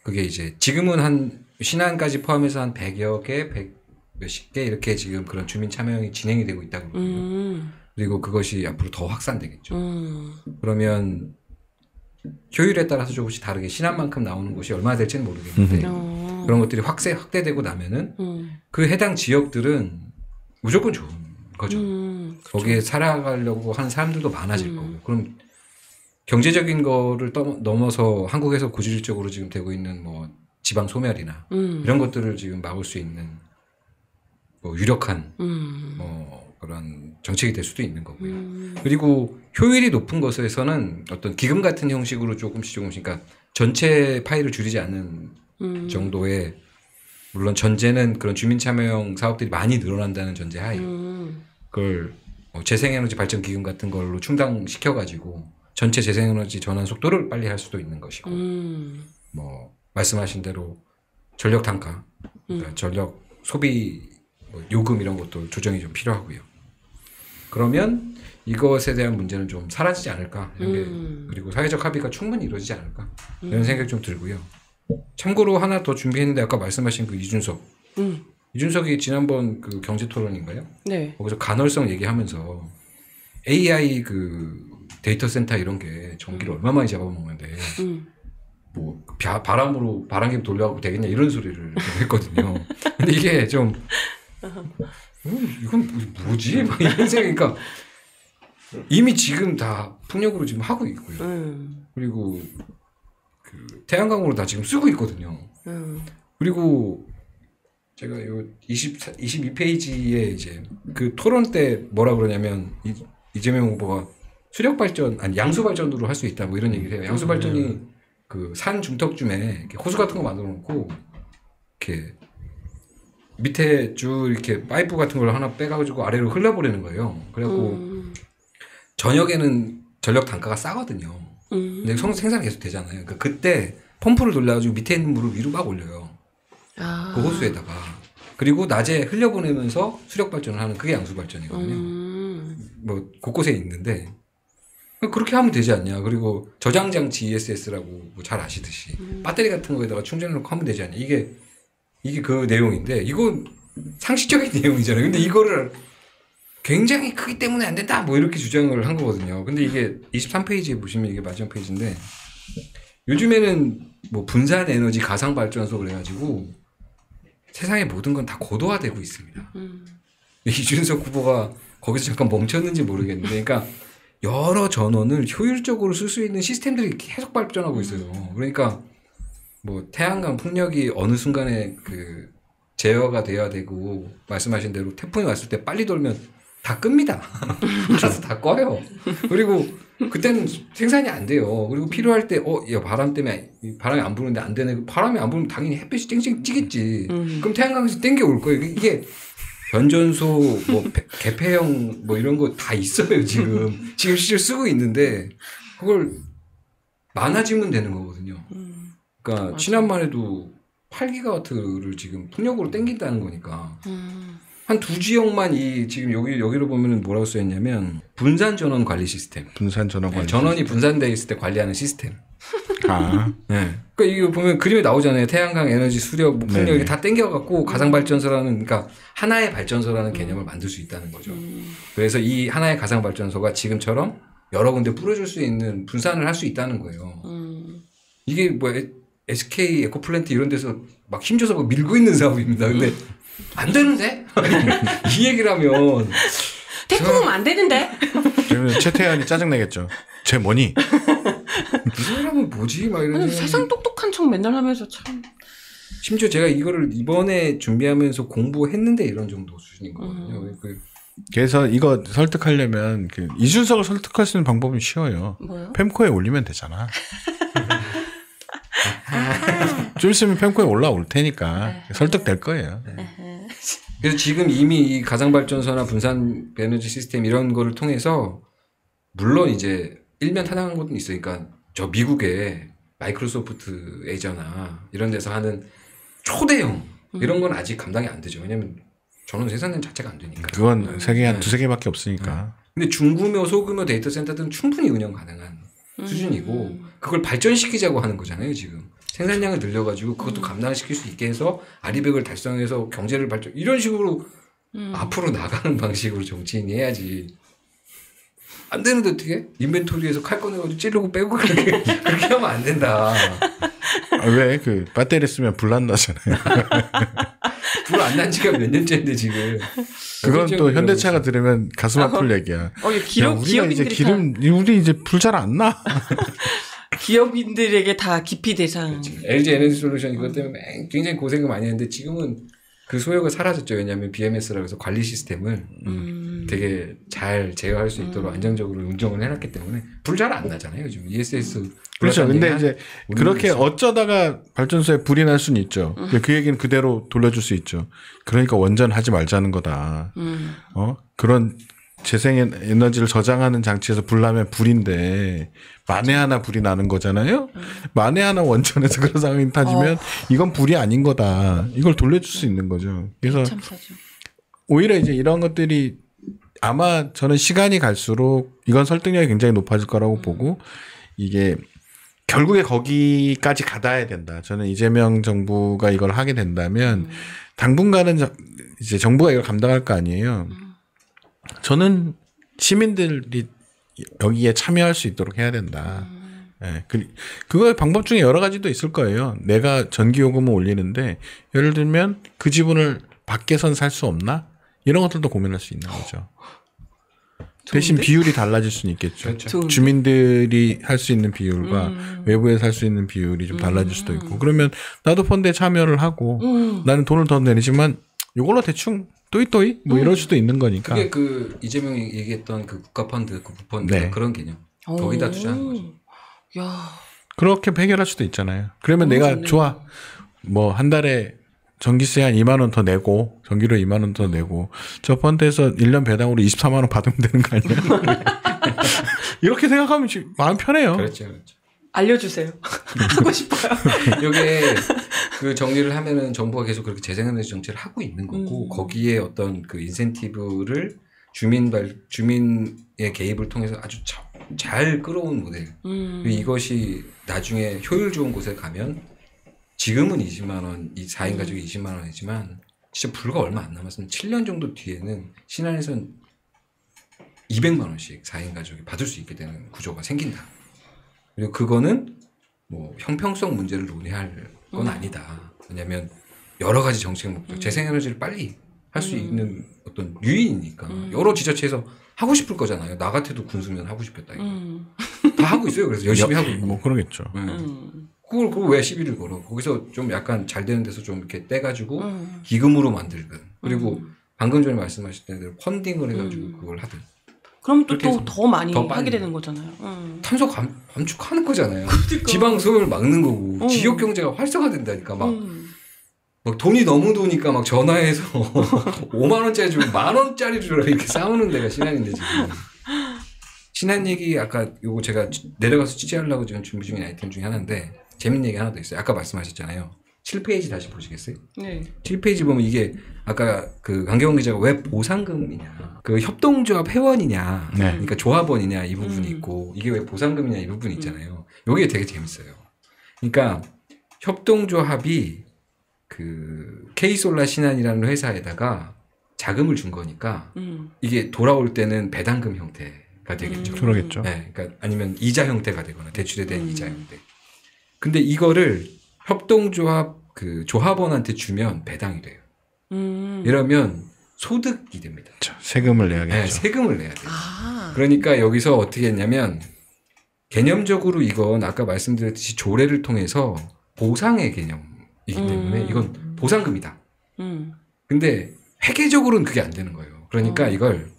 그게 이제 지금은 한 신안까지 포함해서 한 100여 개, 100 몇십 개 이렇게 지금 그런 주민 참여형이 진행이 되고 있다고 그러거든요. 그리고 그것이 앞으로 더 확산되겠죠. 그러면 효율에 따라서 조금씩 다르게 신안만큼 나오는 곳이 얼마나 될지는 모르겠는데 그런 것들이 확대되고 나면은 그 해당 지역들은 무조건 좋은 거죠. 거기에 살아가려고 하는 사람들도 많아질 거고. 그럼 경제적인 거를 넘어서 한국에서 고질적으로 지금 되고 있는 뭐 지방 소멸이나 이런 것들을 지금 막을 수 있는 뭐 유력한 뭐 그런 정책이 될 수도 있는 거고요. 그리고 효율이 높은 것에서는 어떤 기금 같은 형식으로 조금씩 그러니까 전체 파일을 줄이지 않는 정도의 물론 전제는 그런 주민 참여형 사업들이 많이 늘어난다는 전제 하에 그걸 재생에너지 발전 기금 같은 걸로 충당시켜가지고 전체 재생에너지 전환 속도를 빨리 할 수도 있는 것이고 뭐 말씀하신 대로 전력 단가, 그러니까 전력 소비 뭐 요금 이런 것도 조정이 좀 필요하고요. 그러면 이것에 대한 문제는 좀 사라지지 않을까 이런 게 그리고 사회적 합의가 충분히 이루어지지 않을까 이런 생각이 좀 들고요. 참고로 하나 더 준비했는데 아까 말씀하신 그 이준석이 지난번 그 경제토론인가요? 네. 거기서 간헐성 얘기하면서 AI 그 데이터 센터 이런 게 전기를 얼마 많이 잡아먹는데 뭐 바람기 돌려가고 되겠냐 이런 소리를 했거든요. 근데 이게 좀 이건 뭐지? 막 이런 생각이니까 이미 지금 다 풍력으로 지금 하고 있고요. 그리고 그 태양광으로 다 지금 쓰고 있거든요. 그리고 제가 요 22페이지에 이제 그 토론 때 뭐라 그러냐면 이재명 후보가 수력 발전 아니 양수 발전으로 할 수 있다 뭐 이런 얘기를 해요. 양수 발전이 그 산 중턱쯤에 호수 같은 거 만들어 놓고 이렇게 밑에 쭉 이렇게 파이프 같은 걸 하나 빼가지고 아래로 흘려보내는 거예요. 그래갖고 저녁에는 전력 단가가 싸거든요. 근데 생산이 계속 되잖아요. 그러니까 그때 펌프를 돌려가지고 밑에 있는 물을 위로 막 올려요. 그 호수에다가. 그리고 낮에 흘려보내면서 수력 발전을 하는 그게 양수 발전이거든요. 뭐 곳곳에 있는데 그렇게 하면 되지 않냐. 그리고 저장장치 ESS라고 뭐 잘 아시듯이 배터리 같은 거에다가 충전해놓고 하면 되지 않냐. 이게 그 내용인데 이건 상식적인 내용이잖아요. 근데 이거를 굉장히 크기 때문에 안 된다 뭐 이렇게 주장을 한 거거든요. 근데 이게 23페이지에 보시면 이게 마지막 페이지인데 요즘에는 뭐 분산 에너지 가상 발전소 그래가지고 세상의 모든 건 다 고도화되고 있습니다. 이준석 후보가 거기서 잠깐 멈췄는지 모르겠는데, 그러니까 여러 전원을 효율적으로 쓸 수 있는 시스템들이 계속 발전하고 있어요. 그러니까 뭐 태양광 풍력이 어느 순간에 그 제어가 돼야 되고 말씀하신 대로 태풍이 왔을 때 빨리 돌면 다 끕니다. 그래서 다 꺼요. 그리고 그때는 생산이 안 돼요. 그리고 필요할 때 야, 바람 때문에 바람이 안 부는데 안 되네. 바람이 안 부면 당연히 햇빛이 쨍쨍 찌겠지. 그럼 태양광에서 땡겨 올 거예요. 이게 변전소 뭐 개폐형 뭐 이런 거 다 있어요. 지금 실제로 쓰고 있는데 그걸 많아지면 되는 거거든요. 그러니까 맞아. 지난만 해도 8기가와트를 지금 풍력으로 땡긴다는 거니까 한 두 지역만 지금 여기로 보면은 뭐라고 써있냐면 분산 전원 관리 시스템. 분산 전원 관리. 네, 전원이 분산되어 있을 때 관리하는 시스템. 아. 네. 그러니까 이거 보면 그림에 나오잖아요. 태양광 에너지 수력, 뭐 풍력 이렇게 다 땡겨갖고 가상 발전소라는, 그러니까 하나의 발전소라는 개념을 만들 수 있다는 거죠. 그래서 이 하나의 가상 발전소가 지금처럼 여러 군데 뿌려줄 수 있는 분산을 할 수 있다는 거예요. 이게 뭐 SK 에코플랜트 이런 데서 막 힘줘서 막 밀고 있는 사업입니다. 근데 안 되는데? 이 얘기를 하면 태풍은 안 되는데? 그러면 최태현이 짜증내겠죠. 쟤 뭐니? 이 사람은 뭐지? 막 이런. 세상 똑똑한 척 맨날 하면서 참. 심지어 제가 이거를 이번에 준비하면서 공부했는데 이런 정도 수준인 거거든요. 그래서 이거 설득하려면 이준석을 설득할 수 있는 방법은 쉬워요. 뭐요? 펨코에 올리면 되잖아. 좀 있으면 펨코에 올라올 테니까 설득될 거예요. 그래서 지금 이미 이 가상발전소나 분산 에너지 시스템 이런 거를 통해서 물론 이제 일면 타당한 것도 있으니까 저 미국의 마이크로소프트 애저나 이런 데서 하는 초대형 이런 건 아직 감당이 안 되죠. 왜냐면 전원 생산량 자체가 안 되니까. 그건 세계 한 두세 개밖에 없으니까. 근데 중규모 소규모 데이터 센터들은 충분히 운영 가능한 수준이고 그걸 발전시키자고 하는 거잖아요. 지금 생산량을 늘려가지고 그것도 감당시킬 수 있게 해서 아리백을 달성해서 경제를 발전 이런 식으로 앞으로 나가는 방식으로 정치인이 해야지. 안 되는데 어떻게? 인벤토리에서 칼 꺼내가지고 찌르고 빼고 그렇게 하면 안 된다. 왜? 배터리 쓰면 불 난다잖아요. 불 안 난 지가 몇 년째인데 지금. 그건 또 현대차가 들으면 가슴 아플 얘기야. 우리 이제 불 잘 안 나. 기업인들에게 다 기피 대상. 그렇지. LG 에너지 솔루션 이것 때문에 굉장히 고생을 많이 했는데 지금은 그 소요가 사라졌죠. 왜냐하면 BMS라고 해서 관리 시스템을 되게 잘 제어할 수 있도록 안정적으로 운영을 해놨기 때문에 불 잘 안 나잖아요. 요즘 ESS. 그렇죠. 근데 이제 그렇게 어쩌다가 발전소에 불이 날 수는 있죠. 그 얘기는 그대로 돌려줄 수 있죠. 그러니까 원전하지 말자는 거다. 그런 재생 에너지를 저장하는 장치에서 불 나면 불인데 만에 하나 불이 나는 거잖아요. 만에 하나 원전에서 그런 상황이 터지면 이건 불이 아닌 거다. 이걸 돌려줄 수 있는 거죠. 그래서 오히려 이제 이런 것들이 아마 저는 시간이 갈수록 이건 설득력이 굉장히 높아질 거라고 보고 이게 결국에 거기까지 가닿아야 된다. 저는 이재명 정부가 이걸 하게 된다면 당분간은 이제 정부가 이걸 감당할 거 아니에요. 저는 시민들이 여기에 참여할 수 있도록 해야 된다. 네. 그거의 방법 중에 여러 가지도 있을 거예요. 내가 전기요금을 올리는데 예를 들면 그 지분을 밖에선 살 수 없나? 이런 것들도 고민할 수 있는 거죠. 대신 비율이 달라질 수는 있겠죠. 그렇죠. 주민들이 할 수 있는 비율과 외부에서 할 수 있는 비율이 좀 달라질 수도 있고 그러면 나도 펀드에 참여를 하고 나는 돈을 더 내지만 이걸로 대충 또이또이 뭐 이럴 수도 있는 거니까. 그게 이재명이 얘기했던 국가펀드, 국부펀드 네. 그런 개념. 거기다 투자하는 거죠. 야. 그렇게 해결할 수도 있잖아요. 그러면 내가 좋네. 좋아. 뭐 한 달에 전기세 한 2만 원 더 내고 전기료 2만 원 더 내고 저 펀드에서 1년 배당으로 24만 원 받으면 되는 거 아니야? 이렇게 생각하면 마음 편해요. 그렇죠. 알려주세요. 하고 싶어요. 이게 그 정리를 하면은 정부가 계속 그렇게 재생에너지 정책을 하고 있는 거고 거기에 어떤 그 인센티브를 주민의 개입을 통해서 아주 잘 끌어온 모델. 이것이 나중에 효율 좋은 곳에 가면 지금은 20만 원, 이 4인 가족이 20만 원이지만 진짜 불과 얼마 안 남았으면 7년 정도 뒤에는 신안에선 200만 원씩 4인 가족이 받을 수 있게 되는 구조가 생긴다. 그리고 그거는 뭐 형평성 문제를 논의할 건 아니다. 왜냐하면 여러 가지 정책 목적, 재생에너지를 빨리 할 수 있는 어떤 유인이니까 여러 지자체에서 하고 싶을 거잖아요. 나 같아도 군수면 하고 싶었다. 다 하고 있어요. 그래서 열심히 하고 있고. 뭐 그러겠죠. 그걸 왜 시비를 걸어? 거기서 좀 약간 잘 되는 데서 좀 이렇게 떼가지고 기금으로 만들든 그리고 방금 전에 말씀하신 대로 펀딩을 해가지고 그걸 하든. 그럼 또 더 많이 하게 되는 거잖아요. 탄소 감축하는 거잖아요. 그러니까. 지방 소요를 막는 거고 지역 경제가 활성화된다니까 막 돈이 너무 도니까 막 전화해서 5만 원짜리 주고 1만 원짜리 주라 이렇게 싸우는 데가 신안인데 지금. 신안 얘기 아까 요거 제가 내려가서 취재하려고 지금 준비 중인 아이템 중에 하나인데 재밌는 얘기 하나 더 있어요. 아까 말씀하셨잖아요. 7페이지 다시 보시겠어요? 네. 7페이지 보면 이게 아까 그 강경원 기자가 왜 보상금이냐, 그 협동조합 회원이냐, 네. 그러니까 조합원이냐 이 부분이 있고 이게 왜 보상금이냐 이 부분이 있잖아요. 요게 되게 재밌어요. 그러니까 협동조합이 그 K솔라 신안이라는 회사에다가 자금을 준 거니까 이게 돌아올 때는 배당금 형태가 되겠죠. 그러겠죠. 네, 그러니까 아니면 이자 형태가 되거나 대출에 대한 이자 형태. 근데 이거를 협동조합 그 조합원한테 주면 배당이 돼요. 이러면 소득이 됩니다. 그렇죠. 세금을 내야겠죠. 네, 세금을 내야 돼요. 그러니까 여기서 어떻게 했냐면 개념적으로 이건 아까 말씀드렸듯이 조례를 통해서 보상의 개념이기 때문에 이건 보상금이다. 근데 회계적으로는 그게 안 되는 거예요. 그러니까 이걸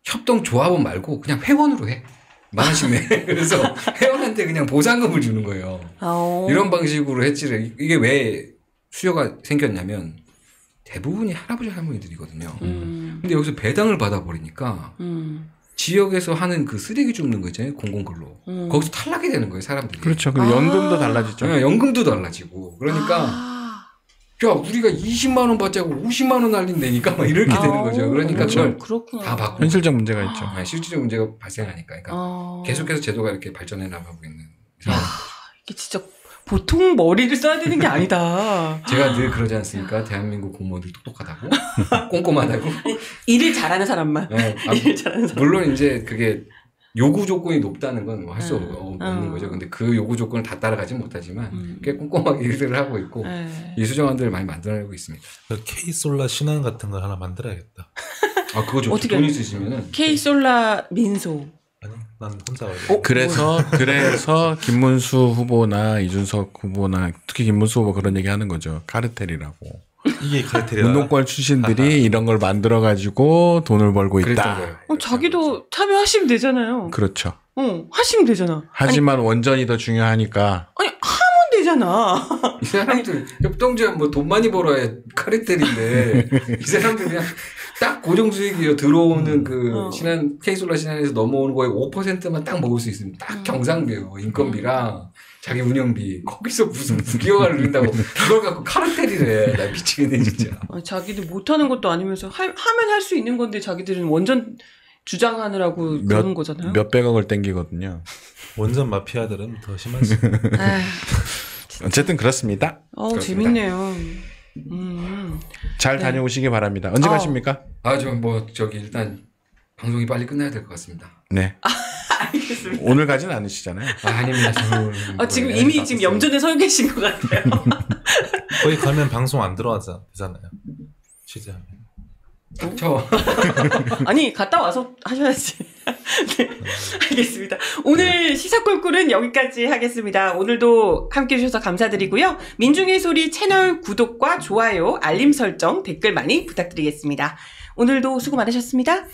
협동조합원 말고 그냥 회원으로 해. 만원씩 내. 그래서 회원한테 그냥 보상금을 주는 거예요. 이런 방식으로 했지를. 이게 왜 수요가 생겼냐면 대부분이 할아버지 할머니들이거든요. 근데 여기서 배당을 받아버리니까 지역에서 하는 그 쓰레기 줍는 거 있잖아요. 공공근로. 거기서 탈락이 되는 거예요. 사람들이. 그렇죠. 그리고 연금도 달라지죠. 네, 연금도 달라지고. 그러니까 야 우리가 20만 원 받자고 50만 원 날린다니까 막 이렇게 되는 거죠. 그러니까 그걸 다 바꾸고. 현실적 문제가 있죠. 네, 실질적 문제가 발생하니까. 그러니까 계속해서 제도가 이렇게 발전해 나가고 있는 상황인 거죠. 이게 진짜 보통 머리를 써야 되는 게 아니다. 제가 늘 그러지 않습니까? 대한민국 공무원들 똑똑하다고, 꼼꼼하다고. 일을 잘하는 사람만. 네, 일을 잘하는 사람. 물론 이제 그게 요구 조건이 높다는 건 할 수 없는 거죠. 근데 그 요구 조건을 다 따라가진 못하지만 꽤 꼼꼼하게 일들을 하고 있고 이 수정안들을 많이 만들어내고 있습니다. K솔라 신안 같은 걸 하나 만들어야겠다. 아 그거 좀 돈 있으시면은 K솔라 민소. 아니 난 혼자 그래서 김문수 후보나 이준석 후보나 특히 김문수 후보 그런 얘기 하는 거죠. 카르텔이라고. 이게 카르텔이야. 운동권 출신들이 이런 걸 만들어 가지고 돈을 벌고 있다. 자기도 참여하시면 되잖아요. 그렇죠. 하시면 되잖아. 하지만 원전이 더 중요하니까. 아니 하면 되잖아. 이 사람들 협동조합 뭐 돈 많이 벌어야 카르텔인데 이 사람들 그냥 딱 고정 수익이요 들어오는 그 신안 K솔라 신안에서 넘어오는 거에 5%만 딱 먹을 수 있으면 딱 경상비요. 인건비랑 자기 운영비 거기서 무슨 부기여가를 누린다고 그걸 갖고 카르텔이래. 나 미치겠네 진짜. 자기들 못하는 것도 아니면서 하면 할 수 있는 건데 자기들은 원전 주장하느라고 그런 거잖아요. 몇백억을 땡기거든요. 원전 마피아들은 더 심하지. 어쨌든 그렇습니다. 재밌네요. 잘 다녀오시기 바랍니다. 언제 가십니까? 저기 일단 방송이 빨리 끝나야 될 것 같습니다. 네. 알겠습니다. 오늘 가진 않으시잖아요. 아닙니다. 지금 이미 지금 염전에 서 계신 것 같아요. 거기 가면 방송 안 들어가잖아요. 취재하면. 아니 갔다 와서 하셔야지. 네, 알겠습니다. 오늘 시사꿀꿀은 여기까지 하겠습니다. 오늘도 함께해 주셔서 감사드리고요. 민중의 소리 채널 구독과 좋아요, 알림 설정, 댓글 많이 부탁드리겠습니다. 오늘도 수고 많으셨습니다.